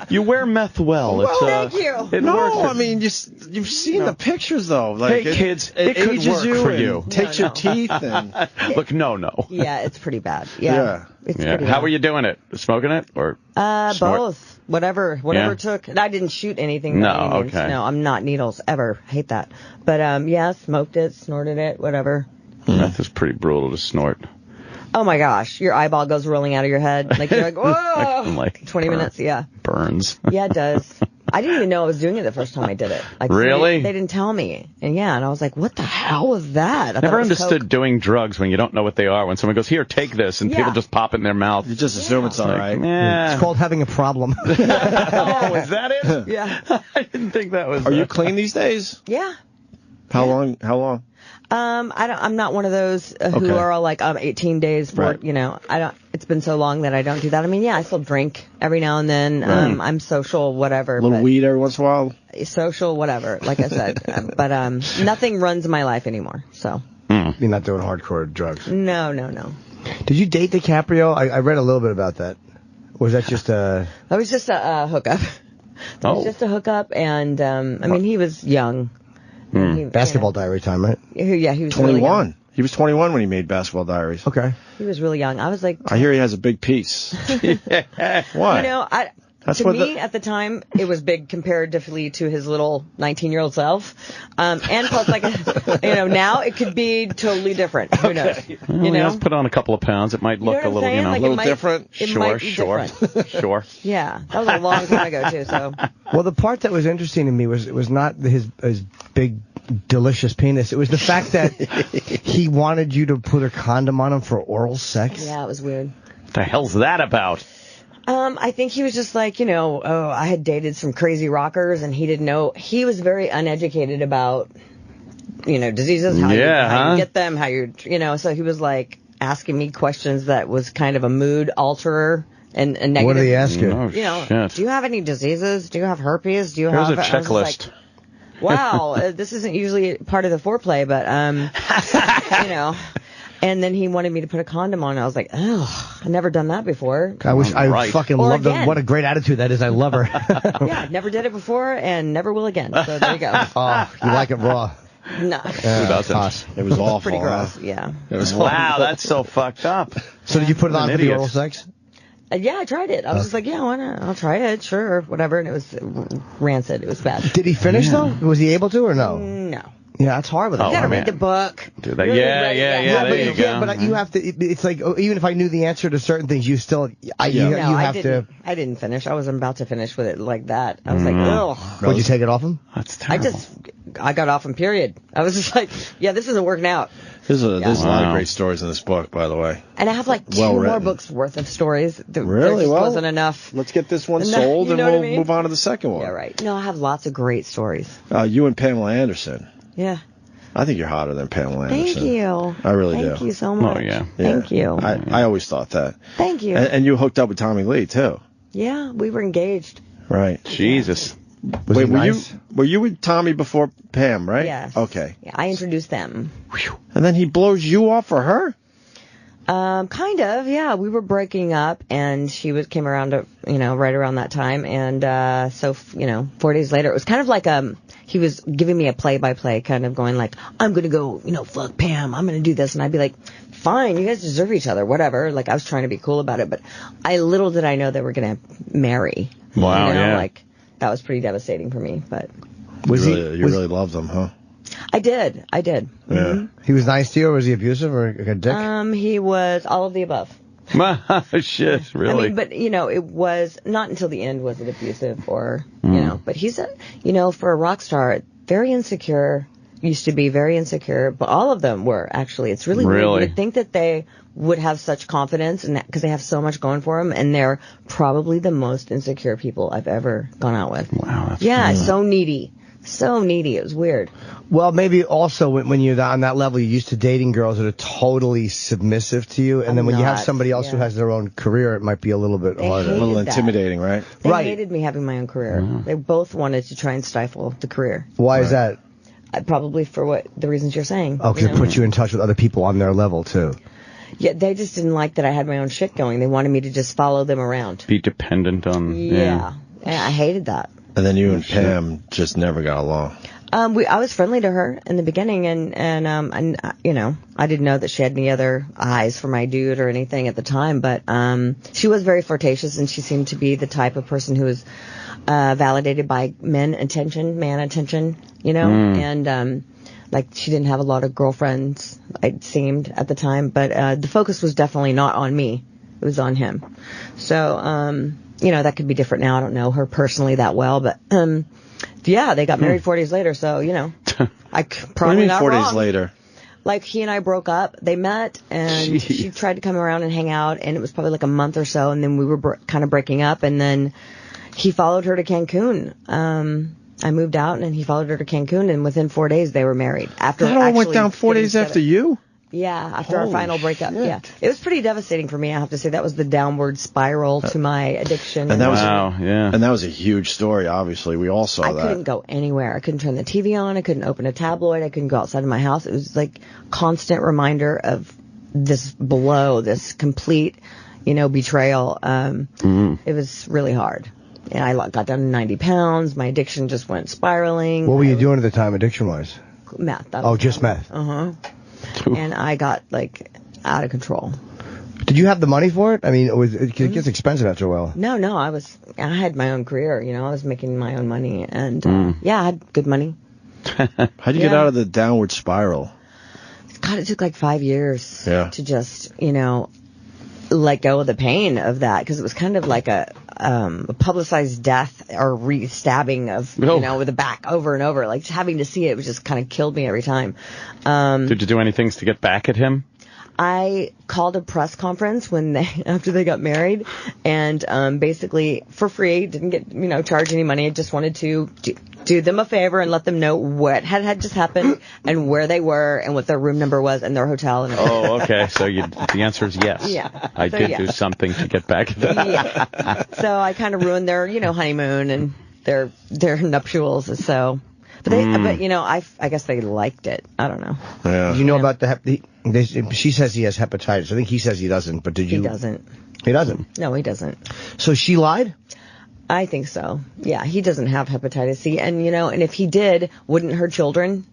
You wear meth well. Well, thank you. No, I mean, you've seen the pictures though. Like, hey, kids, it could ages work for and you. Takes your teeth and. Look, no. Yeah, it's pretty bad. Yeah. It's pretty How bad. were you doing it? Smoking it or? Snort? Both. Whatever it took. And I didn't shoot anything. No, by any means. okay. No, I'm not needles ever. Hate that. But yeah, smoked it, snorted it, whatever. Meth is pretty brutal to snort. Oh my gosh, your eyeball goes rolling out of your head. Like you're like, whoa. Like 20 minutes, yeah. Burns. Yeah, it does. I didn't even know I was doing it the first time I did it. Like, really? They didn't tell me. And I was like, what the hell was that? I Never thought it was understood Coke. doing drugs when you don't know what they are. When someone goes, here, take this, and people just pop it in their mouth. You just assume it's all right. Yeah. It's called having a problem. Oh, is that it? Yeah. I didn't think that was. Are you clean these days? Yeah. How long? I'm not one of those who are all like 18 days for, I don't, it's been so long that I don't do that. I mean, I still drink every now and then. I'm social, whatever. A little weed every once in a while? Social, whatever, like I said. But nothing runs my life anymore, so. You're not doing hardcore drugs? No. Did you date DiCaprio? I read a little bit about that. Or was that just a... That was just a hookup. It was just a hookup, and, I mean, he was young. Basketball Diary time, right? Yeah, he was 21. really young. He was 21 when he made Basketball Diaries. Okay. He was really young. I was like... I hear he has a big piece. Why? That's to what me, at the time, it was big comparatively to his little 19-year-old self. And plus, now it could be totally different. Who knows? Well, he has put on a couple of pounds. It might look know a what I'm little, saying? Like, a little different. It might be different. Sure. Yeah, that was a long time ago, too, so... Well, the part that was interesting to me was not his big, delicious penis. It was the fact that he wanted you to put a condom on him for oral sex. Yeah, it was weird. What the hell's that about? I think he was just like, I had dated some crazy rockers, and he didn't know. He was very uneducated about diseases, how you get them, how you're, so he was like asking me questions that was kind of a mood alterer and a negative. What did he ask you? Shit. Do you have any diseases? Do you have herpes? Do you Here's have a checklist. Wow, this isn't usually part of the foreplay, but, and then he wanted me to put a condom on. I was like, oh, I've never done that before. I wish I fucking loved her. What a great attitude that is. I love her. Yeah, never did it before and never will again. So there you go. Oh, you like it raw? No. Who doesn't? It was awful. Pretty gross, yeah. It was wow, that's so fucked up. So did you put it on for the oral sex? Yeah, I tried it. I was just like, yeah, why not? I'll try it, sure, whatever. And it was rancid. It was bad. Did he finish, though? Was he able to, or no? No. Yeah, that's hard with You it. gotta read the book. Do that. Yeah, there you go. But you have to, it's like, even if I knew the answer to certain things, you still, I didn't finish. I wasn't about to finish with it like that. I was like, ugh. Would you take it off him? That's terrible. I got off him, period. I was just like, yeah, this isn't working out. There's a lot of great stories in this book, by the way. And I have like two more books worth of stories. Really? There just wasn't enough. Let's get this one sold, and we'll move on to the second one. Yeah, right. No, I have lots of great stories. You and Pamela Anderson. Yeah. I think you're hotter than Pamela Anderson. Thank you. I really do. Thank you so much. Oh, yeah. Thank you. I always thought that. Thank you. And you hooked up with Tommy Lee, too. Yeah, we were engaged. Right. Jesus. Wait, were you with Tommy before Pam, right? Yes. Okay. Yeah, I introduced them. And then he blows you off for her? Kind of, yeah. We were breaking up, and she came around to, right around that time. And so, 4 days later, it was kind of like he was giving me a play-by-play, kind of going like, I'm going to go, fuck Pam, I'm going to do this. And I'd be like, fine, you guys deserve each other, whatever. Like, I was trying to be cool about it, but little did I know they were going to marry. Wow, yeah. Like, that was pretty devastating for me, but. You really loved him, huh? I did. Yeah. Mm-hmm. He was nice to you, or was he abusive, or a dick? He was all of the above. Shit, really? I mean, but, it was not until the end was it abusive or, but he's for a rock star, very insecure, used to be very insecure, but all of them were, actually. It's really weird. You would think that they would have such confidence because they have so much going for them, and they're probably the most insecure people I've ever gone out with. Wow. That's so needy. So needy. It was weird. Well, maybe also when you're on that level, you're used to dating girls that are totally submissive to you, and then when you have somebody else who has their own career, it might be a little bit harder. A little intimidating, right? They hated me having my own career. They both wanted to try and stifle the career. Why is that? Probably for the reasons you're saying. Oh, because it puts you in touch with other people on their level, too. Yeah, they just didn't like that I had my own shit going. They wanted me to just follow them around. Be dependent on... Yeah. I hated that. And then you and Pam just never got along. I was friendly to her in the beginning, and I didn't know that she had any other eyes for my dude or anything at the time, but she was very flirtatious, and she seemed to be the type of person who was validated by man attention, and like she didn't have a lot of girlfriends, it seemed at the time, but the focus was definitely not on me. It was on him. So, that could be different now. I don't know her personally that well, but yeah, they got married 4 days later, so, I probably not wrong. 4 days later? Like, he and I broke up. They met, and she tried to come around and hang out, and it was probably like a month or so, and then we were kind of breaking up, and then he followed her to Cancun. I moved out, and he followed her to Cancun, and within 4 days, they were married. That all went down 4 days after you? Yeah, after our final breakup. Shit. Yeah, it was pretty devastating for me. I have to say that was the downward spiral to my addiction. And that was and that was a huge story. Obviously, we all saw that. I couldn't go anywhere. I couldn't turn the TV on. I couldn't open a tabloid. I couldn't go outside of my house. It was like constant reminder of this blow, this complete, betrayal. It was really hard. And I got down to 90 pounds. My addiction just went spiraling. What were you doing at the time, addiction-wise? Meth. Just meth. And I got, out of control. Did you have the money for it? I mean, it gets expensive after a while. No, I had my own career, I was making my own money, and, I had good money. How'd you get out of the downward spiral? God, it took 5 years to just, let go of the pain of that, because it was kind of like a publicized death or stabbing of, with the back over and over. Just having to see it was just kind of killed me every time. Did you do anything to get back at him? I called a press conference after they got married, and basically for free, didn't get charge any money. I just wanted to do them a favor and let them know what had just happened and where they were and what their room number was and their hotel. And oh, okay. So the answer is yes. Yeah. I did do something to get back at that. Yeah. So I kind of ruined their, honeymoon and their nuptials. So, but I guess they liked it. I don't know. Yeah. Did you know about she says he has hepatitis. I think he says he doesn't, but did you? He doesn't. He doesn't? No, he doesn't. So she lied? I think so. Yeah, he doesn't have hepatitis C. And, and if he did, wouldn't her children?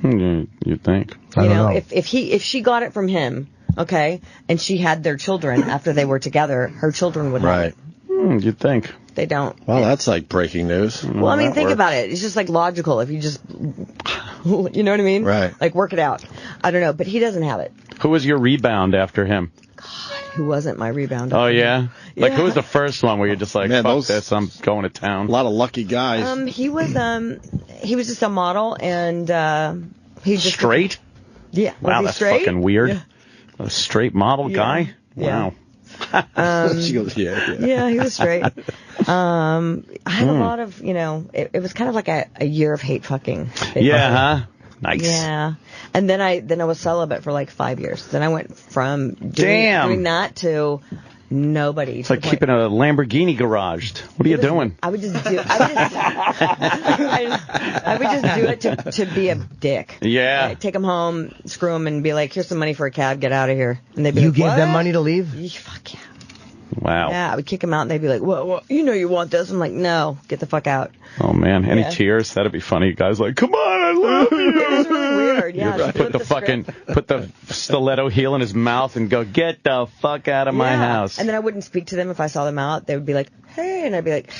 You'd think. I don't know. If she got it from him, okay, and she had their children after they were together, her children would have it. You'd think. They don't. Well, that's like breaking news. Well, I mean, think about it. It's just like logical if you just, you know what I mean? Right. Like work it out. I don't know, but he doesn't have it. Who was your rebound after him? Who wasn't my rebound? Oh, yeah? Like, who was the first one where you're just like, fuck this, I'm going to town? A lot of lucky guys. He was just a model, and he just... Straight? Yeah. Wow, that's straight? fucking weird. Yeah. A straight model guy? Yeah. Wow. She goes, yeah. Yeah, he was straight. I had a lot of, it was kind of like a year of hate fucking. Huh? Nice. Yeah. And then I was celibate for like 5 years. Then I went from doing that to nobody. It's like keeping a Lamborghini garaged. What are you doing? I would just do it to be a dick. Yeah. Like, take them home, screw them, and be like, here's some money for a cab, get out of here. And they'd be you like, gave what? them money to leave? Fuck yeah. Wow. Yeah, I would kick them out, and they'd be like, well, you want this. I'm like, no, get the fuck out. Oh, man. Any tears? That'd be funny. Guys like, come on, I love you. It was really weird. Yeah. Put the stiletto heel in his mouth and go, get the fuck out of my house. And then I wouldn't speak to them if I saw them out. They would be like, hey, and I'd be like,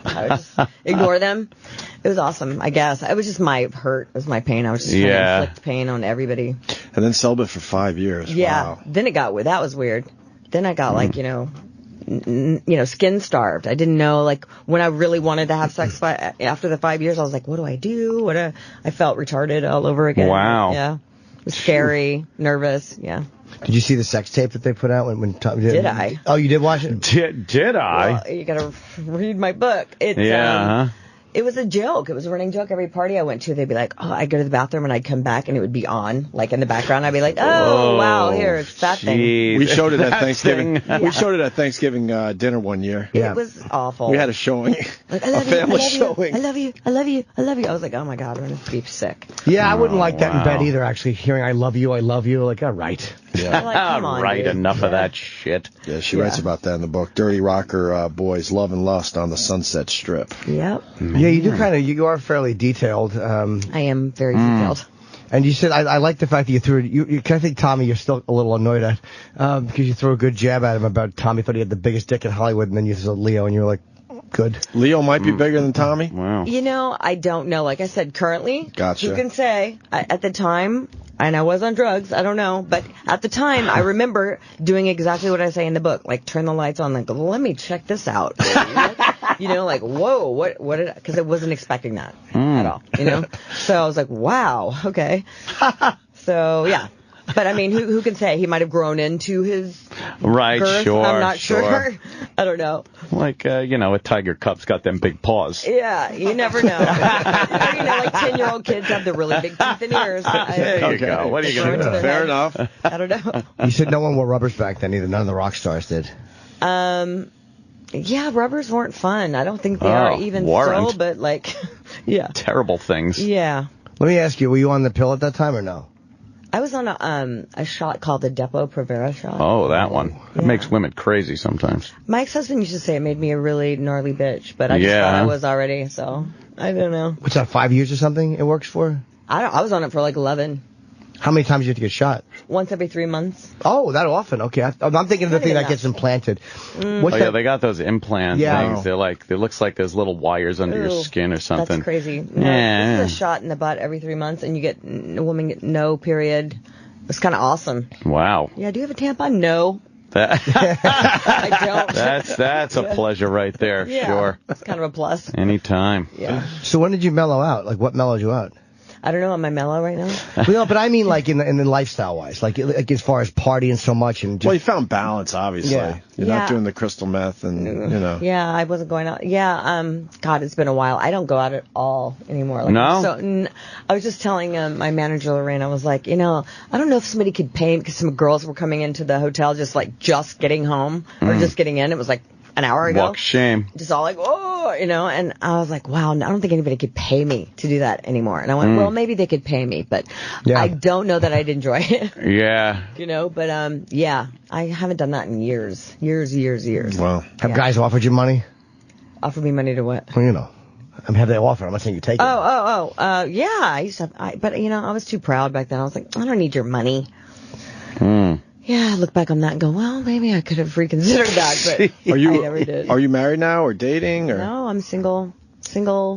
I would just ignore them. It was awesome, I guess. It was just my hurt. It was my pain. I was just trying to inflict pain on everybody. And then celibate for 5 years. Yeah. Wow. Then that was weird. Then I got like, skin starved. I didn't know, like, when I really wanted to have sex after the 5 years, I was like, what do I do? I felt retarded all over again. Wow. Yeah. It was scary, nervous, yeah. Did you see the sex tape that they put out when Tom did? I? Oh, you did watch it? Did I? Well, you gotta read my book. It's, it was a joke. It was a running joke. Every party I went to, they'd be like, oh, I'd go to the bathroom and I'd come back and it would be on, like in the background. I'd be like, oh wow, here, it's that thing. We showed it at Thanksgiving. We showed it at Thanksgiving dinner one year. Yeah. It was awful. We had a showing, a family showing. I love you. I love you. I love you. I was like, oh my God, I'm going to be sick. Yeah, I wouldn't like that in bed either, actually, hearing I love you. Like, all right. Yeah. Like, come on, right, dude. enough of that shit. Yeah, she writes about that in the book. Dirty Rocker Boys, Love and Lust on the Sunset Strip. Yep. Yeah, you do you are fairly detailed. I am very detailed. And you said, I like the fact that you threw it. I think Tommy, you're still a little annoyed at, because you threw a good jab at him about Tommy thought he had the biggest dick in Hollywood, and then you said Leo, and you were like, good. Leo might be bigger than Tommy? Wow. I don't know. Like I said, currently, gotcha. You can say, at the time, and I was on drugs, I don't know, but at the time, I remember doing exactly what I say in the book, like turn the lights on, like, let me check this out. Like, whoa, what because I wasn't expecting that at all, So I was like, wow, okay. So, yeah. But, I mean, who can say? He might have grown into his girth. Sure. I'm not sure. I don't know. Like, a tiger cub's got them big paws. Yeah, you never know. Or, like 10-year-old kids have the really big teeth and ears. There you go. What are you going to do? Fair enough. I don't know. You said no one wore rubbers back then either. None of the rock stars did. Yeah, rubbers weren't fun. I don't think they are even still, but like, yeah. Terrible things. Yeah. Let me ask you, were you on the pill at that time or no? I was on a shot called the Depo-Provera shot. Oh, that one. It makes women crazy sometimes. My ex-husband used to say it made me a really gnarly bitch, but I just thought I was already, so I don't know. What's that, 5 years or something it works for? I was on it for like 11. How many times do you have to get shot? Once every 3 months. Oh, that often? Okay. I'm thinking of the thing that gets implanted. Yeah, they got those implant things. They're like, it looks like there's little wires under your skin or something. That's crazy. No, this is a shot in the butt every 3 months, and a woman get no period. It's kind of awesome. Wow. Yeah, do you have a tampon? No. I don't. That's a pleasure right there. Yeah, sure. It's kind of a plus. Anytime. Yeah. So when did you mellow out? Like, what mellowed you out? I don't know. Am I mellow right now? Well, no, but I mean like in the lifestyle wise, like as far as partying so much and just, well, you found balance, obviously. Yeah. You're not doing the crystal meth and, you know. Yeah, I wasn't going out. Yeah, God, it's been a while. I don't go out at all anymore. Like, No? So, I was just telling my manager, Lorraine, I was like, you know, I don't know if somebody could pay me, because some girls were coming into the hotel just getting home or just getting in. It was like an hour ago. Walk shame. Just all like, whoa, you know, and I was like, wow, I don't think anybody could pay me to do that anymore. And I went, well, maybe they could pay me, but I don't know that I'd enjoy it. Yeah. You know, but yeah, I haven't done that in years. Wow. Have guys offered you money? Offered me money to what? Well, you know, have they offered? I'm not saying you take it. Yeah, I used to have, but you know, I was too proud back then. I was like, I don't need your money. Yeah, I look back on that and go, well, maybe I could have reconsidered that, but I never did. Are you married now or dating? Or? No, I'm single,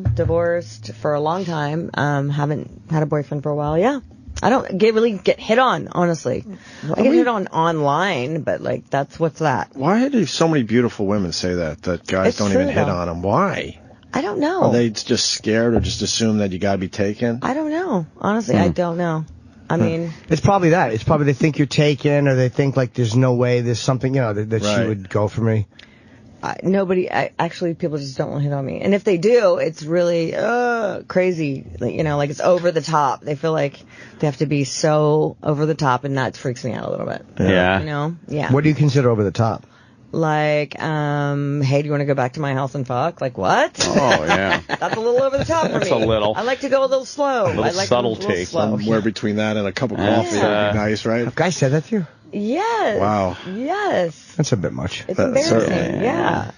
divorced for a long time. Haven't had a boyfriend for a while. Yeah. I don't really get hit on, honestly. I get hit on online, but like, what's that? Why do so many beautiful women say that guys don't even hit on them? Why? I don't know. Are they just scared or just assume that you gotta be taken? I don't know. Honestly, I don't know. I mean, it's probably that. It's probably they think you're taken, or they think like there's no way there's something, you know, that she would go for me. Actually, people just don't want to hit on me. And if they do, it's really crazy. Like, you know, like it's over the top. They feel like they have to be so over the top, and that freaks me out a little bit. Yeah. You know? Yeah. What do you consider over the top? Like, hey, do you want to go back to my house and fuck? Like, what? Oh, yeah. That's a little over the top for me. That's a little. I like to go a little slow. A little I like subtlety. A little slow. Somewhere between that and a cup of coffee would be nice, right? Have guys said that to you? Yes. Wow. Yes. That's a bit much. It's embarrassing. Yeah.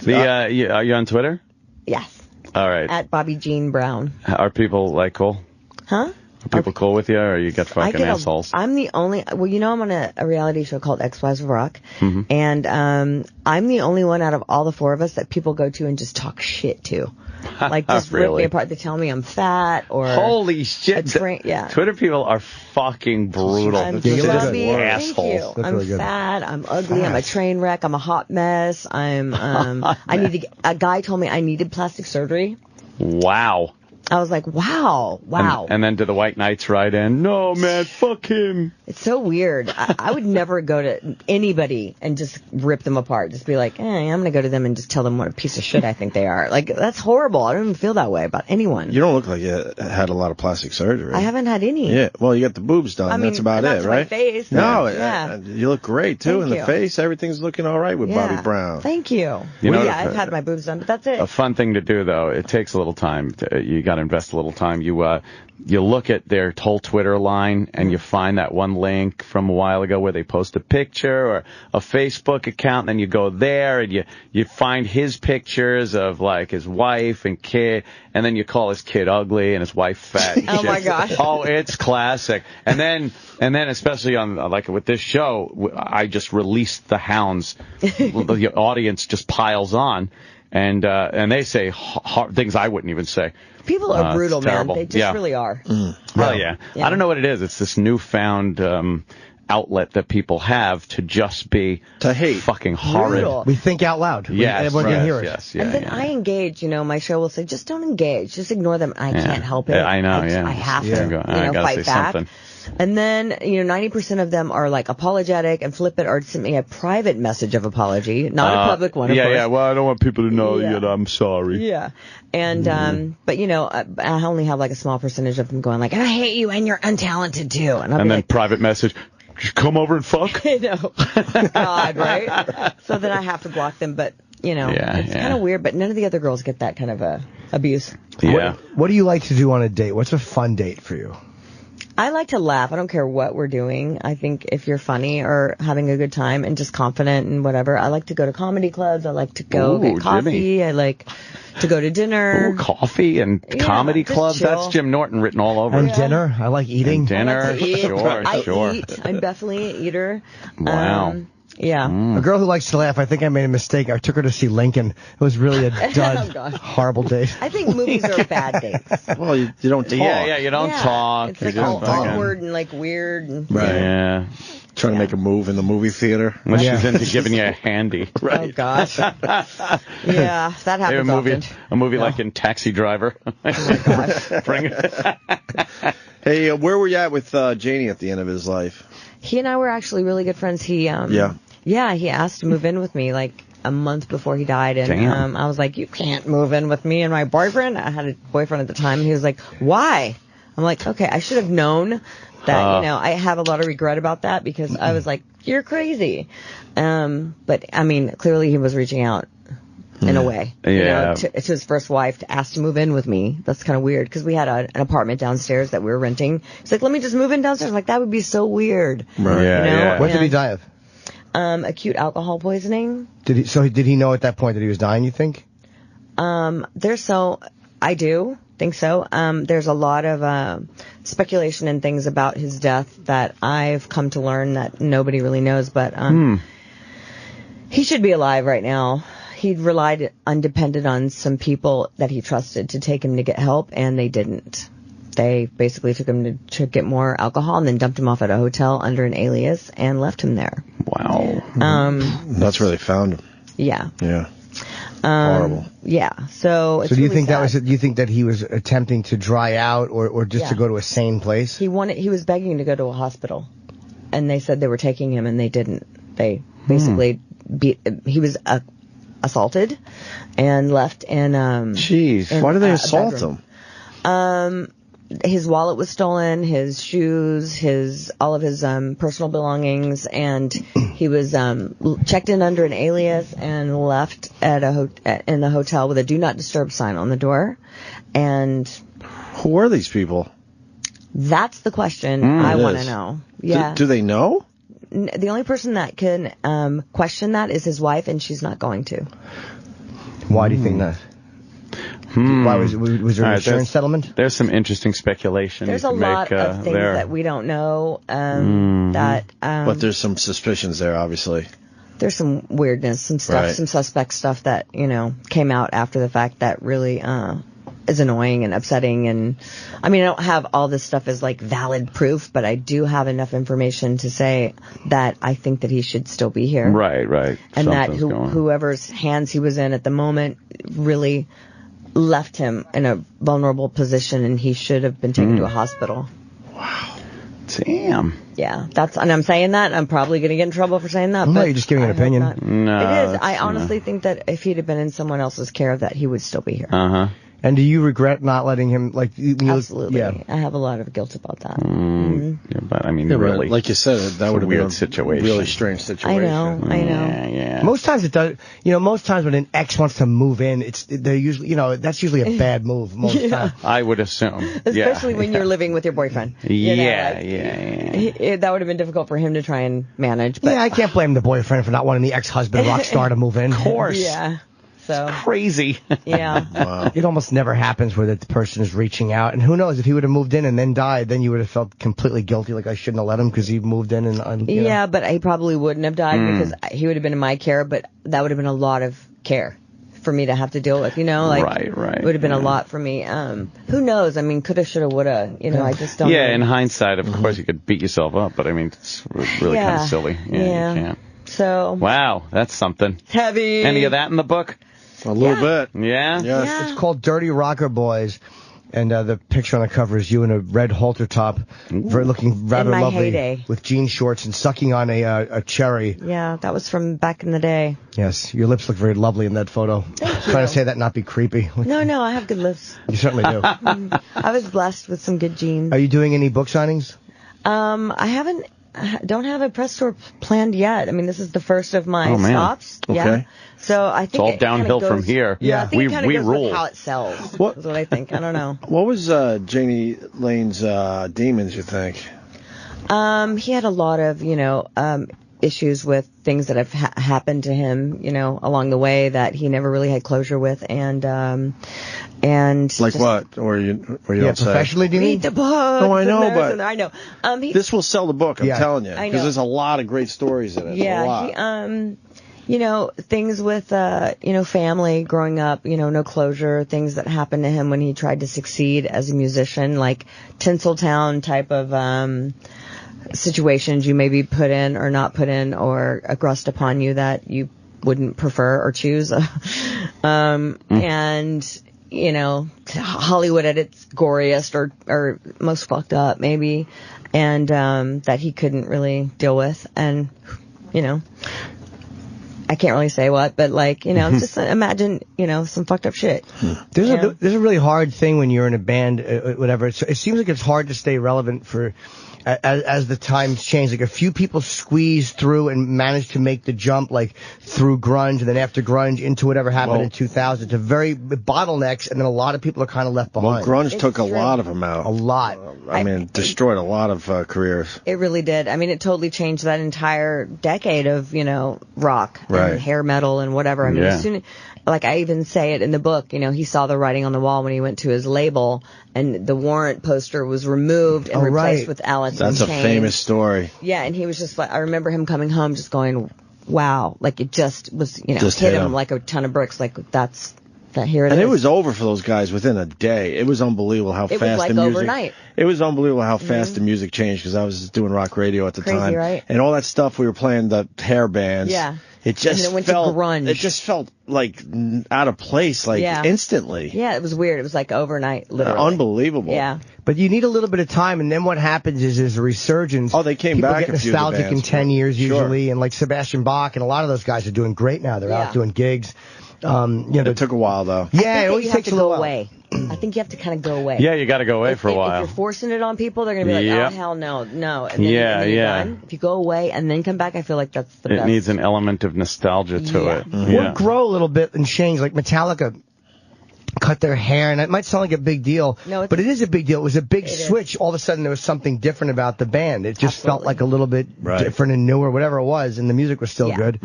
Are you on Twitter? Yes. All right. At Bobbie Jean Brown. Are people like cool? Huh? Are people cool with you, or you get fucking assholes? I'm the only. Well, you know, I'm on a reality show called Ex-Wives of Rock, and I'm the only one out of all the four of us that people go to and just talk shit to, like just rip me apart. They tell me I'm fat or holy shit. Yeah. Twitter people are fucking brutal. I'm schlubby. Assholes. Thank you. I'm fat. I'm ugly. I'm a train wreck. I'm a hot mess. I need to. A guy told me I needed plastic surgery. Wow. I was like, wow. And then do the white knights ride in? No, man, fuck him. It's so weird. I would never go to anybody and just rip them apart. Just be like, I'm going to go to them and just tell them what a piece of shit I think they are. Like, that's horrible. I don't even feel that way about anyone. You don't look like you had a lot of plastic surgery. I haven't had any. Yeah, well, you got the boobs done. I mean, that's about it, right? My face. No, yeah. You look great, too, in the face. Everything's looking all right with Bobbie Brown. Thank you. I've had my boobs done, but that's it. A fun thing to do, though, it takes a little time. You got to invest a little time. You look at their whole Twitter line and you find that one link from a while ago where they post a picture or a Facebook account, and then you go there and you find his pictures of like his wife and kid, and then you call his kid ugly and his wife fat. Oh my gosh. Oh, it's classic. And then especially on like with this show, I just released the hounds. The audience just piles on. And they say things I wouldn't even say. People are brutal, man. They just really are. Well, yeah. I don't know what it is. It's this newfound outlet that people have to just be to hate, fucking horrid. Brutal. We think out loud. Yes, everyone can hear it. Yes, and then I engage. You know, my show will say, just don't engage. Just ignore them. I can't help it. I know. I have to. I gotta fight say back. something. And then, 90% of them are like apologetic and flip it or send me a private message of apology, not a public one, of course. Yeah, well, I don't want people to know that I'm sorry. Yeah. And, but I only have like a small percentage of them going like, I hate you and you're untalented too. And then private message, just come over and fuck? I know. God, right? So then I have to block them, but, it's kind of weird, but none of the other girls get that kind of abuse. Yeah. What do you like to do on a date? What's a fun date for you? I like to laugh. I don't care what we're doing. I think if you're funny or having a good time and just confident and whatever, I like to go to comedy clubs. I like to go get coffee. Jimmy. I like to go to dinner. Coffee and comedy clubs. Chill. That's Jim Norton written all over. And dinner. I like eating. And dinner. I like to eat. Sure. I eat. I'm definitely an eater. Wow. Yeah. A girl who likes to laugh. I think I made a mistake. I took her to see Lincoln. It was really a dud. Horrible date. I think movies are bad dates. Well, you don't talk. Yeah, you don't talk. It's like all awkward and like weird. And, right. Yeah. Trying to make a move in the movie theater. Unless she's into giving you a handy. Right. Oh, gosh. Yeah, that happens often. A movie like in Taxi Driver. Oh, my gosh. Bring it. Hey, where were you at with Jani at the end of his life? He and I were actually really good friends. He, yeah, he asked to move in with me, like, a month before he died, and I was like, you can't move in with me and my boyfriend. I had a boyfriend at the time, and he was like, why? I'm like, okay, I should have known that, I have a lot of regret about that, because I was like, you're crazy. But, I mean, clearly he was reaching out in a way, to his first wife to ask to move in with me. That's kind of weird, because we had an apartment downstairs that we were renting. He's like, let me just move in downstairs. I'm like, that would be so weird. Right. What did he die of? Acute alcohol poisoning. Did he know at that point that he was dying, you think? I do think so. There's a lot of speculation and things about his death that I've come to learn that nobody really knows, but he should be alive right now. He'd relied undependent on some people that he trusted to take him to get help, and they didn't. They basically took him to get more alcohol and then dumped him off at a hotel under an alias and left him there. Wow. That's where they found him. Yeah. Yeah. Horrible. Yeah. So do you think sad. Do you think that he was attempting to dry out or just to go to a sane place? He was begging to go to a hospital, and they said they were taking him, and they didn't. They basically he was assaulted and left in Jeez, why did they assault him? His wallet was stolen, his shoes, all of his personal belongings, and he was checked in under an alias and left at in the hotel with a "Do Not Disturb" sign on the door. And who are these people? That's the question I want to know. Yeah. Do they know? The only person that can question that is his wife, and she's not going to. Why do you think that? Why was there an insurance settlement? There's some interesting speculation. There's a lot of things that we don't know. But there's some suspicions there, obviously. There's some weirdness, some stuff, some suspect stuff that came out after the fact that really is annoying and upsetting. And I mean, I don't have all this stuff as like valid proof, but I do have enough information to say that I think that he should still be here. Right. And that whoever's hands he was in at the moment really left him in a vulnerable position, and he should have been taken to a hospital. Wow. Damn. Yeah, and I'm saying that. I'm probably going to get in trouble for saying that. No, but you're just giving an opinion. No. It is. I honestly think that if he'd have been in someone else's care, that he would still be here. Uh-huh. And do you regret not letting him, Absolutely. I have a lot of guilt about that. Yeah, but I mean, really. Like you said, that would have been a situation. Really strange situation. I know. Yeah. Most times it does. Most times when an ex wants to move in, they're usually, that's usually a bad move. Most times. I would assume. Especially when you're living with your boyfriend. Yeah. That would have been difficult for him to try and manage. But I can't blame the boyfriend for not wanting the ex-husband rock star to move in. Of course. Yeah. So crazy. Yeah. Wow. It almost never happens where the person is reaching out. And who knows, if he would have moved in and then died, then you would have felt completely guilty, like I shouldn't have let him because he moved in. And but he probably wouldn't have died because he would have been in my care, but that would have been a lot of care for me to have to deal with, Right. It would have been a lot for me. Who knows? I mean, coulda, shoulda, woulda, I just don't know. In hindsight, of course, you could beat yourself up, but I mean, it's really kind of silly. Yeah. You can't. So. Wow, that's something. Heavy. Any of that in the book? A little bit. Yeah? Yes. It's called Dirty Rocker Boys, and the picture on the cover is you in a red halter top, looking rather lovely, heyday. with jean shorts and sucking on a cherry. Yeah, that was from back in the day. Yes, your lips look very lovely in that photo. Trying to say that, not be creepy. No, I have good lips. You certainly do. I was blessed with some good genes. Are you doing any book signings? I don't have a press tour planned yet. I mean, this is the first of my stops. Okay. Yeah. So I think it's all downhill from here. Yeah, I think it kind of goes rule. with how it sells. Is what I think. I don't know. What was Jani Lane's demons, you think? He had a lot of, issues with things that have happened to him, along the way that he never really had closure with, and like what? Or you don't say? Professionally, do you mean? Read the book. Oh, I know, but I know. This will sell the book. I'm telling you, because there's a lot of great stories in it. Yeah. Things with, family growing up, no closure, things that happened to him when he tried to succeed as a musician, like Tinseltown type of, situations you may be put in or not put in or aggressed upon you that you wouldn't prefer or choose. And, you know, Hollywood at its goriest or most fucked up, maybe, and that he couldn't really deal with. And, you know, I can't really say what, but, like, you know, just imagine, you know, some fucked up shit. There's a really hard thing when you're in a band, whatever. It seems like it's hard to stay relevant for as the times change. Like, a few people squeeze through and manage to make the jump, like, through grunge and then after grunge into whatever happened in 2000. It's a very bottlenecks, and then a lot of people are kind of left behind. Well, grunge took a lot of them out. A lot. I mean, destroyed a lot of careers. It really did. I mean, it totally changed that entire decade of, you know, rock and hair metal and whatever. I mean, as soon, like, I even say it in the book, you know, he saw the writing on the wall when he went to his label, and the Warrant poster was removed and replaced with Alice in Chains. That's a famous story. Yeah, and he was just like, I remember him coming home just going, wow, like, it just was, you know, Just hit hit him him. like a ton of bricks, like, here it is. And it was over for those guys within a day. It was unbelievable how It fast was like the music. overnight. It was unbelievable how fast the music changed, because I was just doing rock radio at the Crazy, time, right? and all that stuff we were playing, the hair bands. Yeah. It just And then it went felt to grunge. It just felt like out of place, like instantly. Yeah, it was weird. It was like overnight, literally. Unbelievable. Yeah. But you need a little bit of time, and then what happens is a resurgence. Oh, they came People back get a few of the nostalgic in bands. 10 years Sure. usually, and like Sebastian Bach and a lot of those guys are doing great now. They're out doing gigs. You know, It took a while, though. Yeah, it I always think you have takes to a little go while. away. I think you have to kind of go away. Yeah, you got to go away for a If while. you're forcing it on people, they're going to be like, Yep. oh, hell no. And then, Yeah, and then you're yeah. done. If you go away and then come back, I feel like that's the It best. needs an element of nostalgia to Yeah. it. Or grow a little bit and change. Like Metallica cut their hair, and it might sound like a big deal, but it is a big deal. It was a big switch. All of a sudden, there was something different about the band. It just felt like a little bit different and newer, whatever it was, and the music was still good.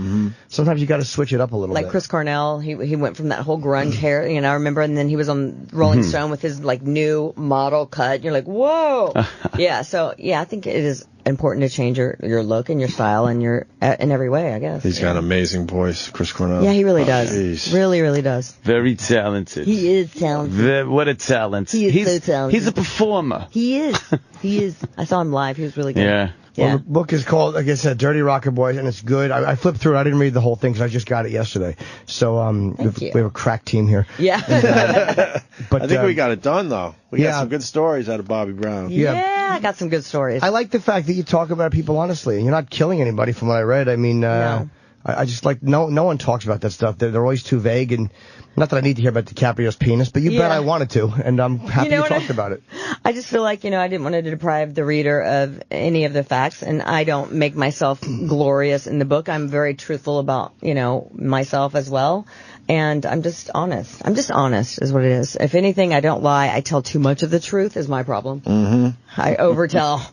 Sometimes you got to switch it up a little Like bit. Chris Cornell, he went from that whole grunge hair, you know, I remember, and then he was on Rolling Stone with his, like, new model cut. And you're like, whoa! Yeah, so, yeah, I think it is important to change your look and your style and your, in every way, I guess. He's got an amazing voice, Chris Cornell. Yeah, he really does. Jeez. Really, really does. Very talented. He is talented. What a talent. He is so talented. He's a performer. He is. He is. I saw him live. He was really good. Yeah. Well, the book is called, like I said, Dirty Rocker Boys, and it's good. I flipped through it. I didn't read the whole thing because I just got it yesterday. So we have a crack team here. Yeah. But I think we got it done, though. We got yeah. some good stories out of Bobbie Brown. Yeah, I got some good stories. I like the fact that you talk about people honestly. You're not killing anybody from what I read. I mean, No. I just like, no one talks about that stuff. They're always too vague, and not that I need to hear about DiCaprio's penis, but you bet I wanted to, and I'm happy you talked about it. I just feel like, I didn't want to deprive the reader of any of the facts, and I don't make myself glorious in the book. I'm very truthful about, myself as well, and I'm just honest. I'm just honest is what it is. If anything, I don't lie. I tell too much of the truth is my problem. Mm-hmm. I overtell.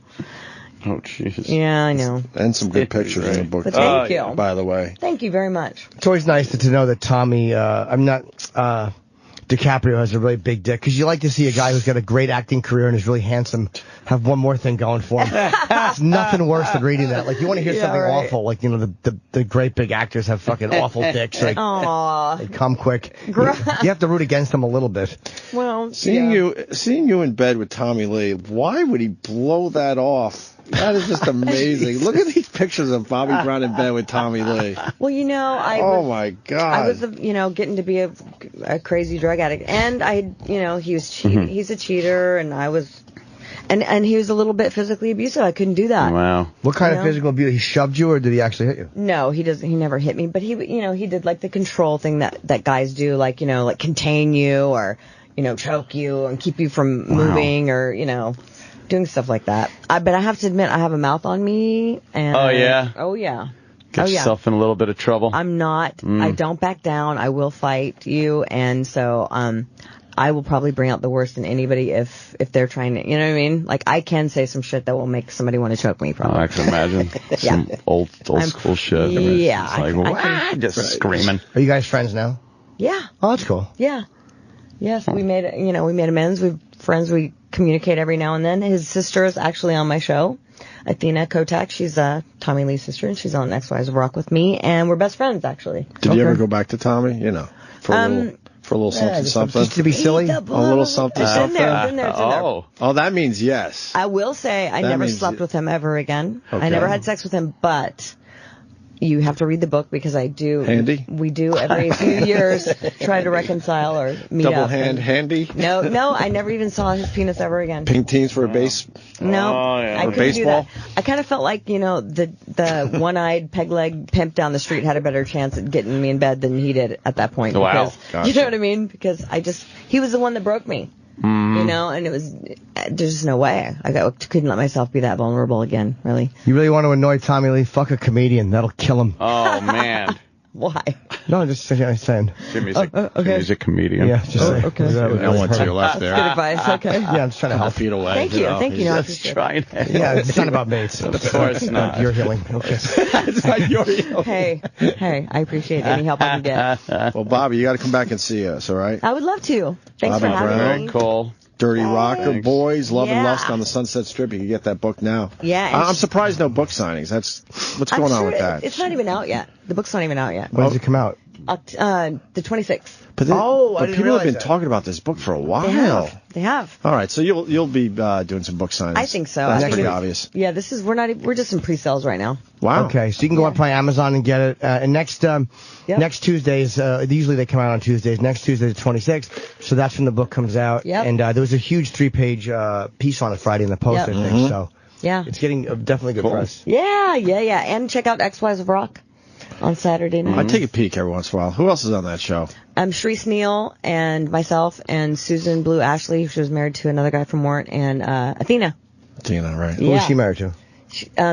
Oh, Jesus. Yeah, I know. And some good pictures in the book. But thank you. By the way. Thank you very much. It's always nice to know that Tommy, DiCaprio has a really big dick, because you like to see a guy who's got a great acting career and is really handsome have one more thing going for him. It's nothing worse than reading that. Like, you want to hear something awful, like, the great big actors have fucking awful dicks. Like, they come quick. You have to root against them a little bit. Well, seeing you in bed with Tommy Lee, why would he blow that off? That is just amazing. Look at these pictures of Bobbie Brown in bed with Tommy Lee. Well, my God. I was, getting to be a crazy drug addict, and he was he's a cheater, and I was, and he was a little bit physically abusive. I couldn't do that. Wow. What kind of physical abuse? He shoved you, or did he actually hit you? No, he doesn't. He never hit me, but he did like the control thing that guys do, like, like contain you or, choke you and keep you from moving or, doing stuff like that. But I have to admit, I have a mouth on me. And Oh, yeah? Oh, yeah. Get yourself in a little bit of trouble. I'm not. I don't back down. I will fight you. And so I will probably bring out the worst in anybody if they're trying to, you know what I mean? Like, I can say some shit that will make somebody want to choke me, probably. I can imagine. Some old school shit. Yeah. It's like, just screaming. Are you guys friends now? Yeah. Oh, that's cool. Yeah. Yes, we made amends. We're friends. We communicate every now and then. His sister is actually on my show, Athena Kotak. She's Tommy Lee's sister, and she's on XYZ Rock with me, and we're best friends, actually. Did you ever go back to Tommy? For For a little something, something. Just to be silly? A little something, something. Been there. Oh, that means yes. I will say I never slept with him ever again. Okay. I never had sex with him, but you have to read the book because I do. Handy? We do every few years try to reconcile or meet Double up. handy? No, I never even saw his penis ever again. Pink teens for a base? No, I couldn't baseball? do that. I kind of felt like, the one-eyed peg leg pimp down the street had a better chance at getting me in bed than he did at that point. Wow. Because, Gotcha. You know what I mean? Because he was the one that broke me. And there's just no way. I couldn't let myself be that vulnerable again, really. You really want to annoy Tommy Lee? Fuck a comedian. That'll kill him. Oh, man. Why? No, just saying. Jimmy's a comedian. Yeah, just saying. Okay. I went to your left there. Good advice, okay. Yeah, I'm just trying to help. Feet away. Thank you. Just trying to. Yeah, it's not about mates. Of course not. You're healing. Okay. It's not your healing. Hey, I appreciate any help I can get. Well, Bobbie, you got to come back and see us, all right? I would love to. Thanks Bobbie for having Brown. me. Cool. Dirty Rocker, Boys, Love and Yeah. Lust on the Sunset Strip. You can get that book now. Yeah. and I'm surprised no book signings. What's I'm going on sure with that? It's not even out yet. The book's not even out yet. When does it come out? The 26th. But people have been talking about this book for a while. They have. All right, so you'll be doing some book signings. I think so. That's I think pretty it's- obvious. Yeah, we're just in pre-sales right now. Wow. Okay, so you can go up by Amazon and get it. And next Tuesdays, usually they come out on Tuesdays. Next Tuesday, the 26th. So that's when the book comes out. Yep. And there was a huge 3-page piece on it Friday in the Post, Yep. I think. So Yeah. it's getting definitely good press. Yeah. And check out Ex-Wives of Rock on Saturday night. I take a peek every once in a while. Who else is on that show? Sharice Neal and myself and Susan Blue Ashley, she was married to another guy from Mort, and Athena. Athena, right. Who was she married to?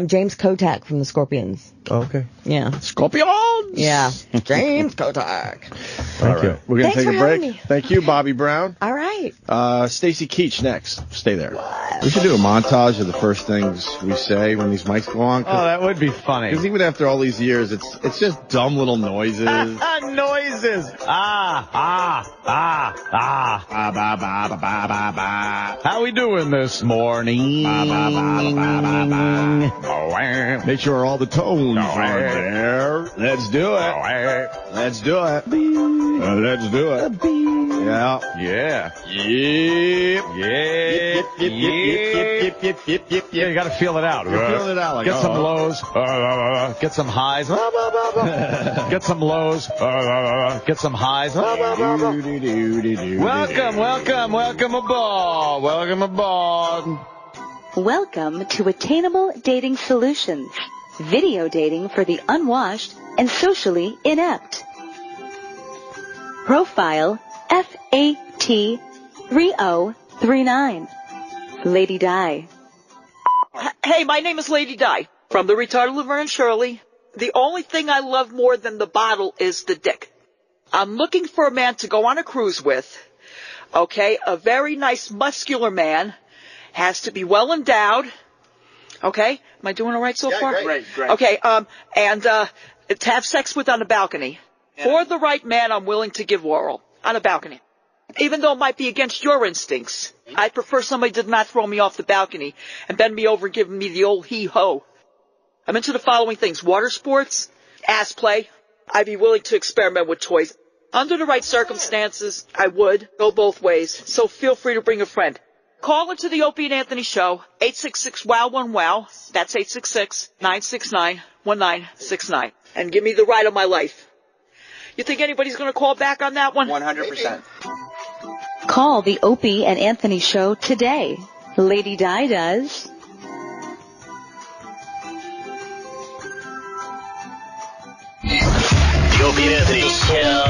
James Kotak from the Scorpions. Oh, okay. Yeah. Scorpions! Yeah. James Kotak. Thank you. We're going to Thanks take for a break. having me. Thank you, Bobbie Brown. All right. Stacy Keach next. Stay there. We should do a montage of the first things we say when these mics go on. Oh, that would be funny. Because even after all these years, it's just dumb little noises. Noises. How we doing this morning? Make sure all the tones are there. Let's do it. Let's do it. Let's do it. Yeah. Yeah. Yep. Yeah, you got to feel it out. You're feeling it out. Like, get some lows. Get some highs. Get some lows. Get some highs. Welcome aboard. Welcome aboard. Welcome to Attainable Dating Solutions. Video dating for the unwashed and socially inept. Profile FAT3039. Lady Di. Hey, my name is Lady Di from the retarded Laverne and Shirley. The only thing I love more than the bottle is the dick. I'm looking for a man to go on a cruise with. Okay, a very nice muscular man. Has to be well endowed. Okay, am I doing all right so far? Great. Okay, and to have sex with on a balcony. Yeah. For the right man, I'm willing to give oral on a balcony. Even though it might be against your instincts, I prefer somebody did not throw me off the balcony and bend me over and give me the old hee-ho. I'm into the following things: water sports, ass play. I'd be willing to experiment with toys. Under the right circumstances, I would go both ways. So feel free to bring a friend. Call into the Opie and Anthony Show, 866-WOW1-WOW. That's 866-969-1969. And give me the ride of my life. You think anybody's going to call back on that one? 100%. Call the Opie and Anthony Show today. Lady Di does. The Opie and Anthony Show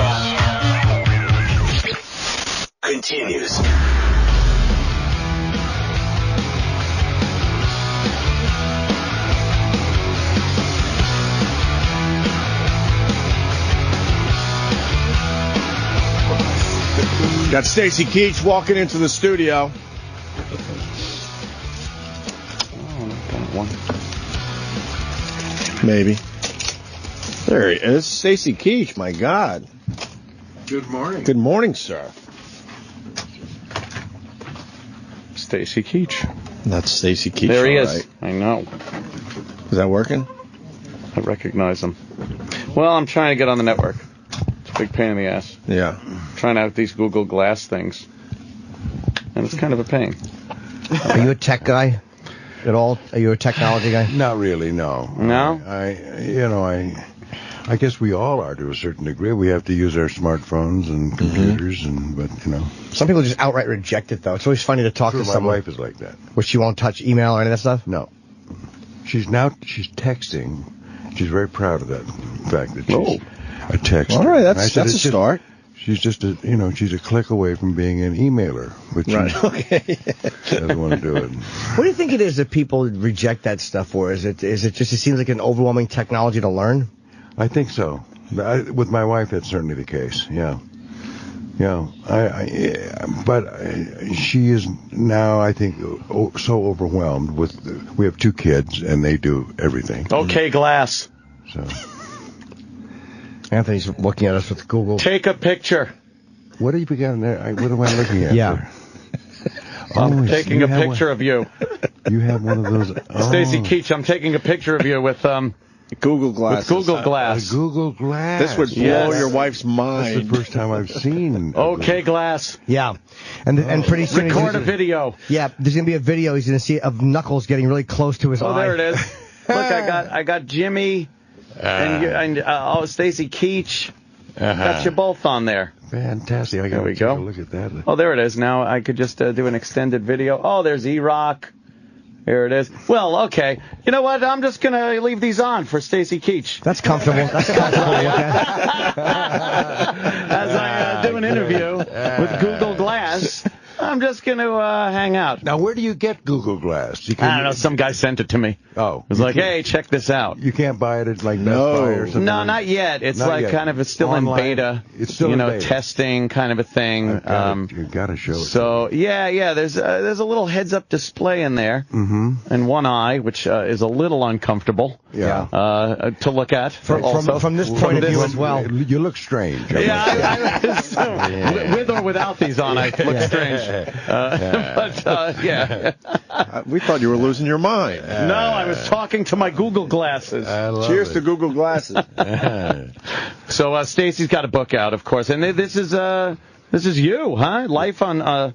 continues. Got Stacy Keach walking into the studio. Maybe. There he is. Stacy Keach, my God. Good morning. Good morning, sir. Stacy Keach. That's Stacy Keach. There he is. Right. I know. Is that working? I recognize him. Well, I'm trying to get on the network. It's a big pain in the ass. Yeah. trying out these Google Glass things, and it's kind of a pain. Are you a tech guy at all? Are you a technology guy? Not really, no. No? I guess we all are to a certain degree. We have to use our smartphones and computers, but Some people just outright reject it, though. It's always funny to talk to someone. My wife is like that. Where she won't touch email or any of that stuff? No. She's texting. She's very proud of that fact that she's a texter. All right, that's a start. She's just she's a click away from being an emailer, which she doesn't want to do it. What do you think it is that people reject that stuff for? Is it just it seems like an overwhelming technology to learn? I think so. With my wife, that's certainly the case. Yeah. But she is now, I think, so overwhelmed with. We have 2 kids, and they do everything. Okay, Glass. So. Anthony's looking at us with Google. Take a picture. What have you got there? What am I looking at? Yeah. I'm taking a picture of you. You have one of those. Stacy Keach, I'm taking a picture of you with Google Glass. With Google Glass. Google Glass. This would blow your wife's mind. That's the first time I've seen. Okay, Glass. Yeah. And pretty soon record a video. Yeah, there's gonna be a video he's gonna see of Knuckles getting really close to his eye. Oh, there it is. Look, I got Jimmy and Stacy Keach. Got you both on there. Fantastic. I got to take a look at that. Oh, there it is. Now I could just do an extended video. Oh, there's E-Rock. Here it is. Well, okay. You know what? I'm just going to leave these on for Stacy Keach. That's comfortable. That's comfortable. As I do an interview with Google Glass, I'm just going to hang out. Now, where do you get Google Glass? I don't know. Some guy sent it to me. Oh. It was like, hey, check this out. You can't buy it at Best Buy or something? No, not yet. It's it's still online. In beta. It's still in beta. Testing kind of a thing. You've got to show it. So, yeah, there's a little heads-up display in there. Mm-hmm. And one eye, which is a little uncomfortable. Yeah. To look at. From this point of view as well. You look strange. With or without these on, I look strange. We thought you were losing your mind. No, I was talking to my Google glasses. Cheers to Google glasses. So Stacy's got a book out, of course, and this is you, huh? Life on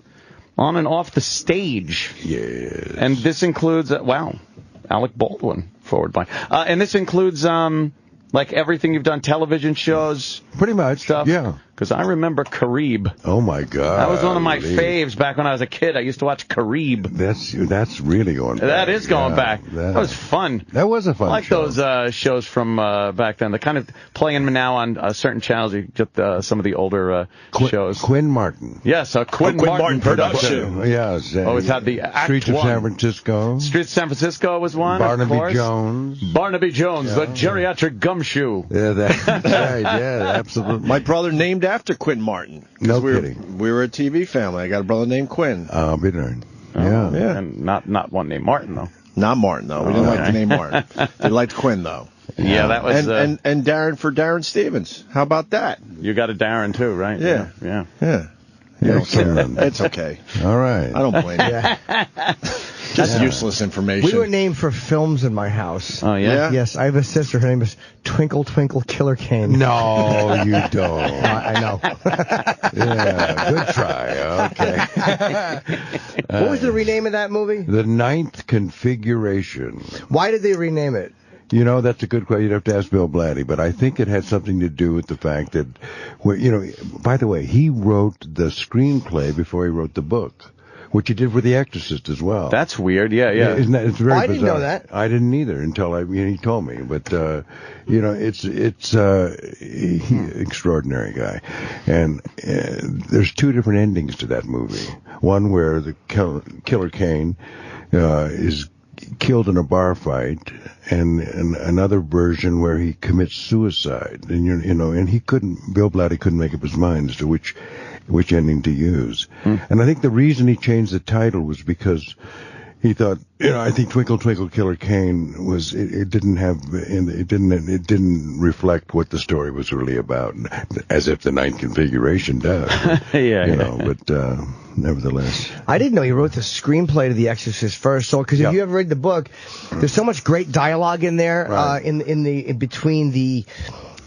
and off the stage. Yes. And this includes Alec Baldwin forward by, and this includes like everything you've done, television shows, pretty much stuff. Yeah. Because I remember Kareeb. Oh my God. That was one of my faves back when I was a kid. I used to watch Kareeb. That's really going back. That is going back. That was fun. That was a fun I like show. those shows from back then. They're kind of playing now on certain channels. You get some of the older shows. Quinn Martin. Yes, a Quinn Martin production. Yes. Always had the Act Streets of One. San Francisco. Streets of San Francisco was one. Barnaby Jones. Barnaby Jones, the geriatric gumshoe. Yeah, that's right. Yeah, absolutely. My brother named after Quinn Martin. No kidding. We were a TV family. I got a brother named Quinn. Be darned. Yeah. And not one named Martin, though. Not Martin, though. We didn't like the name Martin. They liked Quinn, though. Yeah, that was... And Darren for Darren Stevens. How about that? You got a Darren, too, right? Yeah. It's okay. All right. I don't blame you. Just useless information. We were named for films in my house. Oh, yeah? Yes, I have a sister. Her name is Twinkle Twinkle Killer Kane. No, you don't. I know. Yeah, good try. Okay. What was the rename of that movie? The Ninth Configuration. Why did they rename it? You know, that's a good question. You'd have to ask Bill Blatty, but I think it had something to do with the fact that, by the way, he wrote the screenplay before he wrote the book, which he did for The Exorcist as well. That's weird. Yeah. Isn't that? It's very bizarre. I didn't know that. I didn't either until he told me. But extraordinary guy, and there's 2 different endings to that movie. One where the Killer Kane is killed in a bar fight, and another version where he commits suicide. And and Bill Blatty couldn't make up his mind as to which ending to use. And I think the reason he changed the title was because he thought, I think Twinkle Twinkle Killer Kane it didn't reflect what the story was really about, as if the Ninth Configuration does. But nevertheless. I didn't know he wrote the screenplay to The Exorcist first. So, because if you ever read the book, there's so much great dialogue in there, right. in between the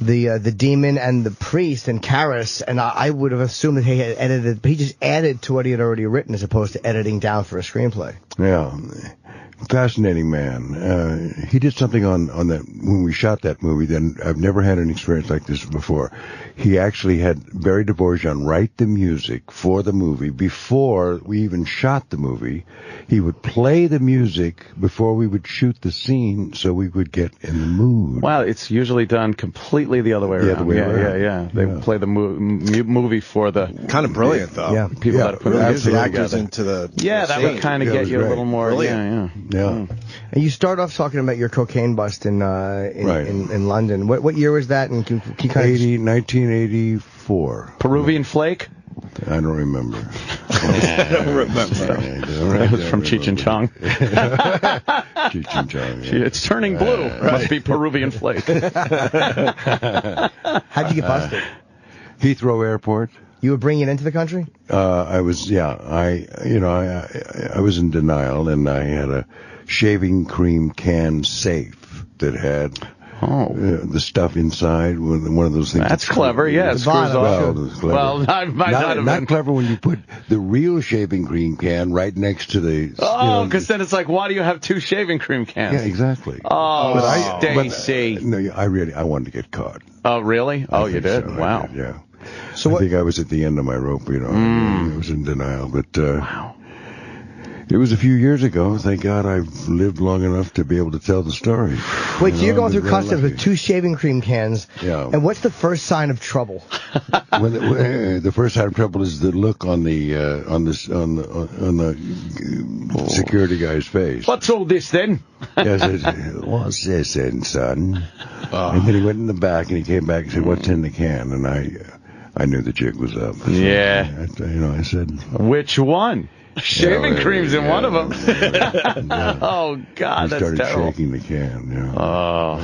the demon and the priest and Karras, and I would have assumed that he had edited, but he just added to what he had already written as opposed to editing down for a screenplay. Yeah. Fascinating man. He did something on that when we shot that movie. Then I've never had an experience like this before. He actually had Barry Dvorak write the music for the movie before we even shot the movie. He would play the music before we would shoot the scene, so we would get in the mood. Wow, it's usually done completely the other way around. The other way around. Yeah. They play the movie for the kind of brilliant though. Yeah, people that put the music actors together. into the that would kind of get you a little more. Brilliant. Yeah. And you start off talking about your cocaine bust in London. What year was that? And can you kind of 1984. Peruvian flake? I don't remember. I don't remember. That was from Cheech and Chong. Cheech and Chong. Yeah. It's turning blue. Must be Peruvian flake. How'd you get busted? Heathrow Airport. You were bringing it into the country? I was in denial, and I had a shaving cream can safe that had the stuff inside. One of those things. That's clever. Yeah, it screws off. Well, not clever when you put the real shaving cream can right next to the. Because then it's like, why do you have two shaving cream cans? Yeah, exactly. Oh, Stacy. No, I wanted to get caught. Oh, really? Oh, you did? So. Wow. Yeah. So I think I was at the end of my rope, I was in denial, but wow. It was a few years ago. Thank God I've lived long enough to be able to tell the story. Wait, so you're going through customs with two shaving cream cans. Yeah. And what's the first sign of trouble? The first sign of trouble is the look on the security guy's face. What's all this then? Yes, what's this then, son? And then he went in the back and he came back and said, "What's in the can?" And I knew the jig was up. So yeah. I said, "Which one?" Shaving cream's in one of them. Oh, God, that's terrible. He started shaking the can. Oh.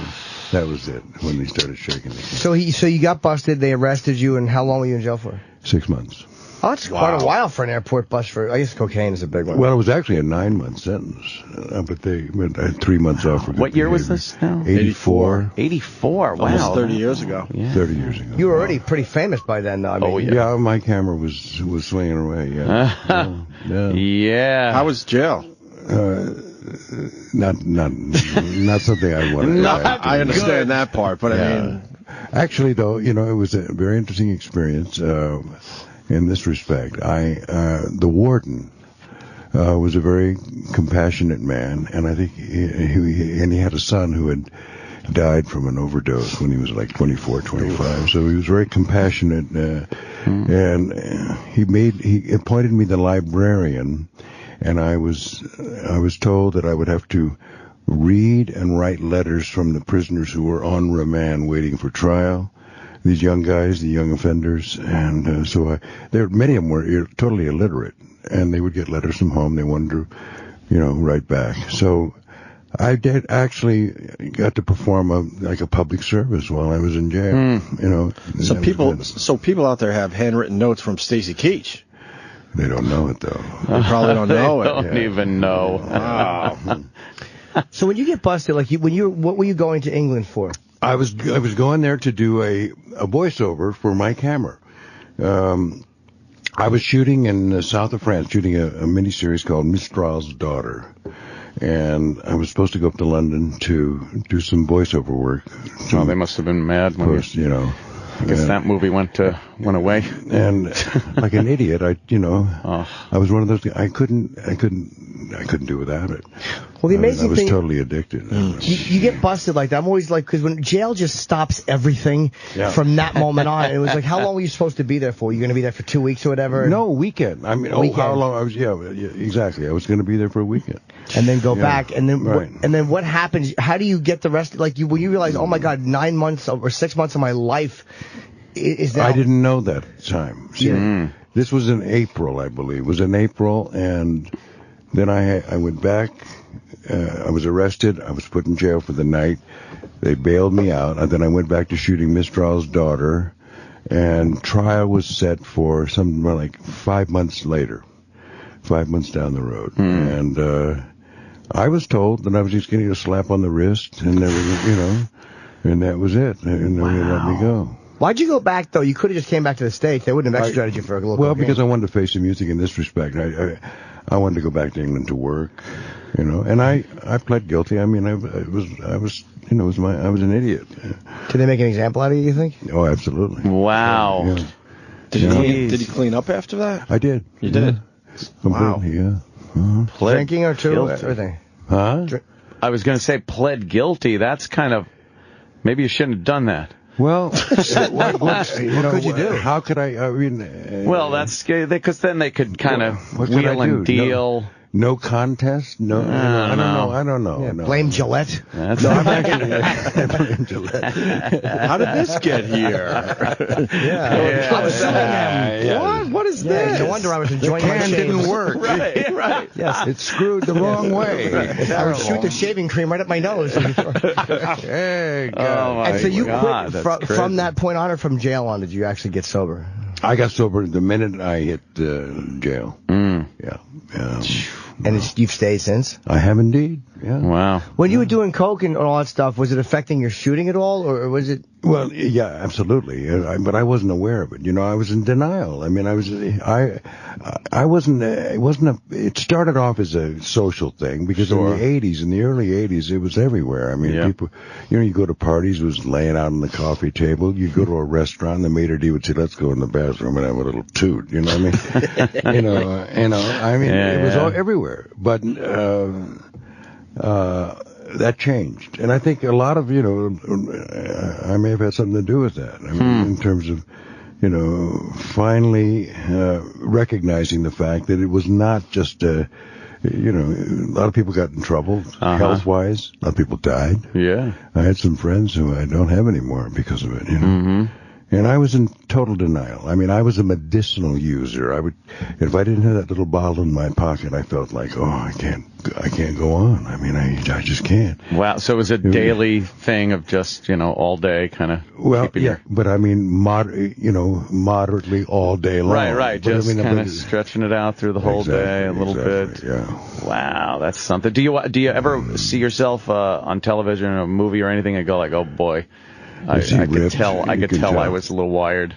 That was it, when they started shaking the can. So you got busted, they arrested you, and how long were you in jail for? 6 months. Oh, that's quite a while for an airport bust for, I guess cocaine is a big one. Well, it was actually a 9-month sentence, but I had 3 months off for good What year behavior. was this now? 84. 84, wow. Almost 30 years ago. Yeah. 30 years ago. You were already pretty famous by then, though. I mean, yeah, my camera was swinging away, yeah. Yeah. How was jail? Not something I wanted. I understand that part, but I mean... Actually, though, it was a very interesting experience in this respect. The warden was a very compassionate man, and I think he had a son who had died from an overdose when he was like 24, 25. So he was very compassionate, and he appointed me the librarian, and I was told that I would have to read and write letters from the prisoners who were on remand waiting for trial. These young guys, the young offenders, and many of them were totally illiterate, and they would get letters from home. They wanted to, write back. So I did actually got to perform a public service while I was in jail. So people out there have handwritten notes from Stacy Keach. They don't know it though. They probably don't know it. Don't even know. Wow. So when you get busted, what were you going to England for? I was going there to do a voiceover for my camera. I was shooting in the south of France, shooting a miniseries called Mistral's Daughter. And I was supposed to go up to London to do some voiceover work. Oh, they must have been mad when I guess that movie went away. And like an idiot, I was one of those. I couldn't do without it. Well, the amazing I was thing, totally addicted. You get busted like that. I'm always like, because when jail just stops everything from that moment on. It was like, how long were you supposed to be there for? You going to be there for 2 weeks or whatever? No, a weekend. I mean, how long? I was exactly. I was going to be there for a weekend. And then go back, and then what happens? How do you get the rest? Like when you realize, oh my God, 9 months or 6 months of my life is that? I didn't know that time. See, this was in April, I believe. It was in April, and then I went back. I was arrested. I was put in jail for the night. They bailed me out, and then I went back to shooting Mistral's Daughter, and trial was set for something like 5 months later, 5 months down the road, and I was told that I was just getting a slap on the wrist, and there was, And that was it. And they let me go. Why'd you go back, though? You could have just came back to the States. They wouldn't have extradited you for a little Well, because I wanted to face the music in this respect. I wanted to go back to England to work, and I pled guilty. I mean, I was an idiot. Did they make an example out of you, you think? Oh, absolutely. Wow. Yeah. Did you clean up after that? I did. You did? Wow. Yeah. Drinking or two? Everything. Huh? I was going to say pled guilty. That's kind of, maybe you shouldn't have done that. Well, what could you do? How could I mean... well, that's scary, because then they could kind of wheel and deal. No contest? No, I don't know. Yeah, no. Blame Gillette? That's I'm actually blame Gillette. How did this get here? I was suing them. What is this? No wonder I was enjoying my can shave. didn't work. Right. Yes. It screwed the wrong way. I would shoot the shaving cream right up my nose. Hey, God. And so you God, quit from that point on, or from jail on, did you actually get sober? I got sober the minute I hit jail. Yeah. And you've stayed since? I have indeed. Yeah. Wow. When you were doing coke and all that stuff, was it affecting your shooting at all, or was it? Well, yeah, absolutely. But I wasn't aware of it. I was in denial. I mean, I wasn't. It started off as a social thing because in the early '80s, it was everywhere. I mean, people. You go to parties, it was laying out on the coffee table. You go to a restaurant, the maitre d' would say, "Let's go in the bathroom and have a little toot." You know what I mean? I mean, it was all everywhere. But that changed, and I think a lot of I may have had something to do with that. I mean, in terms of finally recognizing the fact that it was not just a lot of people got in trouble health-wise. A lot of people died. Yeah, I had some friends who I don't have anymore because of it. And I was in total denial. I mean, I was a medicinal user. If I didn't have that little bottle in my pocket, I felt like, I can't go on. I mean, I just can't. Wow. So it was a daily thing of just, all day kind of. Well, yeah, but I mean, moderately all day long. Right. But just kind of stretching it out through the whole day a little bit. Yeah. Wow, that's something. Do you ever see yourself on television or a movie or anything and go like, oh boy? I could tell I was a little wired.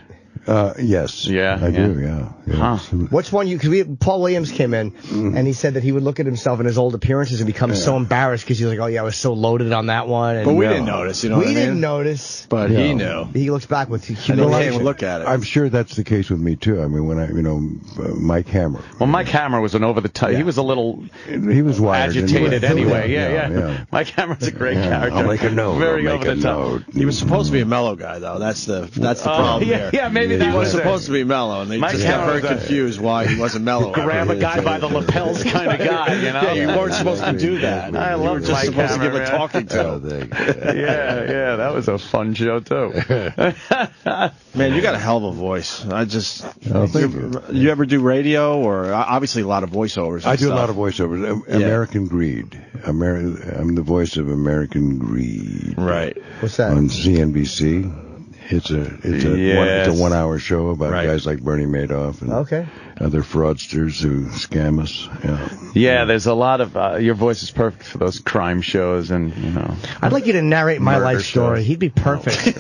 Yes. Yeah. I do, yeah. Huh. What's one Paul Williams came in, and he said that he would look at himself in his old appearances and become so embarrassed because he was like, oh, yeah, I was so loaded on that one. And but we didn't notice, We didn't notice. But he knew. He looks back with humiliation. And he came look at it. I'm sure that's the case with me, too. I mean, when Mike Hammer. Well, Mike Hammer was an over-the-top. Yeah. He was a little agitated anyway. Yeah. Mike Hammer's a great character. I'll make a note. Very over-the-top. He was supposed to be a mellow guy, though. That's the problem here. Yeah, maybe that was supposed to be mellow, and they just got very confused why he wasn't mellow. Grab a guy by the lapels kind of guy, Yeah, you weren't supposed to do that. I love you were just supposed to give a talking to. Yeah, that was a fun show too. Man, you got a hell of a voice. You ever do radio or obviously a lot of voiceovers? I do a lot of voiceovers. American Greed. I'm the voice of American Greed. Right. What's that? On CNBC. It's a 1 hour show about guys like Bernie Madoff and other fraudsters who scam us. Yeah, there's a lot of your voice is perfect for those crime shows, and I'd like you to narrate my life story. Shows. He'd be perfect.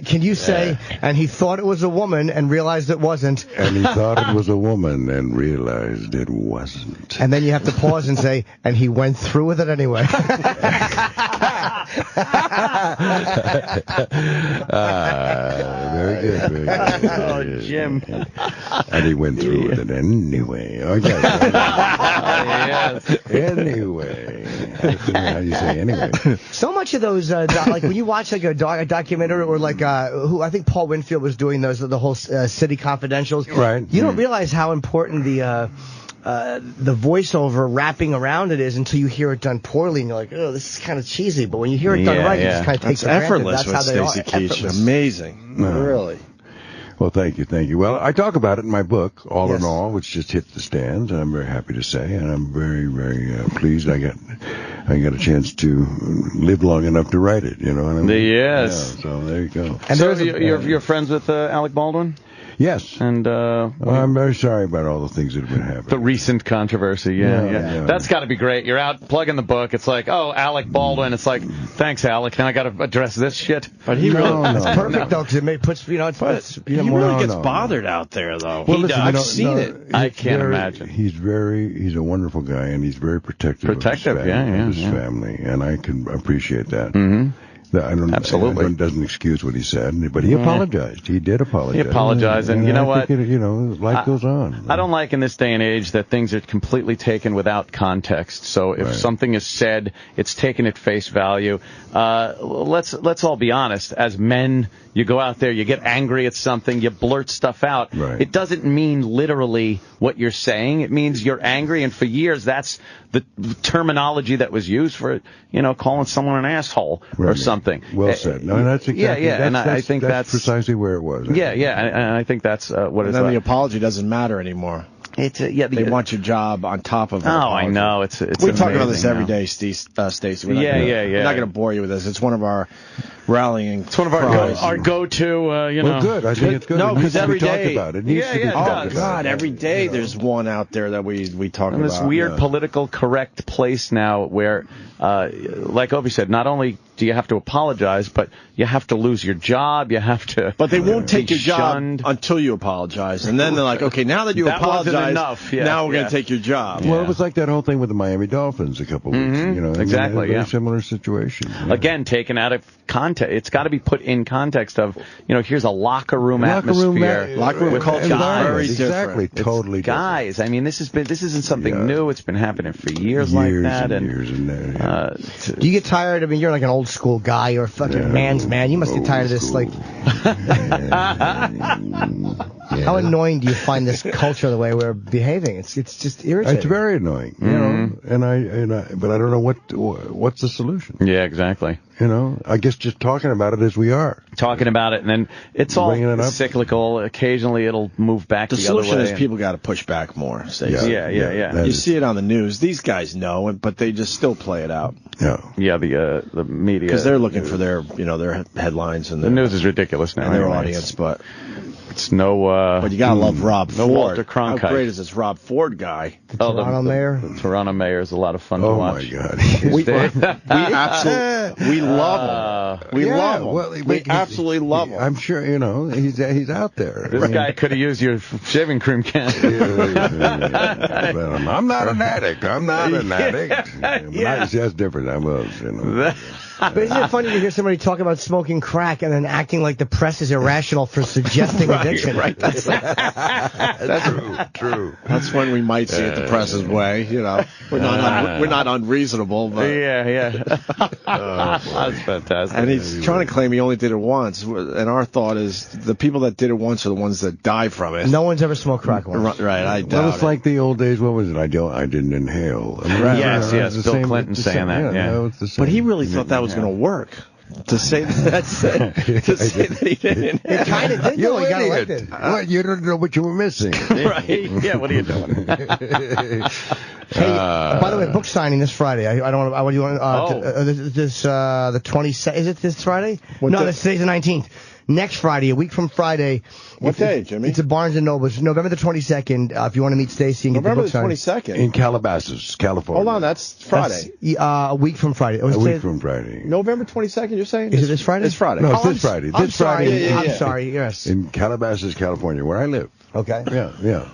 Can you say? And he thought it was a woman and realized it wasn't. And he thought it was a woman and realized it wasn't. And then you have to pause and say, and he went through with it anyway. Very good. Oh, Jim. And he went through with it anyway. Okay. Anyway. How do you say anyway? So much of those, like when you watch like a documentary or like who I think Paul Winfield was doing those, the whole City Confidentials. Right. You don't realize how important the voiceover wrapping around it is until you hear it done poorly, and you're like, oh, this is kind of cheesy. But when you hear it done right, it just kind of takes it for granted. Effortless with Stacy Keach. Amazing. Really. Well, thank you. Well, I talk about it in my book, All in All, which just hit the stands, and I'm very happy to say, and I'm very, very pleased I got a chance to live long enough to write it, you know what I mean? Yes. Yeah, so there you go. And so you're friends with Alec Baldwin? Yes. And I'm very sorry about all the things that have been happening. The recent controversy, yeah. That's got to be great. You're out plugging the book. It's like, oh, Alec Baldwin. It's like, thanks, Alec. Now I got to address this shit. But he really, it's perfect though, because it puts, he really gets bothered out there, though. Well, listen, I've seen it. I can't imagine. He's a wonderful guy, and he's very protective of his family, and I can appreciate that. Mm-hmm. Absolutely. It doesn't excuse what he said, but he apologized. He did apologize. He apologized, and you know what? Life goes on. I don't like in this day and age that things are completely taken without context. So if something is said, it's taken at face value. Let's all be honest. As men, you go out there, you get angry at something, you blurt stuff out. Right. It doesn't mean literally what you're saying. It means you're angry, and for years that's the terminology that was used for, calling someone an asshole or something. Well said. No, that's exactly. I think that's precisely where it was. And I think that's what it's. And then the apology doesn't matter anymore. It's they want your job on top of it. Oh, I know. It's we talk about this every day, Stacy. We're not going to bore you with this. It's one of our rallying. It's one of our go-to. Well, good. I think it's good. No, because every day. About it. Oh God, every day there's one out there that we talk about. This weird political correct place now where, like Opie said, not only do you have to apologize, but you have to lose your job. You have to. But they won't take your job until you apologize, and then they're like, okay, now that you apologize, now we're going to take your job. Well, it was like that whole thing with the Miami Dolphins a couple weeks. Exactly. Very similar situation. Again, taken out of context. It's got to be put in context of, here's a locker room atmosphere. Locker room culture. Very exactly. Different. Totally different. Guys, I mean, this isn't something new. It's been happening for years like that. Do you get tired? I mean, you're like an old school guy. You're a fucking man's man. You must get tired of this. Like, how annoying do you find this culture the way we're behaving? It's just irritating. It's very annoying, but I don't know what's the solution. Yeah, exactly. I guess just talking about it as we are. Talking about it, and then it's all cyclical. Occasionally it'll move back the other way. The solution is people got to push back more, Stacey. Yeah. You see it on the news. These guys know it, but they just still play it out. Yeah, the media. Because they're looking for their headlines. And the news is ridiculous now. And their audience, but... It's no... but you got to love Rob Ford. Walter Cronkite. How great is this Rob Ford guy? The Toronto mayor? The Toronto mayor is a lot of fun to watch. Oh, my God. We love him. We love him. Well, we absolutely love him. I'm sure, he's out there. This guy could have used your shaving cream can. I'm not an addict. That's different. I was, But isn't it funny to hear somebody talk about smoking crack and then acting like the press is irrational for suggesting addiction? Right. That's true. That's when we might see it the press's way. We're not unreasonable. But... Yeah. That's fantastic. And he's trying to claim he only did it once. And our thought is the people that did it once are the ones that die from it. No one's ever smoked crack once. Right. I doubt Well, it's like the old days. What was it? I didn't inhale. Yes. Bill Clinton saying that. Yeah. But he really thought that was going to work. To say that he didn't. It kind of did. You got elected. What? You don't know what you were missing. Right. Yeah. What are you doing? Hey, by the way, book signing this Friday. I don't want. What do you want? The 22nd. Is it this Friday? Today's the 19th. Next Friday, a week from Friday. What day, Jimmy? It's at Barnes & Noble's, November the 22nd. If you want to meet Stacy and get the book signed. November the 22nd? In Calabasas, California. Hold on, that's Friday. That's, a week from Friday. From Friday. November 22nd, you're saying? Is it this Friday? It's Friday. No, it's this Friday. I'm sorry. I'm sorry, yes. In Calabasas, California, where I live. Okay. Yeah.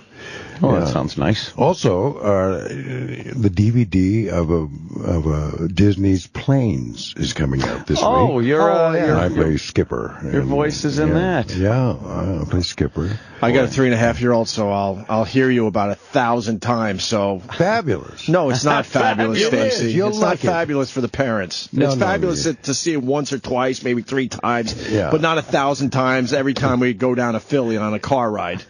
Oh, that sounds nice. Also, the DVD of Disney's Planes is coming out this week. I play Skipper. Your voice is in that. Yeah, I play Skipper. I got a 3.5-year-old, so I'll hear you about 1,000 times. So fabulous. No, it's not fabulous, Stacy. It's not fabulous for the parents. No, it's fabulous to see it once or twice, maybe 3 times, but not 1,000 times every time we go down to Philly on a car ride.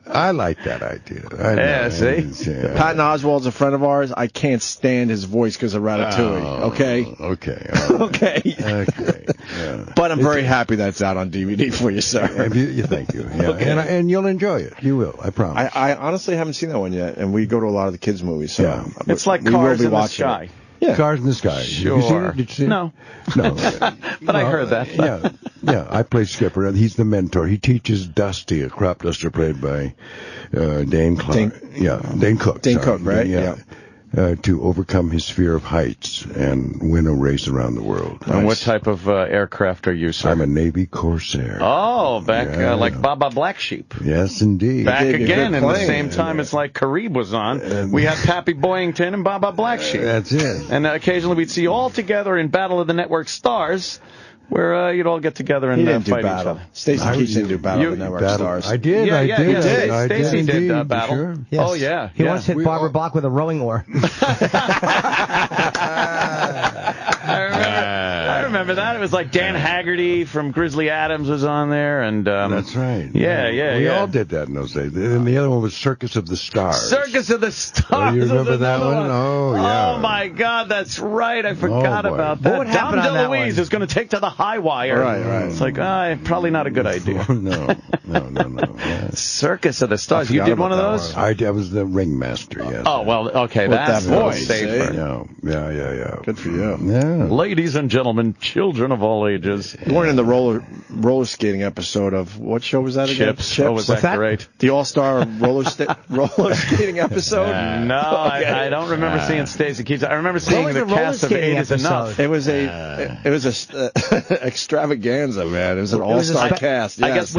I like that idea. See? Patton Oswalt's a friend of ours. I can't stand his voice because of Ratatouille. Okay. Okay. Yeah. But I'm very happy that's out on DVD for you, sir. Thank you. Yeah. Okay. And you'll enjoy it. You will. I promise. I honestly haven't seen that one yet, and we go to a lot of the kids' movies. So it's like Cars in the Sky. Yeah. Cars in the Sky. Sure. Did you see it? No. No. But I heard that. Yeah. Yeah, I play Skipper. He's the mentor. He teaches Dusty, a crop duster played by Dane Cook. Dane Cook, right? Yeah. To overcome his fear of heights and win a race around the world. And what type of aircraft are you, sir? I'm a Navy Corsair. Oh, back like Baba Black Sheep. Yes, indeed. Back again in the same time as like Karib was on. We had Pappy Boyington and Baba Black Sheep. That's it. And occasionally we'd see you all together in Battle of the Network Stars, where you'd all get together and fight each other. Stacy Keach didn't do Battle of the Network Stars. I did. Stacy did Battle. Sure. Yes. Oh, yeah. He once hit Barbara Bach with a rowing oar. I remember that. It was like Dan Haggerty from Grizzly Adams was on there, and that's right. Yeah. We all did that in those days. And the other one was Circus of the Stars. Circus of the Stars. Oh, you remember that one? Oh, yeah. Oh my God, that's right. I forgot about that. What would happen on that one? Dom DeLuise is going to take to the high wire. Right. It's like probably not a good idea. No. Yeah. Circus of the Stars. You did one of those? I was the ringmaster. Yes. Oh well, okay. That's that voice. safer. Yeah. Good for you. Yeah. Ladies and gentlemen, children of all ages. You weren't in the roller skating episode of what show was that again? Chips. Oh, was that great? The All-Star roller skating episode? No, I don't remember seeing Stacy Keach. I remember seeing the cast of 8 is Enough. It was a extravaganza, man. It was an all-star cast. Yes. I guess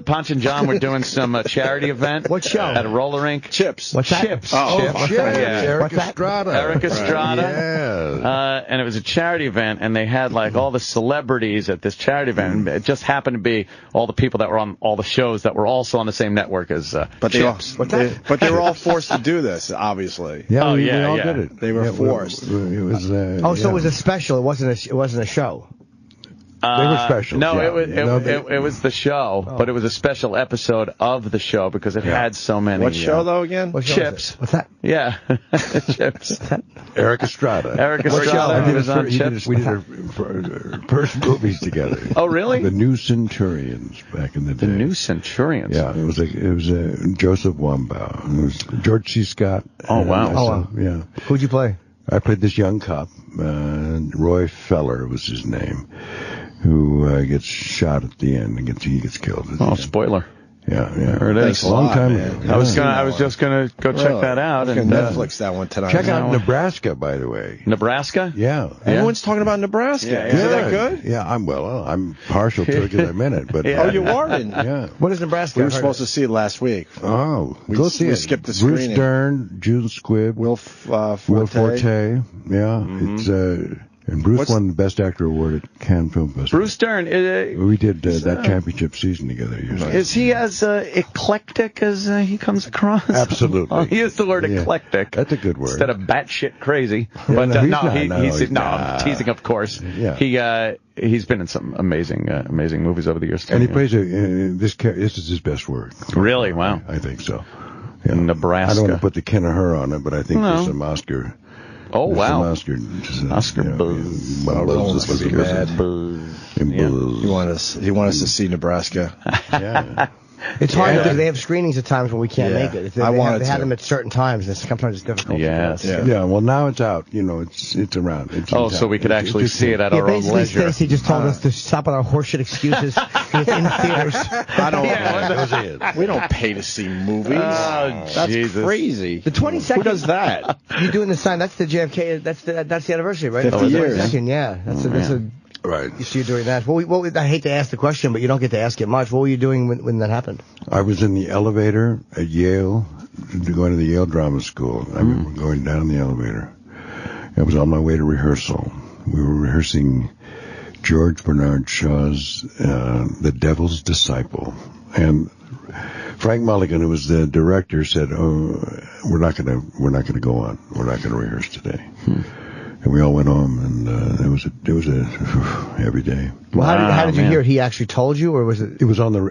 Ponch and John were doing some charity event. What show? At a roller rink. Chips. What's that? Chips. Oh, Chips. Eric Estrada. Eric Estrada. Yeah. And it was a charity event, and they had like all the celebrities at this charity event. It just happened to be all the people that were on all the shows that were also on the same network as Chips. But they were all forced to do this, obviously. Yeah, we all did it. They were forced. It was. So it was a special. It wasn't a show. They were special. No, it was the show, but it was a special episode of the show because it had so many. What show though again? Chips. What's that? Yeah, Chips. Eric Estrada. Eric Estrada was on Chips. We did our first movies together. Oh, really? The New Centurions back in the day. The New Centurions. Yeah, it was Joseph Wambaugh. It was George C. Scott. Oh wow. Wow. Yeah. Who'd you play? I played this young cop. Roy Feller was his name, who gets shot at the end and he gets killed. Oh, spoiler. Yeah. There it is. Thanks a long time ago. I was just gonna go check that out. And Netflix that one tonight. Check out Nebraska, by the way. Nebraska? Yeah. Everyone's talking about Nebraska. Yeah. Is it that good? Yeah, I'm partial to it because I'm in it. But Oh, you are in? Yeah. What is Nebraska? We were supposed to see it last week. Oh, go see it. We skipped the screening. Bruce Dern, June Squibb, Will Forte. Yeah, it's and Bruce won the Best Actor award at Cannes Film Festival. Bruce Dern. We did that championship season together. Is he as eclectic as he comes across? Absolutely. Oh, he used the word eclectic. That's a good word. Instead of batshit crazy. Yeah, But he's I'm teasing, of course. Yeah. He's been in some amazing movies over the years. And he plays this is his best work. Really? Wow. I think so. Yeah. Nebraska. I don't want to put the Ken or her on it, but I think there's some Oscar. Oh wow! Oscar buzz. You want us to see Nebraska? Yeah. It's hard because they have screenings at times when we can't make it. They had them at certain times. Sometimes it's difficult. Yes. Yeah. Well, now it's out. It's around. It's so we could actually see it at our own leisure. Stacy just told us to stop with our horseshit excuses. It's in theaters. We don't pay to see movies. That's Jesus. crazy. The 22nd. Who does that? You're doing the sign. That's the JFK. That's the anniversary, right? 50 years. 22nd, yeah. That's a. Right. So you're doing that. I hate to ask the question, but you don't get to ask it much. What were you doing when that happened? I was in the elevator at Yale, going to the Yale Drama School. I remember going down the elevator. I was on my way to rehearsal. We were rehearsing George Bernard Shaw's The Devil's Disciple. And Frank Mulligan, who was the director, said, we're not going to go on. We're not going to rehearse today. And we all went home, and it was a heavy day. Well, how did you hear it? He actually told you, or was it? It was on the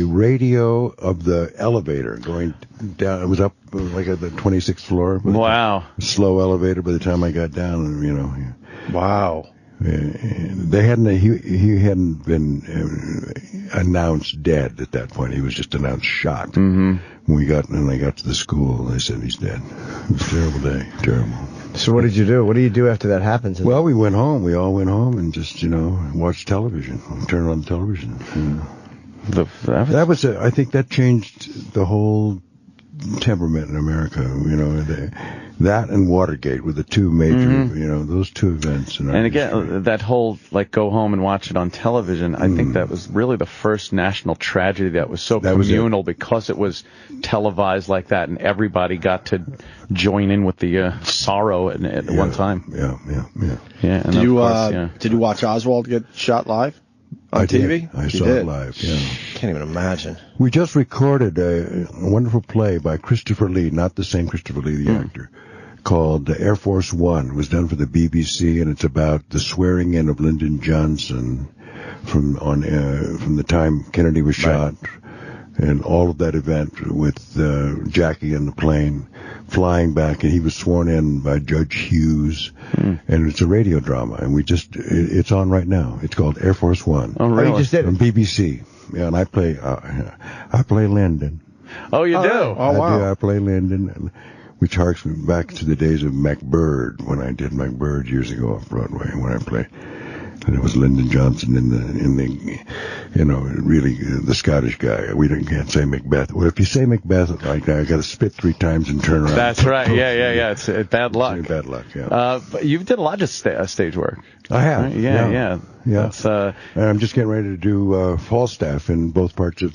radio of the elevator going down. It was up like at the 26th floor. Wow. Slow elevator. By the time I got down, Wow. They hadn't. He hadn't been announced dead at that point. He was just announced shot. Mm-hmm. When I got to the school, they said he's dead. It was a terrible day. Terrible. So what did you do? What do you do after that happens? Well, we went home. We all went home and just, watched television. Turned on the television. I think that changed the whole temperament in America. That and Watergate were the two major, those two events. And again, that whole, go home and watch it on television, I think that was really the first national tragedy that was so communal because it was televised like that and everybody got to join in with the sorrow at one time. Yeah. And did you watch Oswald get shot live on TV? I saw it live, Can't even imagine. We just recorded a wonderful play by Christopher Lee, not the same Christopher Lee, the actor, called Air Force One. It was done for the BBC, and it's about the swearing in of Lyndon Johnson from the time Kennedy was shot, and all of that event with Jackie in the plane flying back, and he was sworn in by Judge Hughes, and it's a radio drama, and it's on right now. It's called Air Force One. Oh, really? You just did it? On BBC. Yeah, and I play Lyndon. Oh, you do? Oh, wow. I play Lyndon, which harks me back to the days of MacBird, when I did MacBird years ago off Broadway, when I played. And it was Lyndon Johnson in the really the Scottish guy. Can't say Macbeth. Well, if you say Macbeth like that, I got to spit 3 times and turn around. That's right. Yeah. It's bad luck. It's bad luck. Yeah. But you did a lot of stage work. I have. Right? Yeah. And I'm just getting ready to do Falstaff in both parts of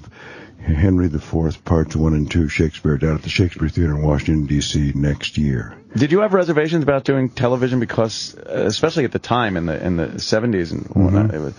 Henry IV, parts 1 and 2, Shakespeare, down at the Shakespeare Theater in Washington, D.C. next year. Did you have reservations about doing television because, especially at the time in the 70s and whatnot, it was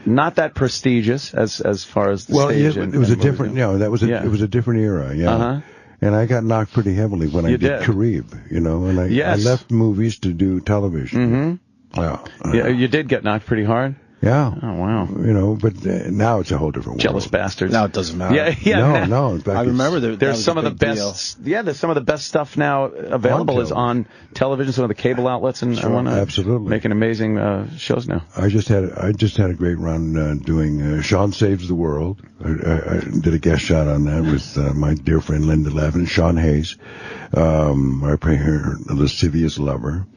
not that prestigious as far as the stage? Well, it was a different. It was a different era. Yeah. Uh-huh. And I got knocked pretty heavily when I did Carib, and I left movies to do television. Mm-hmm. Yeah, you did get knocked pretty hard. Yeah. Oh, wow. But now it's a whole different world. Jealous bastards. Now it doesn't matter. Yeah. No. In fact, I remember there's some of the best. Yeah, there's some of the best stuff now available is on television. Some of the cable outlets and absolutely making amazing shows now. I just had a great run doing Sean Saves the World. I did a guest shot on that with my dear friend Linda Levin, Sean Hayes. I play her lascivious lover.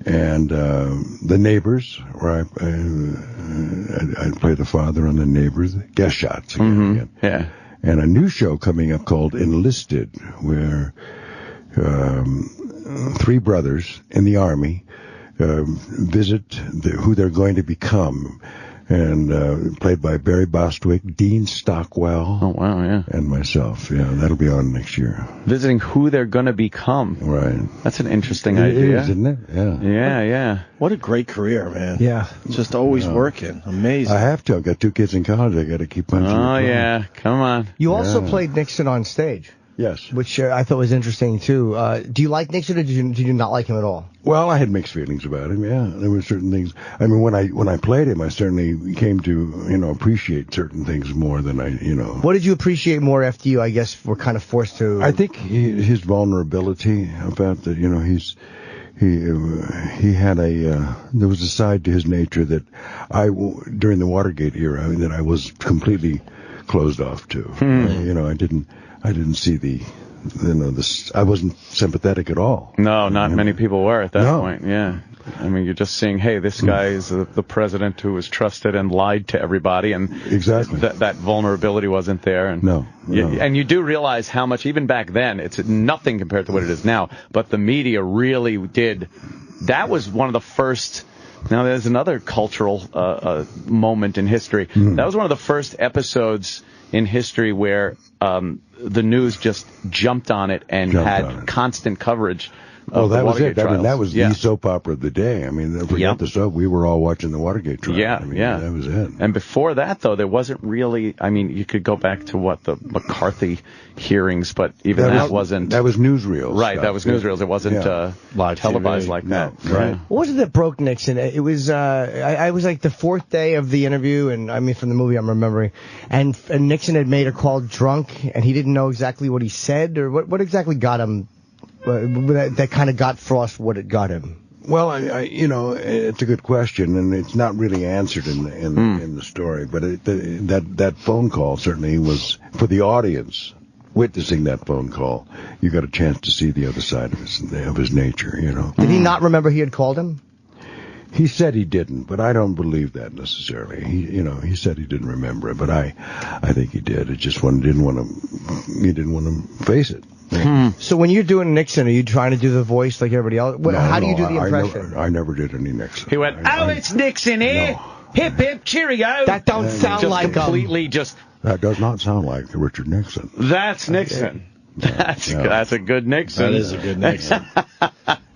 And The Neighbors, where I play the father on The Neighbors, guest shots again. Yeah. And a new show coming up called Enlisted, where 3 brothers in the Army visit who they're going to become. And played by Barry Bostwick, Dean Stockwell. Oh, wow, yeah. And myself. Yeah, that'll be on next year. Visiting who they're going to become. Right. That's an interesting idea. It is, isn't it? Yeah. Yeah. What a great career, man. Yeah. Just always working. Amazing. I have to. I've got 2 kids in college. I got to keep punching. Oh, yeah. Come on. You also played Nixon on stage. Yes. Which I thought was interesting, too. Do you like Nixon, or did you not like him at all? Well, I had mixed feelings about him, yeah. There were certain things. I mean, when I played him, I certainly came to, appreciate certain things more than I. What did you appreciate more after you, I guess, were kind of forced to... I think his vulnerability about the, he had there was a side to his nature that during the Watergate era, that I was completely closed off to. I didn't see I wasn't sympathetic at all. No, not many people were at that point. Yeah. I mean, you're just seeing, hey, this guy is the president who was trusted and lied to everybody, and exactly that vulnerability wasn't there. And and you do realize how much, even back then, it's nothing compared to what it is now. But the media really did. That was one of the first. Now, there's another cultural moment in history. That was one of the first episodes in history where the news just jumped on it and had constant coverage. That was it. Trials. I mean, that was the soap opera of the day. I mean, forget the soap. We were all watching the Watergate trial. Yeah, I mean, that was it. And before that, though, there wasn't really. I mean, you could go back to the McCarthy hearings, but even that wasn't. That was newsreels. Right, that was newsreels. It wasn't live televised like that. Right. What was it that broke Nixon? It was. I was like the 4th day of the interview, and I mean from the movie I'm remembering, and Nixon had made a call drunk, and he didn't know exactly what he said, or what exactly got him. That kind of got Frost what it got him. Well, it's a good question, and it's not really answered in the story. But that phone call certainly was for the audience witnessing that phone call, you got a chance to see the other side of his nature, you know. Did he not remember he had called him? He said he didn't, but I don't believe that necessarily. He said he didn't remember it, but I think he did. It just he didn't want to face it. So when you're doing Nixon, are you trying to do the voice like everybody else? How do you do the impression? I never did any Nixon. He went, it's Nixon here. No. Hip, hip, cheerio. That don't sound just like completely That does not sound like Richard Nixon. That's Nixon. That's a good Nixon. That is a good Nixon.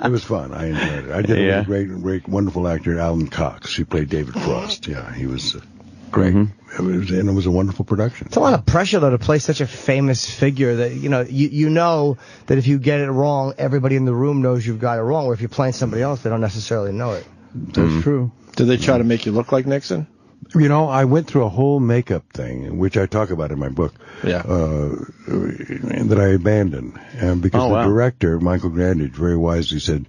It was fun. I enjoyed it. I did it with a great, wonderful actor, Alan Cox, who played David Frost. Yeah, he was great. It was a wonderful production. It's a lot of pressure, though, to play such a famous figure that, you know that if you get it wrong, everybody in the room knows you've got it wrong, or if you're playing somebody else, they don't necessarily know it. That's true. Did they try to make you look like Nixon? I went through a whole makeup thing, which I talk about in my book, that I abandoned. Because the director, Michael Grandage, very wisely said,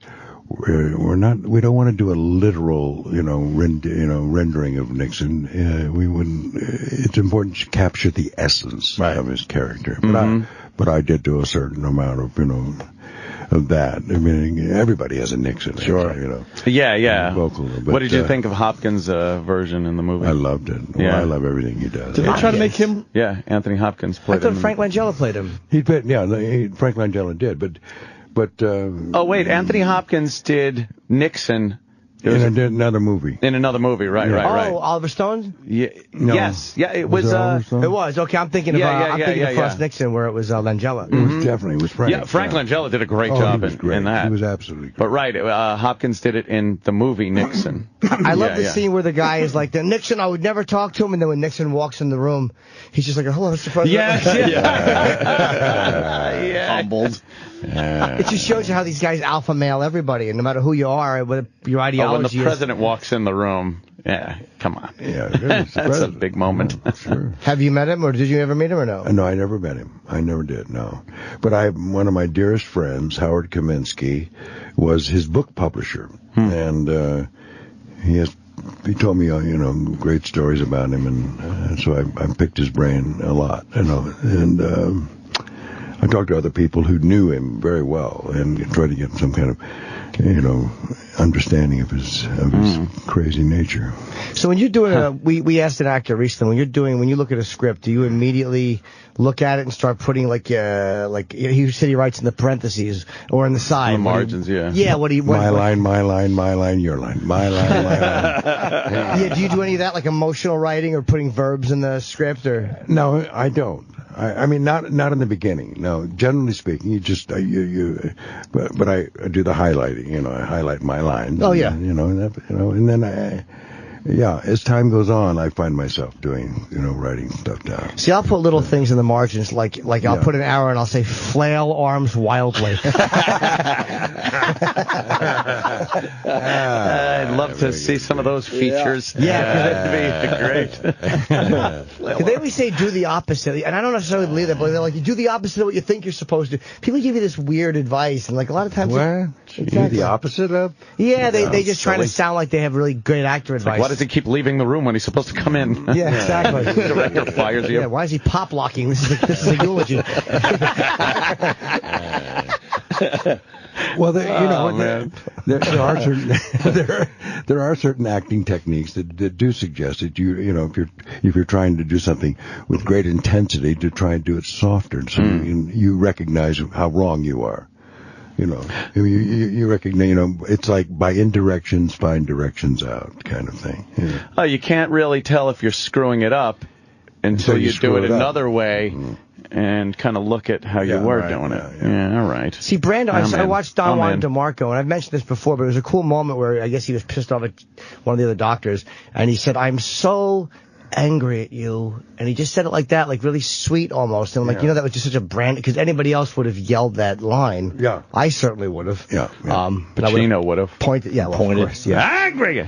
we don't want to do a literal, rendering of Nixon. It's important to capture the essence of his character. But I did do a certain amount of that. I mean, everybody has a Nixon. Sure. Yeah. Vocal. But, what did you think of Hopkins' version in the movie? I loved it. Yeah. I love everything he does. Did they try to make him? Yeah, Anthony Hopkins played him. I thought Frank Langella played him. Frank Langella did, but oh wait, Anthony Hopkins did Nixon in another movie. In another movie, right. Oh, Oliver Stone? Yeah. No. Yes. Yeah, it was. It was. Okay, I'm thinking of Frost Nixon, where it was Langella. It was definitely Frank. Yeah, Frank Langella did a great job in that. He was absolutely great. But Hopkins did it in the movie Nixon. I love the scene where the guy is like, Nixon, I would never talk to him, and then when Nixon walks in the room, he's just like, hello, Mr. President. Yeah. Humbled. It just shows you how these guys alpha male everybody, and no matter who you are, what your ideology when the is. president walks in the room, come on. Yeah, that's a big moment. Sure. Have you met him, or did you ever meet him, or no? No, I never met him. I never did, no. But one of my dearest friends, Howard Kaminsky, was his book publisher. And he told me, great stories about him, and so I picked his brain a lot, and I talked to other people who knew him very well and tried to get some kind of, understanding of his crazy nature. So when you're doing we asked an actor recently, when you look at a script, do you immediately look at it and start putting like he said he writes in the parentheses or in the side, the margins, my line, your line, my line, my line. Yeah, do you do any of that, like emotional writing or putting verbs in the script, or? No, I don't. I mean, not in the beginning. No, generally speaking, you just but I do the highlighting. I highlight my lines. Oh yeah. And then as time goes on, I find myself doing, writing stuff down. See, I'll put little things in the margins, like I'll put an arrow and I'll say flail arms wildly. I'd love to see some of those features. Yeah, that'd be great. They always say do the opposite, and I don't necessarily believe that, but they're like, you do the opposite of what you think you're supposed to. People give you this weird advice, and like a lot of times, the opposite of? Yeah, they just trying to sound like they have really great actor advice. Why does he keep leaving the room when he's supposed to come in? Yeah, exactly. The director fires you. Yeah, why is he pop locking? This is a eulogy. Well, there are certain acting techniques that do suggest that if you're trying to do something with great intensity, to try and do it softer, so you recognize how wrong you are. You recognize, it's like by indirections, find directions out kind of thing. Oh, you can't really tell if you're screwing it up until you do it another way and kind of look at how you were doing it. Yeah, all right. See, Brando, I watched Don Juan DeMarco, and I've mentioned this before, but it was a cool moment where I guess he was pissed off at one of the other doctors, and he said, I'm so angry at you, and he just said it like that, like really sweet almost, and I'm like, that was just such a brand, because anybody else would have yelled that line. Yeah, I certainly would have. Yeah. Pacino would have pointed. Yeah, well, pointed. Of course, yeah. Angry.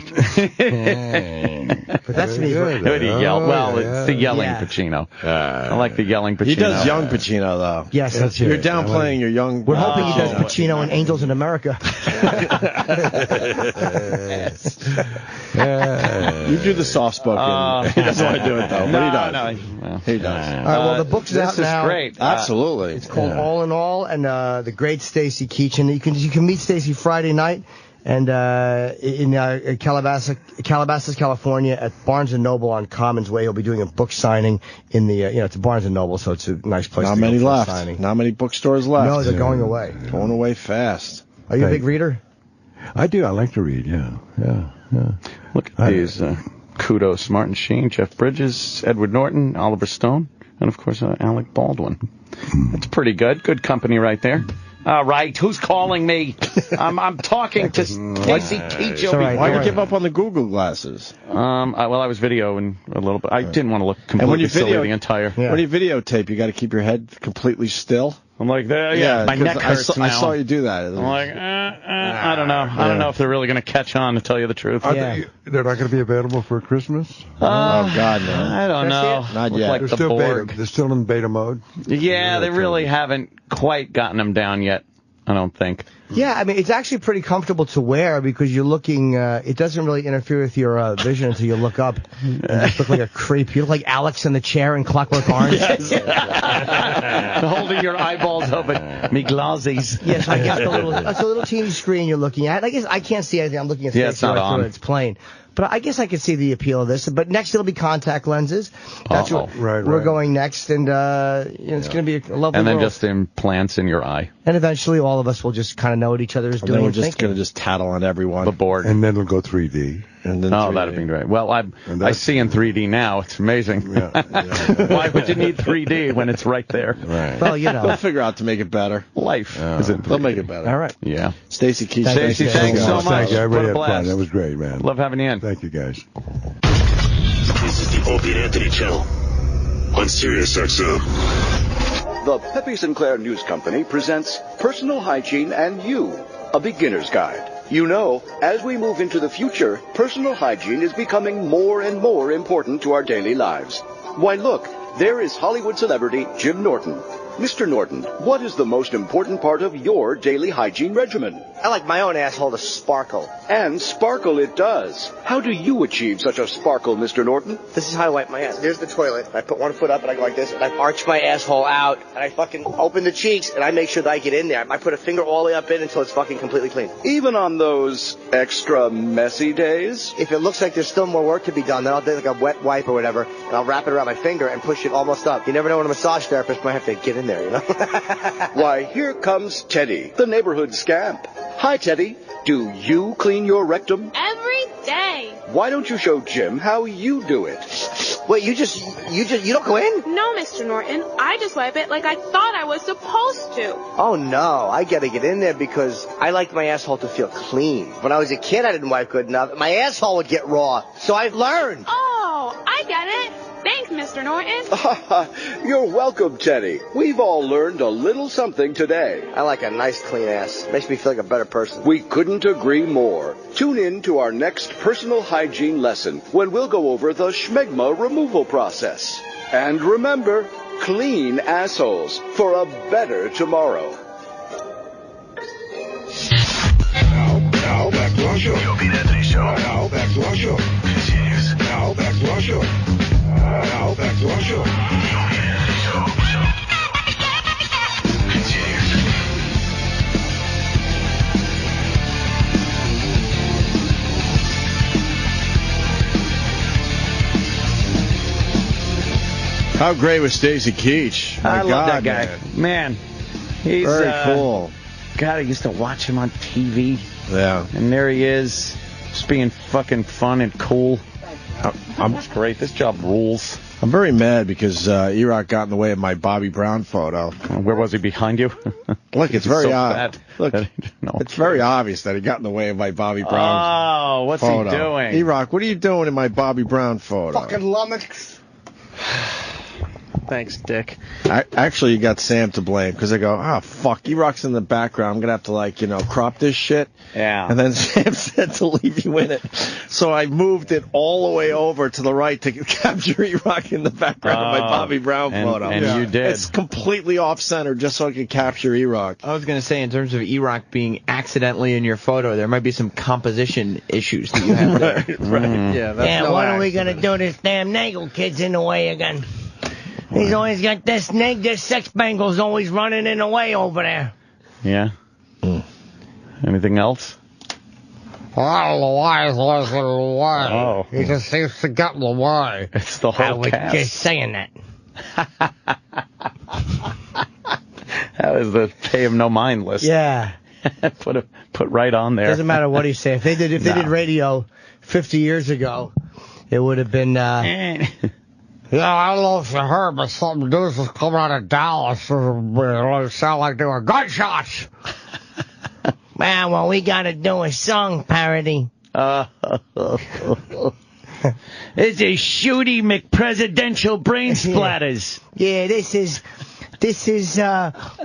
But that's me. When he yelled. Well, it's the yelling Pacino. I like the yelling Pacino. He does young Pacino though. Yes, you're downplaying your young. We're hoping he does Pacino in Angels in America. You do the soft-spoken. He doesn't want to do it, though, but he does. No. He does. All right, well, the book's out now. This is great. Absolutely. It's called All in All, and the great Stacy Keach. And you can meet Stacy Friday night and in Calabasas, California, at Barnes & Noble on Commons Way. He'll be doing a book signing in the, it's a Barnes & Noble, so it's a nice place to go for a signing. Not many bookstores left. No, they're going away. Going away fast. Are you a big reader? I do. I like to read, yeah. Look at these. Kudos, Martin Sheen, Jeff Bridges, Edward Norton, Oliver Stone, and, of course, Alec Baldwin. That's pretty good. Good company right there. All right, who's calling me? I'm talking to Stacy Keach over here. Why you give up on the Google glasses? I was videoing a little bit. I didn't want to look completely silly the entire. When you videotape, you got to keep your head completely still. I'm like, my neck hurts now. I saw you do that. I'm like, I don't know. I don't know if they're really going to catch on, to tell you the truth. They're not going to be available for Christmas? Oh, God, no. I don't know. Not yet. Like they're still in beta mode? Yeah, they really haven't quite gotten them down yet, I don't think. Yeah, I mean, it's actually pretty comfortable to wear because you're looking, it doesn't really interfere with your vision until you look up and just look like a creep. You look like Alex in the chair in Clockwork Orange. Holding your eyeballs open. Me glasses. Yes, I guess that's a little teeny screen you're looking at. I guess I can't see anything. I'm looking at it's not on. It's plain. But I guess I could see the appeal of this. But next it'll be contact lenses. That's what we're going next, and it's going to be a lovely And then world. just implants in your eye. And eventually all of us will just kind of know what each other is doing. And we're and just going to just tattle on everyone. The board. And then it'll go 3D. And then that'd be great. Well, I see in 3D now. It's amazing. Why would you need 3D when it's right there? Right. Well, they'll figure out to make it better. Life is in 3D. They'll make it better. All right. Yeah. Stacy Keach. Stacy, thanks so much. Thank you. Everybody What a had fun. blast. That was great, man. Love having you in. Thank you, guys. This is the Opie and Anthony channel on Sirius XM. The Pepe Sinclair News Company presents Personal Hygiene and You, a beginner's guide. You know, as we move into the future, personal hygiene is becoming more and more important to our daily lives. Why, look, there is Hollywood celebrity Jim Norton. Mr. Norton, what is the most important part of your daily hygiene regimen? I like my own asshole to sparkle. And sparkle it does. How do you achieve such a sparkle, Mr. Norton? This is how I wipe my ass. There's the toilet. I put one foot up and I go like this, and I arch my asshole out, and I fucking open the cheeks, and I make sure that I get in there. I put a finger all the way up in until it's fucking completely clean. Even on those extra messy days? If it looks like there's still more work to be done, then I'll do like a wet wipe or whatever, and I'll wrap it around my finger and push it almost up. You never know when a massage therapist might have to get in there, you know? Why, here comes Teddy, the neighborhood scamp. Hi, Teddy. Do you clean your rectum? Every day. Why don't you show Jim how you do it? Wait, you don't go in? No, Mr. Norton. I just wipe it like I thought I was supposed to. Oh, no. I gotta get in there because I like my asshole to feel clean. When I was a kid, I didn't wipe good enough. My asshole would get raw. So I've learned. Oh, I get it. Thanks, Mr. Norton. You're welcome, Teddy. We've all learned a little something today. I like a nice, clean ass. Makes me feel like a better person. We couldn't agree more. Tune in to our next personal hygiene lesson when we'll go over the schmegma removal process. And remember, clean assholes for a better tomorrow. Now back to our show. The Opie and Anthony Show. Now back to our show. Continues. Now back to our show. Now back to our show. The Opie and Anthony Show. Continues. How great was Stacy Keach? I love that guy. Man, he's very cool. God, I used to watch him on TV. Yeah. And there he is, just being fucking fun and cool. That's great. This job rules. I'm very mad because E-Rock got in the way of my Bobbie Brown photo. Where was he, behind you? Look, it's very so obvious. Look, it's very obvious that he got in the way of my Bobbie Brown photo. Oh, what's he doing? E-Rock, what are you doing in my Bobbie Brown photo? Fucking lummox. Thanks, Dick. Actually, you got Sam to blame because I go, fuck, E-Rock's in the background. I'm going to have to, crop this shit. Yeah. And then Sam said to leave you in it. So I moved it all the way over to the right to capture E-Rock in the background of my Bobbie Brown photo. And you did. It's completely off-center just so I could capture E-Rock. I was going to say, in terms of E-Rock being accidentally in your photo, there might be some composition issues that you have there. Right. Yeah, that's no when are we accident. going to do this damn Nagel kid's in the way again? He's always got this sex bangle's always running in the way over there. Yeah. Anything else? I don't know why he's always in the way. Oh. He just seems to get in the way. It's the I whole was cast. just saying that. That was the pay him no mind list. Yeah. put right on there. Doesn't matter what he say. If they did radio 50 years ago, it would have been. Yeah, I don't know if you heard, but some dudes was coming out of Dallas. It sound like they were gunshots. Man, well, we got to do a song parody. This is Shooty McPresidential Brain Splatters. Yeah, this is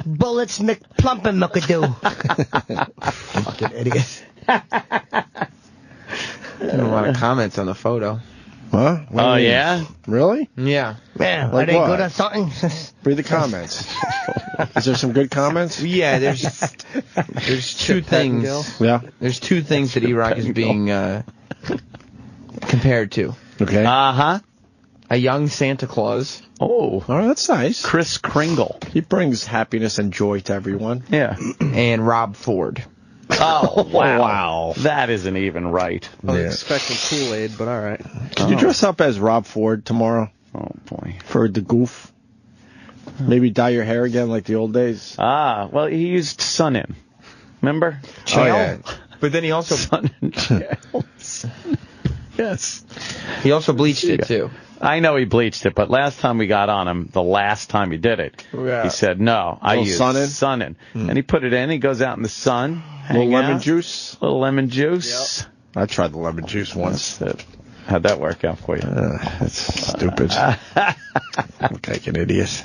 Bullets McPlumpin' McAdoo. Fucking idiot. A lot of comments on the photo. Huh? Oh, yeah? Really? Yeah. Man, Like are they what? good at something? Read the comments. Is there some good comments? Yeah, there's two things. Yeah. There's two things that E-Rock is being compared to. Okay. Uh-huh. A young Santa Claus. Oh, that's nice. Kris Kringle. He brings happiness and joy to everyone. Yeah. And Rob Ford. Oh, wow. Wow. That isn't even right. I was expecting Kool-Aid, but all right. Could you dress up as Rob Ford tomorrow? Oh, boy. For the goof? Maybe dye your hair again like the old days? Well, he used sun in. Remember? Oh, yeah. But then he also Sun in jail. Yes. he also bleached it too. I know he bleached it, but last time we got on him, the last time he did it, Yeah. he said, no, I Little use sun in? And he put it in, he goes out in the sun, Little hang lemon out, juice? little lemon juice. I tried the lemon juice once. That's it. How'd that work out for you? That's stupid. Look like an idiot.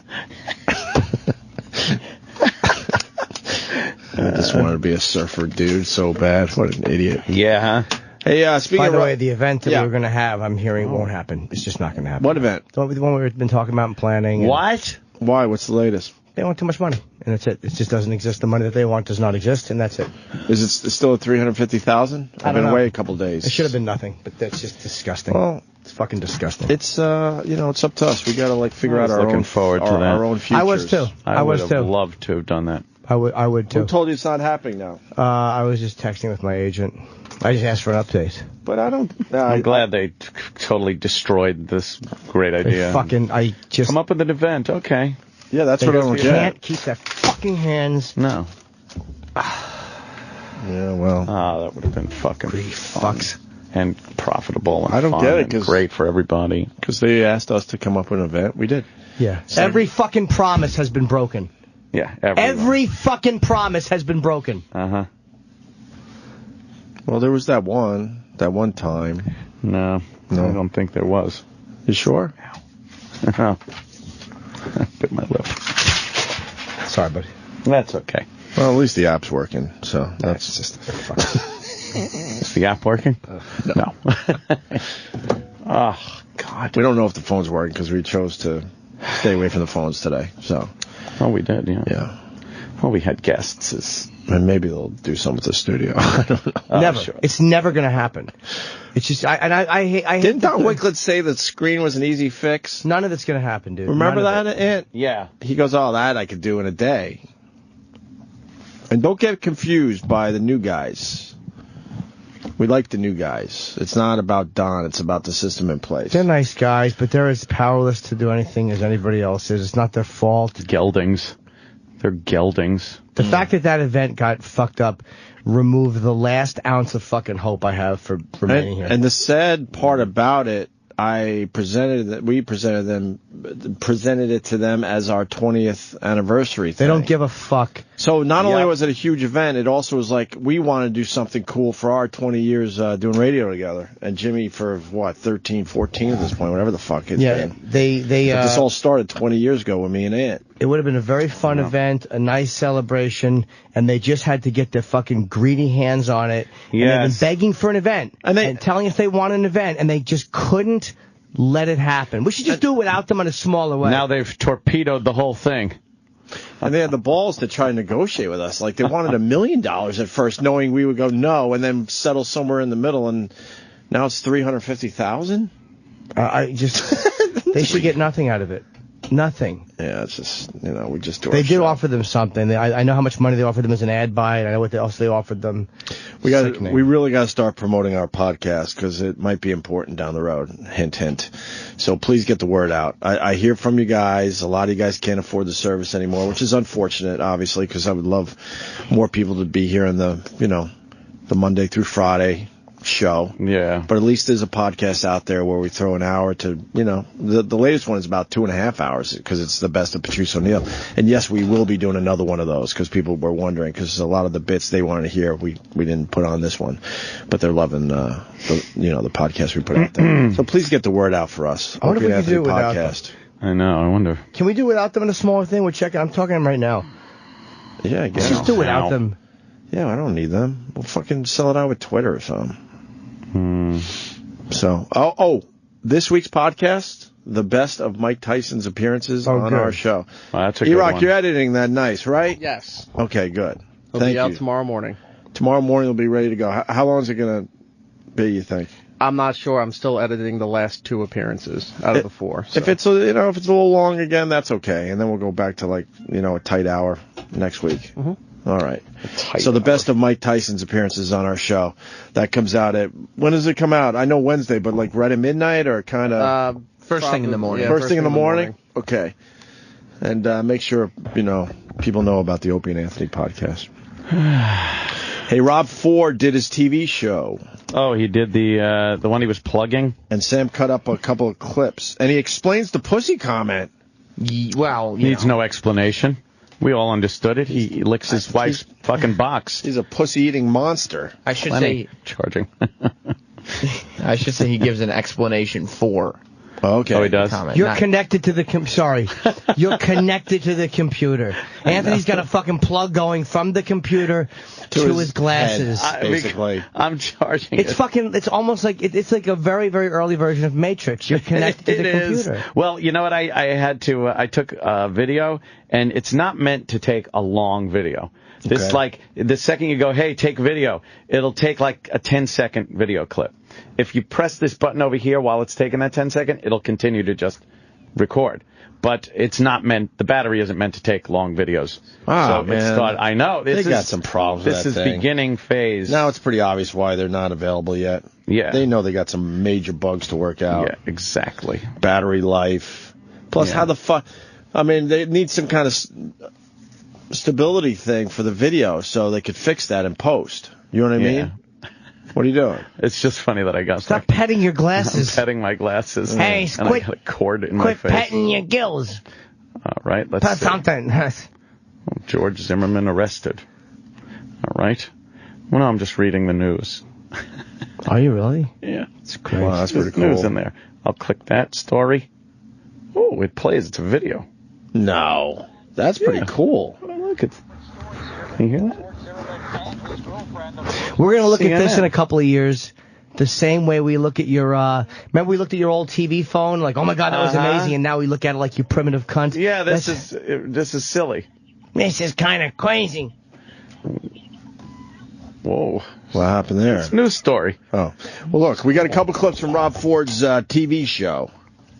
I just wanted to be a surfer dude so bad. What an idiot. Yeah, huh? Hey, speaking By of... the way, the event that Yeah. we were going to have, I'm hearing won't happen. It's just not going to happen. What event? The one we've been talking about and planning. and What? Why? What's the latest? They want too much money, and that's it. It just doesn't exist. The money that they want does not exist, and that's it. Is it still at 350,000? I've been know. away a couple days. It should have been nothing, but that's just disgusting. Well, it's fucking disgusting. it's it's up to us. We got to figure I out was our looking own forward to that. our own futures. I was too. I was would have too. loved to have done that. I would too. Who told you it's not happening now? I was just texting with my agent. I just asked for an update. But I don't. I'm glad they totally destroyed this great idea. I just Come up with an event, okay. Yeah, that's they what I don't can't get. keep their fucking hands. No. Yeah, well. That would have been fucking fucks. And profitable and I don't fun get it, and 'cause- great for everybody. Because they asked us to come up with an event. We did. Yeah. Every fucking promise has been broken. Yeah, Every fucking promise has been broken. Uh-huh. Well, there was that one time. No, I don't think there was. You sure? Bit my lip. Sorry, buddy. That's okay. Well, at least the app's working, so that's just Is the app working? No. Oh, God. We don't know if the phone's working because we chose to stay away from the phones today. So. Oh, we did, yeah. Yeah. Well, we had guests. And maybe they'll do something with the studio. I don't know. Never. Sure. It's never going to happen. It's just, I hate. Didn't Don Wicklett say that screen was an easy fix? None of it's going to happen, dude. Remember None that, of it. Ant? Yeah. He goes, oh, that I could do in a day. And don't get confused by the new guys. We like the new guys. It's not about Don. It's about the system in place. They're nice guys, but they're as powerless to do anything as anybody else is. It's not their fault. Geldings. They're geldings. The fact that event got fucked up removed the last ounce of fucking hope I have for remaining here. And the sad part about it, we presented it to them as our 20th anniversary thing. They don't give a fuck. So not only was it a huge event, it also was like we want to do something cool for our 20 years doing radio together. And Jimmy for, 13, 14 at this point, whatever the fuck it's been. But this all started 20 years ago with me and Ant. It would have been a very fun event, a nice celebration, and they just had to get their fucking greedy hands on it. And they've been begging for an event and telling us they want an event, and they just couldn't let it happen. We should just do it without them in a smaller way. Now they've torpedoed the whole thing. And they had the balls to try and negotiate with us. Like, they wanted $1 million at first, knowing we would go no, and then settle somewhere in the middle, and now it's $350,000? They should get nothing out of it. Nothing. Yeah, it's just, we just do They our did show. offer them something. I know how much money they offered them as an ad buy, and I know what else they offered them. We really got to start promoting our podcast because it might be important down the road. Hint, hint. So please get the word out. I hear from you guys. A lot of you guys can't afford the service anymore, which is unfortunate, obviously, because I would love more people to be here in the Monday through Friday show. Yeah. But at least there's a podcast out there where we throw an hour to, the latest one is about 2.5 hours because it's the best of Patrice O'Neill. And yes, we will be doing another one of those because people were wondering because a lot of the bits they wanted to hear we didn't put on this one, but they're loving the podcast we put out there. So please get the word out for us. I wonder if we can do it without podcast. I know. I wonder. Can we do it without them in a smaller thing? We're checking. I'm talking to them right now. Yeah, I guess. Let's just do it without them. Yeah, I don't need them. We'll fucking sell it out with Twitter or something. So, this week's podcast, the best of Mike Tyson's appearances on our show. Well, that's a good E-Rock, one. you're editing that nice, right? Yes. Okay, good. It'll Thank be out you. tomorrow morning. Tomorrow morning will be ready to go. How long is it going to be, you think? I'm not sure. I'm still editing the last 2 appearances out of the 4. So. If it's a little long again, that's okay. And then we'll go back to a tight hour next week. Mm-hmm. All right. So the best of Mike Tyson's appearances on our show. That comes out when does it come out? I know Wednesday, but right at midnight or kind of... First thing in the morning. Yeah, first thing in the morning? Okay. And make sure, people know about the Opie and Anthony podcast. Hey, Rob Ford did his TV show. Oh, he did the one he was plugging? And Sam cut up a couple of clips. And he explains the pussy comment. Well, needs no explanation. We all understood it. He licks his wife's fucking box. He's a pussy-eating monster. I should say charging. I should say he gives an explanation for. Okay. Oh, he does. You're connected to the You're connected to the computer. Anthony's got a fucking plug going from the computer to his glasses. Basically. I'm charging It's it's almost like it's like a very, very early version of Matrix. You're connected to the computer. Well, you know what? I took a video, and it's not meant to take a long video. This the second you go, hey, take video, it'll take like a 10-second video clip. If you press this button over here while it's taking that 10-second, it'll continue to just record. But it's not meant, the battery isn't meant to take long videos. Oh, man. I know. They got some problems with that This is thing. beginning phase. Now it's pretty obvious why they're not available yet. Yeah. They know they got some major bugs to work out. Yeah, exactly. Battery life. Plus, how the fuck... I mean, they need some kind of stability thing for the video so they could fix that in post. You know what I mean? What are you doing? It's just funny that I got Stop petting your glasses. I'm petting my glasses. Hey, and I got a cord in my face. Quit petting your gills. All right, let's Put see. something. George Zimmerman arrested. All right. Well, no, I'm just reading the news. Are you really? Yeah. It's crazy. Wow, that's pretty cool. News in there. I'll click that story. Oh, it plays. It's a video. No. That's pretty cool. Look at. Can you hear that? We're going to look at this CNN. in a couple of years. The same way we look at your, remember we looked at your old TV phone, like, oh my God, that was amazing, and now we look at it like you primitive cunt. Yeah, this is silly. This is kind of crazy. Whoa. What happened there? It's a news story. Oh. Well, look, we got a couple clips from Rob Ford's TV show,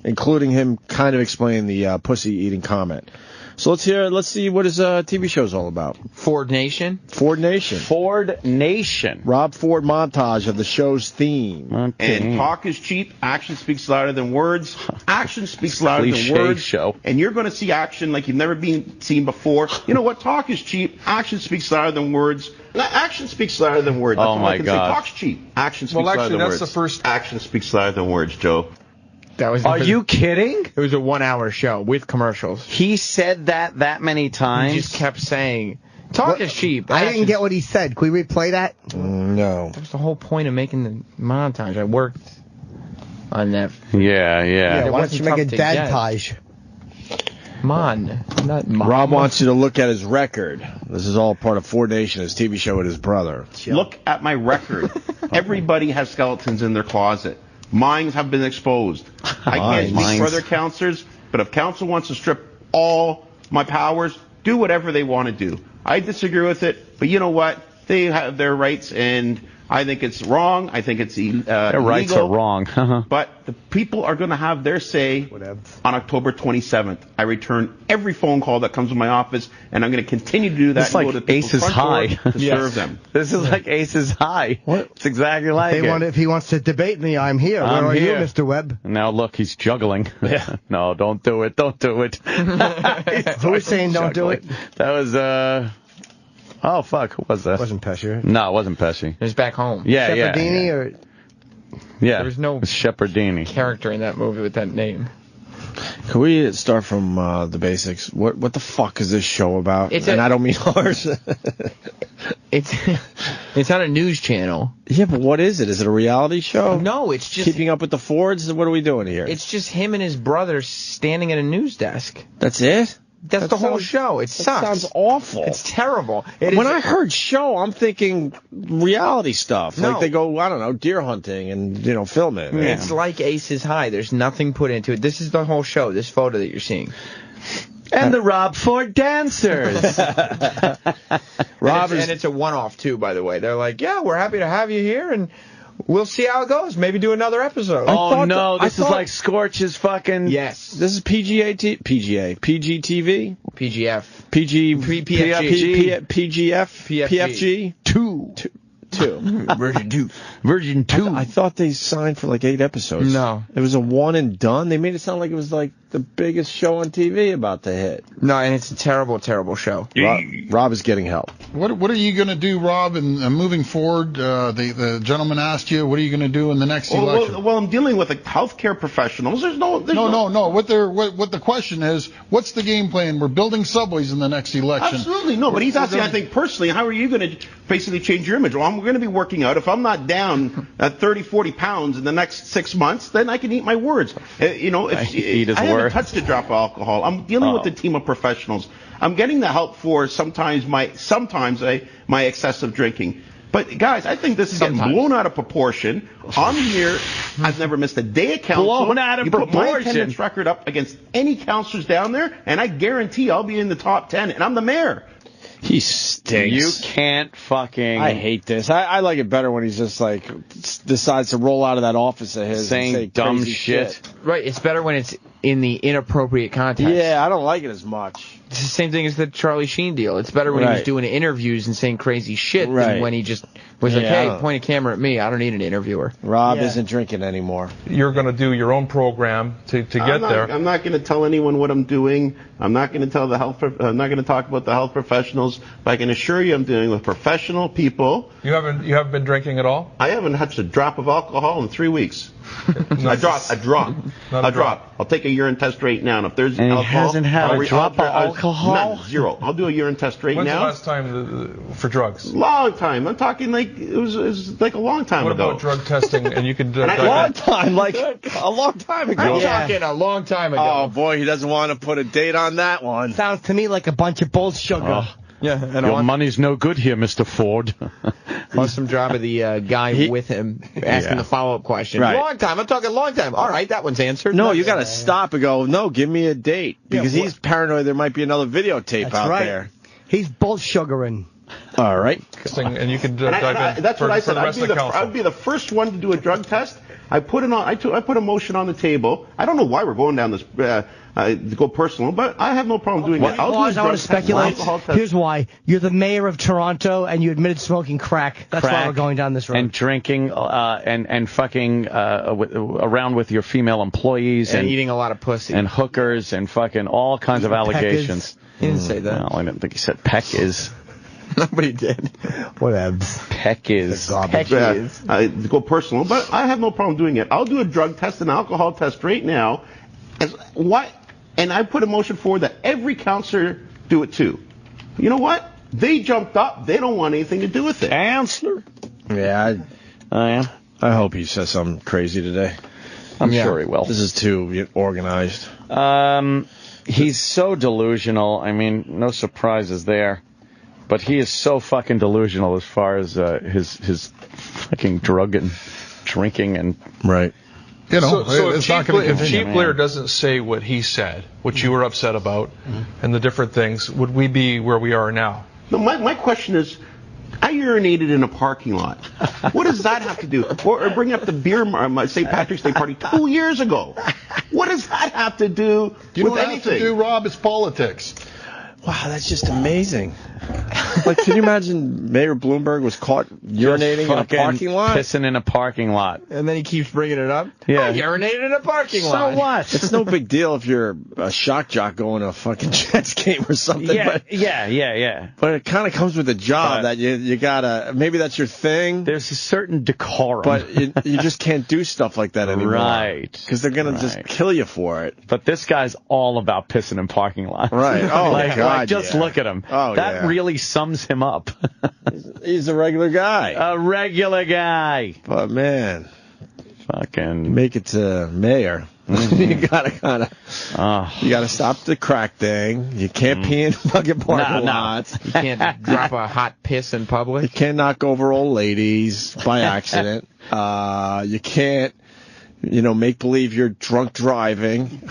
including him kind of explaining the pussy-eating comment. So let's see what his TV show's all about. Ford Nation. Ford Nation. Ford Nation. Rob Ford montage of the show's theme. Okay. And talk is cheap. Action speaks louder than words. Action speaks louder Cliche than words. show. And you're going to see action like you've never been seen before. You know what? Talk is cheap. Action speaks louder than words. Action speaks louder than words. That's Oh, all my I can God. say. Talk's cheap. Action speaks louder than words. that's the first. Action speaks louder than words, Joe. Are you kidding? It was a 1-hour show with commercials. He said that many times? He just kept saying, talk is cheap. I didn't get what he said. Can we replay that? No. That was the whole point of making the montage. I worked on that. Yeah. Why don't you make a dad-tage? Come on. Rob wants you to look at his record. This is all part of Ford Nation, his TV show with his brother. Look at my record. Everybody has skeletons in their closet. Mines have been exposed. I can't speak for other counselors, but if counsel wants to strip all my powers, do whatever they want to do. I disagree with it, but you know what? They have their rights, and I think it's wrong. I think it's their rights are wrong. But the people are going to have their say on October 27th. I return every phone call that comes to my office, and I'm going to continue to do that. It's like Aces High to serve them. This is like Aces High. What? It's exactly like it. If he wants to debate me, I'm here. Where are you, Mr. Webb? Now look, he's juggling. No, don't do it. Don't do it. Who's saying don't do it? That was oh fuck, who was that? It wasn't Bashir. No, it wasn't Pesci. It was back home. Yeah, Shepherdini or yeah. There was no Shepherdini character in that movie with that name. Can we start from the basics? What the fuck is this show about? I don't mean ours. It's on a news channel. Yeah, but what is it? Is it a reality show? No, it's just Keeping Up with the Fords. What are we doing here? It's just him and his brother standing at a news desk. That's it? That's the whole show. It sucks. That sounds awful. It's terrible. When I heard show, I'm thinking reality stuff. No. Like they go, I don't know, deer hunting and, film it. It's like Aces High. There's nothing put into it. This is the whole show, this photo that you're seeing. And the Rob Ford dancers. And it's a one-off, too, by the way. They're like, yeah, we're happy to have you here, and we'll see how it goes. Maybe do another episode. Oh, no, this is like Scorch's fucking... Yes. This is PGTV? PGF. PFG? Two. Version 2. I thought they signed for like 8 episodes. No. It was a one and done. They made it sound like it was like the biggest show on TV about to hit. No, and it's a terrible, terrible show. Rob is getting help. What are you going to do, Rob, and moving forward? The gentleman asked you, what are you going to do in the next election? Well, I'm dealing with healthcare professionals. No. What the question is, what's the game plan? We're building subways in the next election. Absolutely no, but he's asking, I think personally, how are you going to basically change your image? Well, I'm going to be working out. If I'm not down at 30, 40 pounds in the next 6 months, then I can eat my words. I haven't touched a drop of alcohol. I'm dealing with a team of professionals. I'm getting the help for sometimes my excessive drinking. But guys, I think this is getting blown out of proportion. I'm here. I've never missed a day of counsel. Blown out of proportion. Put my attendance record up against any counselors down there, and I guarantee I'll be in the top 10. And I'm the mayor. He stinks. You can't fucking... I hate this. I like it better when he's just like decides to roll out of that office of his saying and say dumb crazy shit. Right, it's better when it's in the inappropriate context. Yeah, I don't like it as much. It's the same thing as the Charlie Sheen deal. It's better when he was doing interviews and saying crazy shit than when he just was like, hey, point a camera at me. I don't need an interviewer. Rob isn't drinking anymore. You're going to do your own program to get there. I'm not going to tell anyone what I'm doing. I'm not going to tell I'm not going to talk about the health professionals. But I can assure you I'm dealing with professional people. You haven't been drinking at all? I haven't touched a drop of alcohol in 3 weeks. A drop. I'll take a urine test right now, and if there's alcohol, he hasn't had a drop of alcohol? None, zero. I'll do a urine test right now. When's the last time for drugs? Long time. I'm talking like it was like a long time ago. What about drug testing? And you could a long time, like a long time ago. I'm talking a long time ago. Oh boy, he doesn't want to put a date on that one. Sounds to me like a bunch of bull sugar. Yeah, and your money's no good here, Mr. Ford. Awesome job of the guy with him asking the follow-up question. Right. Long time. I'm talking long time. All right, that one's answered. No, you got to stop and go, no, give me a date. Because he's paranoid there might be another videotape out there. He's bull sugaring. All right. And you could that's what I said. I'd be the first one to do a drug test. I put a motion on the table. I don't know why we're going down this to go personal, but I have no problem doing it. I want to speculate. Here's why. You're the mayor of Toronto, and you admitted smoking crack. That's why we're going down this road. And drinking and fucking around with your female employees. And eating a lot of pussy. And hookers and fucking all kinds of allegations. He didn't say that. Well, I didn't think he said peck is. Nobody did. Whatevs. Peck is. To go personal, but I have no problem doing it. I'll do a drug test and alcohol test right now. And I put a motion forward that every counselor do it too. You know what? They jumped up. They don't want anything to do with it. Counselor? Yeah, I hope he says something crazy today. I'm sure he will. This is too organized. He's so delusional. I mean, no surprises there. But he is so fucking delusional as far as his fucking drug and drinking and... Right. You know, so it's not going to if continue. Chief Blair doesn't say what he said, what you were upset about, and the different things, would we be where we are now? No, my question is, I urinated in a parking lot. What does that have to do? Or bring up the beer St. Patrick's Day party 2 years ago. What does that have to do You know with what anything? have to do, Rob? It's politics. Wow, that's just amazing. Like, can you imagine Mayor Bloomberg was caught urinating in a parking lot? Pissing in a parking lot. And then he keeps bringing it up. Yeah. I urinated in a parking lot. So what? It's no big deal if you're a shock jock going to a fucking Jets game or something. Yeah, but, yeah. But it kind of comes with a job that you gotta, maybe that's your thing. There's a certain decorum. But you just can't do stuff like that anymore. Right. Because they're going to just kill you for it. But this guy's all about pissing in parking lots. Right. Oh, God, just yeah. look at him. Oh, that really sums him up. He's a regular guy. A regular guy. But, man. Fucking. Make it to mayor. You gotta kind of, you gotta stop the crack thing. You can't pee in fucking parking lots. You can't drop a hot piss in public. You can't knock over old ladies by accident. You can't, make believe you're drunk driving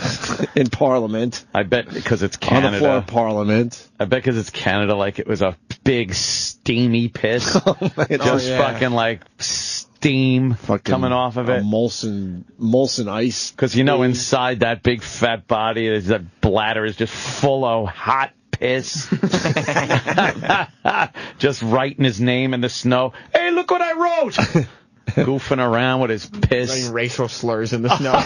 in Parliament. I bet because it's Canada. On the floor of Parliament. I bet because it's Canada, like it was a big steamy piss. Fucking like steam coming off of it. Molson ice. Because inside that big fat body, that bladder is just full of hot piss. Just writing his name in the snow. Hey, look what I wrote! Goofing around with his piss. Writing racial slurs in the snow.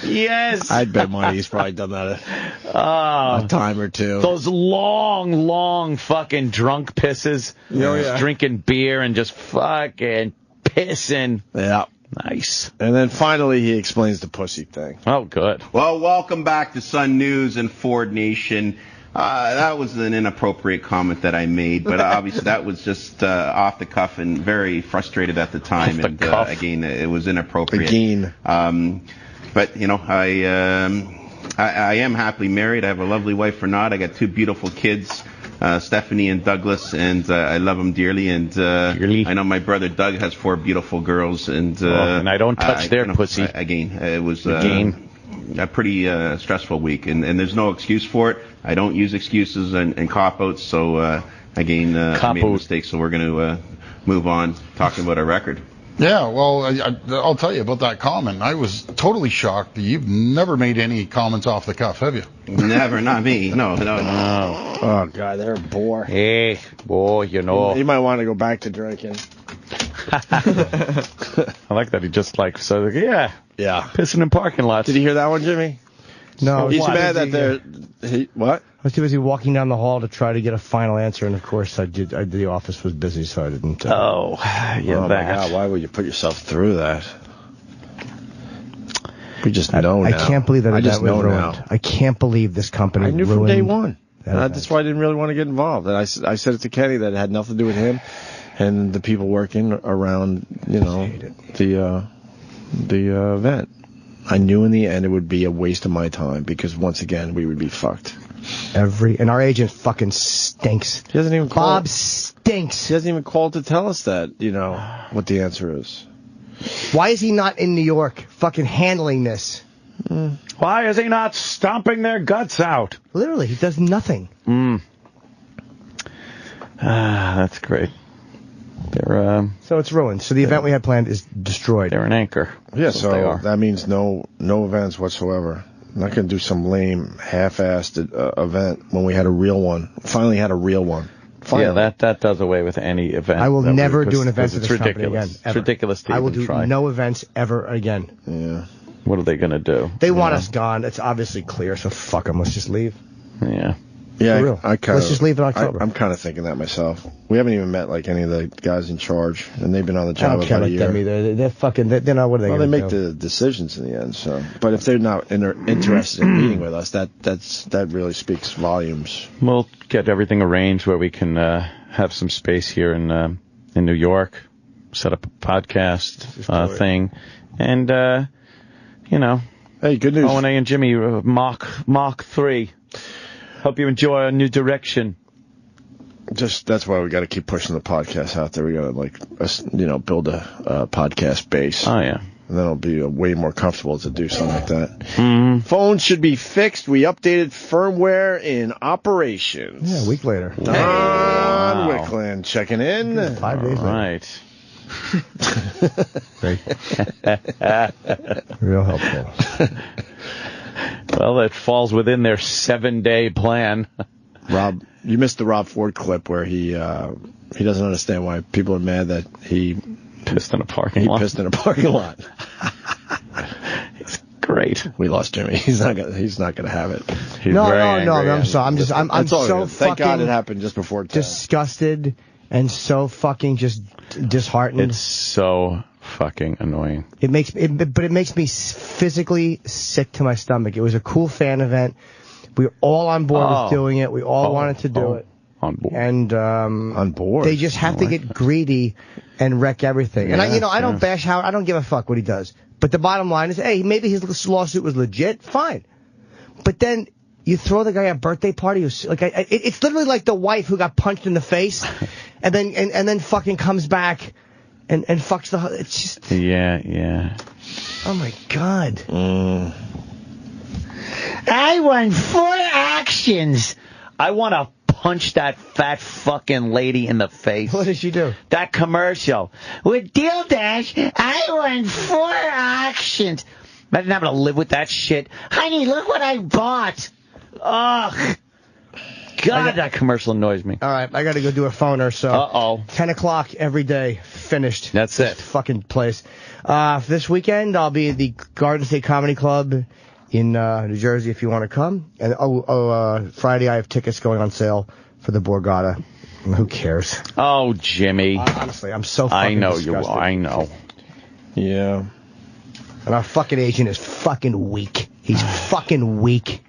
Yes. I'd bet money he's probably done that a time or two. Those long fucking drunk pisses. Just drinking beer and just fucking pissing. Yeah. Nice. And then finally he explains the pussy thing. Oh, good. Well, welcome back to Sun News and Ford Nation. That was an inappropriate comment that I made, but obviously that was just off the cuff and very frustrated at the time. Off the cuff. Again, it was inappropriate. Again. But I am happily married. I have a lovely wife, Renata. I got two beautiful kids, Stephanie and Douglas, and I love them dearly. And I know my brother Doug has 4 beautiful girls, and I don't touch their pussy. Again, it was a pretty stressful week, and there's no excuse for it. I don't use excuses and cop-outs, so I made a mistake, so we're going to move on talking about our record. Yeah, well, I'll tell you about that comment. I was totally shocked. You've never made any comments off the cuff, have you? Never, not me. No. Oh, God, they're a bore. Hey, boy, You might want to go back to drinking. I like that he just said, yeah, pissing in parking lots. Did you hear that one, Jimmy? No. He's mad that what? I was too busy walking down the hall to try to get a final answer, and of course the office was busy, so I didn't. Oh my God! Why would you put yourself through that? We just know now. I can't believe that I just was know ruined. now. I can't believe this company I knew ruined from day one. that That's why I didn't really want to get involved. And I said it to Kenny that it had nothing to do with him and the people working around, the event. I knew in the end it would be a waste of my time because once again we would be fucked. And our agent fucking stinks. He hasn't even called. Bob stinks. He hasn't even called to tell us that, what the answer is. Why is he not in New York fucking handling this? Why is he not stomping their guts out? Literally, he does nothing. That's great. They're So it's ruined. So the event we had planned is destroyed. They're an anchor. Yeah, so that means no events whatsoever. I'm not going to do some lame, half-assed event when we had a real one. Finally had a real one. Finally. Yeah, that does away with any event. I will never do an event with this company again. It's ridiculous to I will even do try. no events ever again. Yeah. What are they going to do? They want us gone. It's obviously clear, so fuck them. Let's just leave. Yeah. Yeah, For real. Let's just leave it October. I'm kind of thinking that myself. We haven't even met like any of the guys in charge, and they've been on the I job don't care about a like year. them either. They're fucking. They're not. What are they? Well, they gonna make do? the decisions in the end. So, but if they're not interested in meeting with us, that really speaks volumes. We'll get everything arranged where we can have some space here in New York, set up a podcast thing, and hey, good news. O&A and Jimmy Mach 3. Hope you enjoy our new direction. That's why we got to keep pushing the podcast out there. We got to build a podcast base. Oh yeah. And then it'll be way more comfortable to do something like that. Mm-hmm. Phone should be fixed. We updated firmware in operations. Yeah, a week later. Don Wickland checking in. 5 days later. Right. Great. Real helpful. Well, it falls within their 7-day plan. Rob, you missed the Rob Ford clip where he doesn't understand why people are mad that he pissed in a parking lot. It's great. We lost Jimmy. He's not gonna have it. No, I'm sorry. I'm so fucking. Thank God it happened just before 10. Disgusted and so fucking just disheartened. It's so fucking annoying. It makes me physically sick to my stomach. It was a cool fan event. We were all on board with doing it. We all wanted to do it. On board. And on board. They just have to get greedy and wreck everything. And I don't bash Howard. I don't give a fuck what he does. But the bottom line is, hey, maybe his lawsuit was legit. Fine. But then you throw the guy a birthday party. It's literally like the wife who got punched in the face, and then fucking comes back and fucks the. It's just. Yeah. Oh my God. I won 4 actions. I want to punch that fat fucking lady in the face. What did she do? That commercial. With Deal Dash, I won 4 actions. Imagine having to live with that shit. Honey, look what I bought. Ugh. God, that commercial annoys me. All right, I got to go do a phoner, so. Uh-oh. 10 o'clock every day. Finished. That's it. Fucking place. This weekend, I'll be at the Garden State Comedy Club in New Jersey if you want to come. And Friday I have tickets going on sale for the Borgata. Who cares? Oh, Jimmy. Honestly, I'm so fucking disgusted. I know. Yeah. And our fucking agent is fucking weak. He's fucking weak.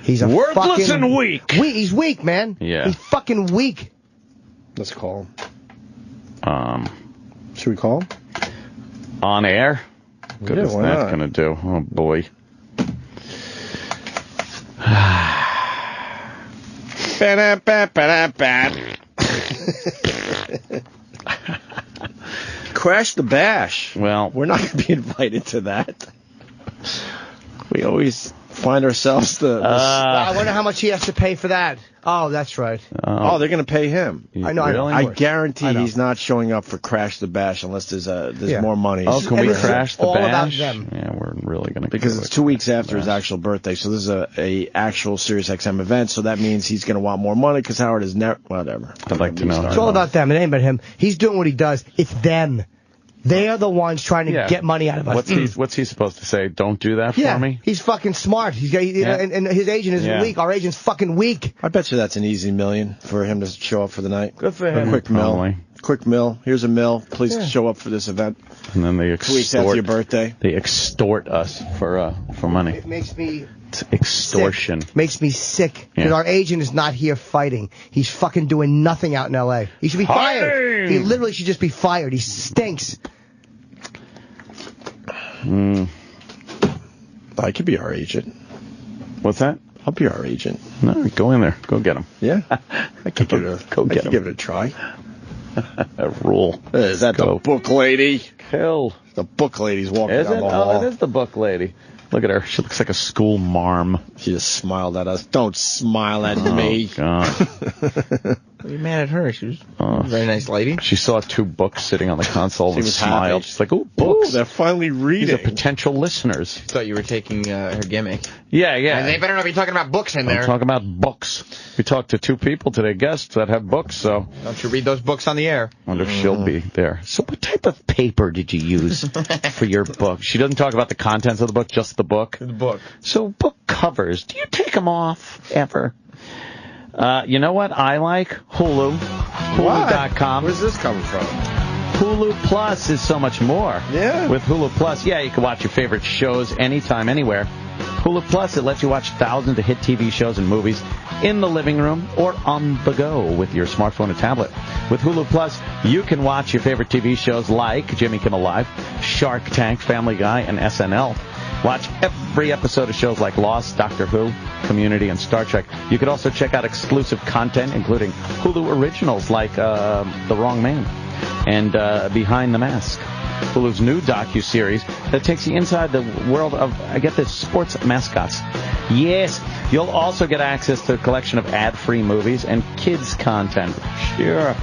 He's a worthless fucking and weak. He's weak, man. Yeah. He's fucking weak. Let's call him. Should we call him? On air? What is why that not? going to do? Oh, boy. Crash the Bash. Well, we're not going to be invited to that. We always find ourselves I wonder how much he has to pay for that. Oh, that's right. Oh, they're going to pay him. I know. I guarantee he's not showing up for Crash the Bash unless there's more money. Oh, can we crash the all bash? about them. Yeah, we're really going to because it's 2 weeks after his actual birthday, so this is a actual Sirius XM event. So that means he's going to want more money because Howard is never whatever. I'd like to know. It's all about them. It ain't about him. He's doing what he does. It's them. They are the ones trying to get money out of us. What's he supposed to say? Don't do that for me? He's fucking smart. And his agent is weak. Our agent's fucking weak. I bet you that's an easy $1 million for him to show up for the night. Good for him. A quick mill. Probably. Quick mill. Here's $1 million. Please show up for this event. And then they 2 weeks after your birthday. They extort us for money. It makes me It's extortion. Sick. Makes me sick because our agent is not here fighting. He's fucking doing nothing out in L.A. He should be fired. He literally should just be fired. He stinks. I could be our agent. What's that? I'll be our agent. No, go in there. Go get him. Yeah, I could give it a try. A rule. Is that the book lady? Kill. The book lady's walking down the hall. Oh, it is the book lady. Look at her. She looks like a school marm. She just smiled at us. Don't smile at me. God. What are you mad at her? She was a very nice lady. She saw 2 books sitting on the console and was smiled. happy. She's like, "Ooh, books! They're finally reading." These are potential listeners." Thought you were taking her gimmick. Yeah. And they better not be talking about books in there. I'm talking about books. We talked to 2 people today, guests that have books. So don't you read those books on the air? I wonder if she'll be there. So what type of paper did you use for your book? She doesn't talk about the contents of the book, just the book. The book. So book covers, do you take them off ever? You know what I like? Hulu. Hulu.com. Where's this coming from? Hulu Plus is so much more. Yeah. With Hulu Plus, you can watch your favorite shows anytime, anywhere. Hulu Plus, it lets you watch thousands of hit TV shows and movies in the living room or on the go with your smartphone or tablet. With Hulu Plus, you can watch your favorite TV shows like Jimmy Kimmel Live, Shark Tank, Family Guy, and SNL. Watch every episode of shows like Lost, Doctor Who, Community, and Star Trek. You could also check out exclusive content, including Hulu originals like The Wrong Man and Behind the Mask. Hulu's new docu-series that takes you inside the world of, sports mascots. Yes, you'll also get access to a collection of ad-free movies and kids content. Sure.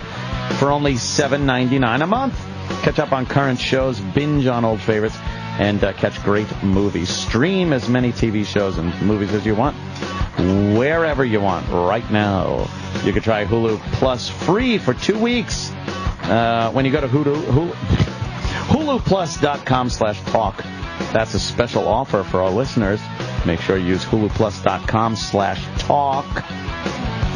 For only $7.99 a month. Catch up on current shows, binge on old favorites, and catch great movies. Stream as many TV shows and movies as you want, wherever you want, right now. You can try Hulu Plus free for 2 weeks when you go to huluplus.com/talk. That's a special offer for our listeners. Make sure you use huluplus.com/talk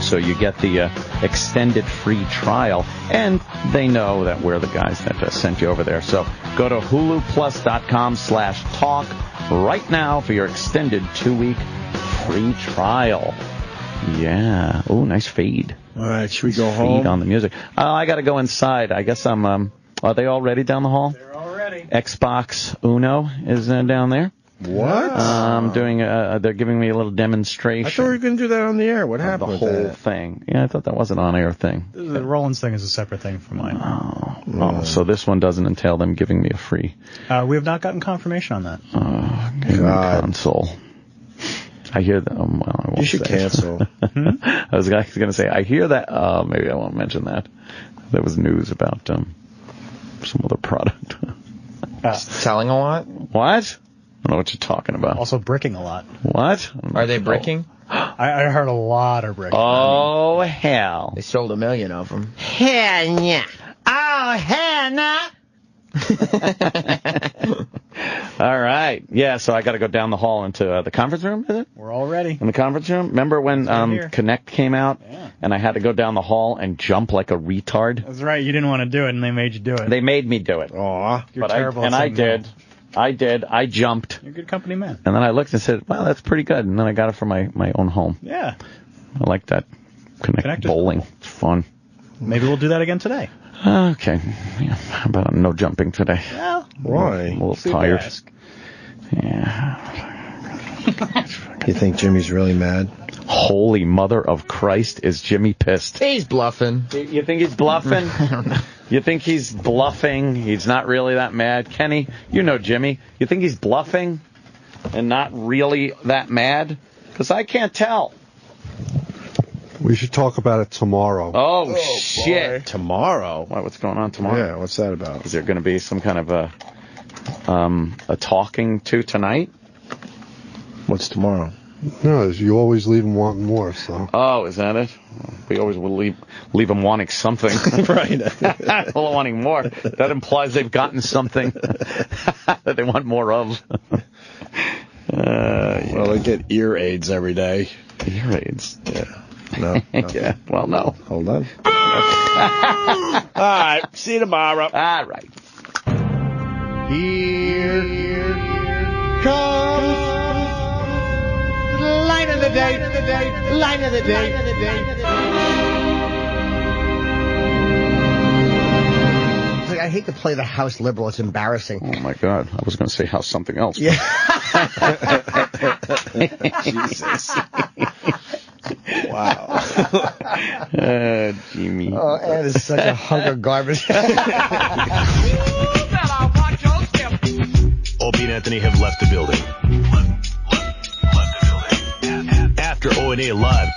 so you get the extended free trial. And they know that we're the guys that sent you over there. So go to huluplus.com/talk right now for your extended 2-week free trial. Yeah. Oh, nice fade. All right, should we go Fade home? on the music. I got to go inside. I guess I'm, are they all ready down the hall? They're all ready. Xbox Uno is down there. What? They're giving me a little demonstration. I thought we were going to do that on the air. What happened The with whole that? thing. Yeah, I thought that was an on-air thing. The Rollins thing is a separate thing from mine. Oh, so this one doesn't entail them giving me a free We have not gotten confirmation on that. gaming console. I hear that. Well, I won't You should say. cancel. I was going to say, I hear that. Maybe I won't mention that. There was news about some other product. Selling a lot? What? I don't know what you're talking about. Also bricking a lot. What? Are they bricking? I heard a lot of bricking. Oh, hell. They sold 1 million of them. Hell yeah. Oh, hell no. All right. Yeah, so I got to go down the hall into the conference room, is it? We're all ready. In the conference room? Remember when Connect came out and I had to go down the hall and jump like a retard? That's right. You didn't want to do it, and they made you do it. They made me do it. Aw. You're terrible. I did. I jumped. You're a good company man. And then I looked and said, well, that's pretty good. And then I got it for my own home. Yeah. I like that Connect bowling. It's fun. Maybe we'll do that again today. Okay. Yeah, how about no jumping today? Well, why? I'm a little tired. Yeah. You think Jimmy's really mad? Holy mother of Christ, is Jimmy pissed? He's bluffing. You think he's bluffing? I don't know. You think he's bluffing? He's not really that mad? Kenny, you know Jimmy. You think he's bluffing and not really that mad? Because I can't tell. We should talk about it tomorrow. Oh shit. Boy. Tomorrow? Why, what's going on tomorrow? Yeah, what's that about? Is there going to be some kind of a talking to tonight? What's tomorrow? No, you always leave them wanting more, so. Oh, is that it? We always will leave them wanting something. Right. Well, wanting more. That implies they've gotten something that they want more of. Well, they get ear aids every day. Ear aids? Yeah. No. Yeah. Well, no. Hold on. All right. See you tomorrow. All right. Here comes the line of the day. Line of the day. I hate to play the House liberal. It's embarrassing. Oh, my God. I was going to say house something else. Yeah. Jesus. Wow. Jimmy. Oh, Ed is such a hunk of garbage. Opie and Anthony have left the building. After O&A Live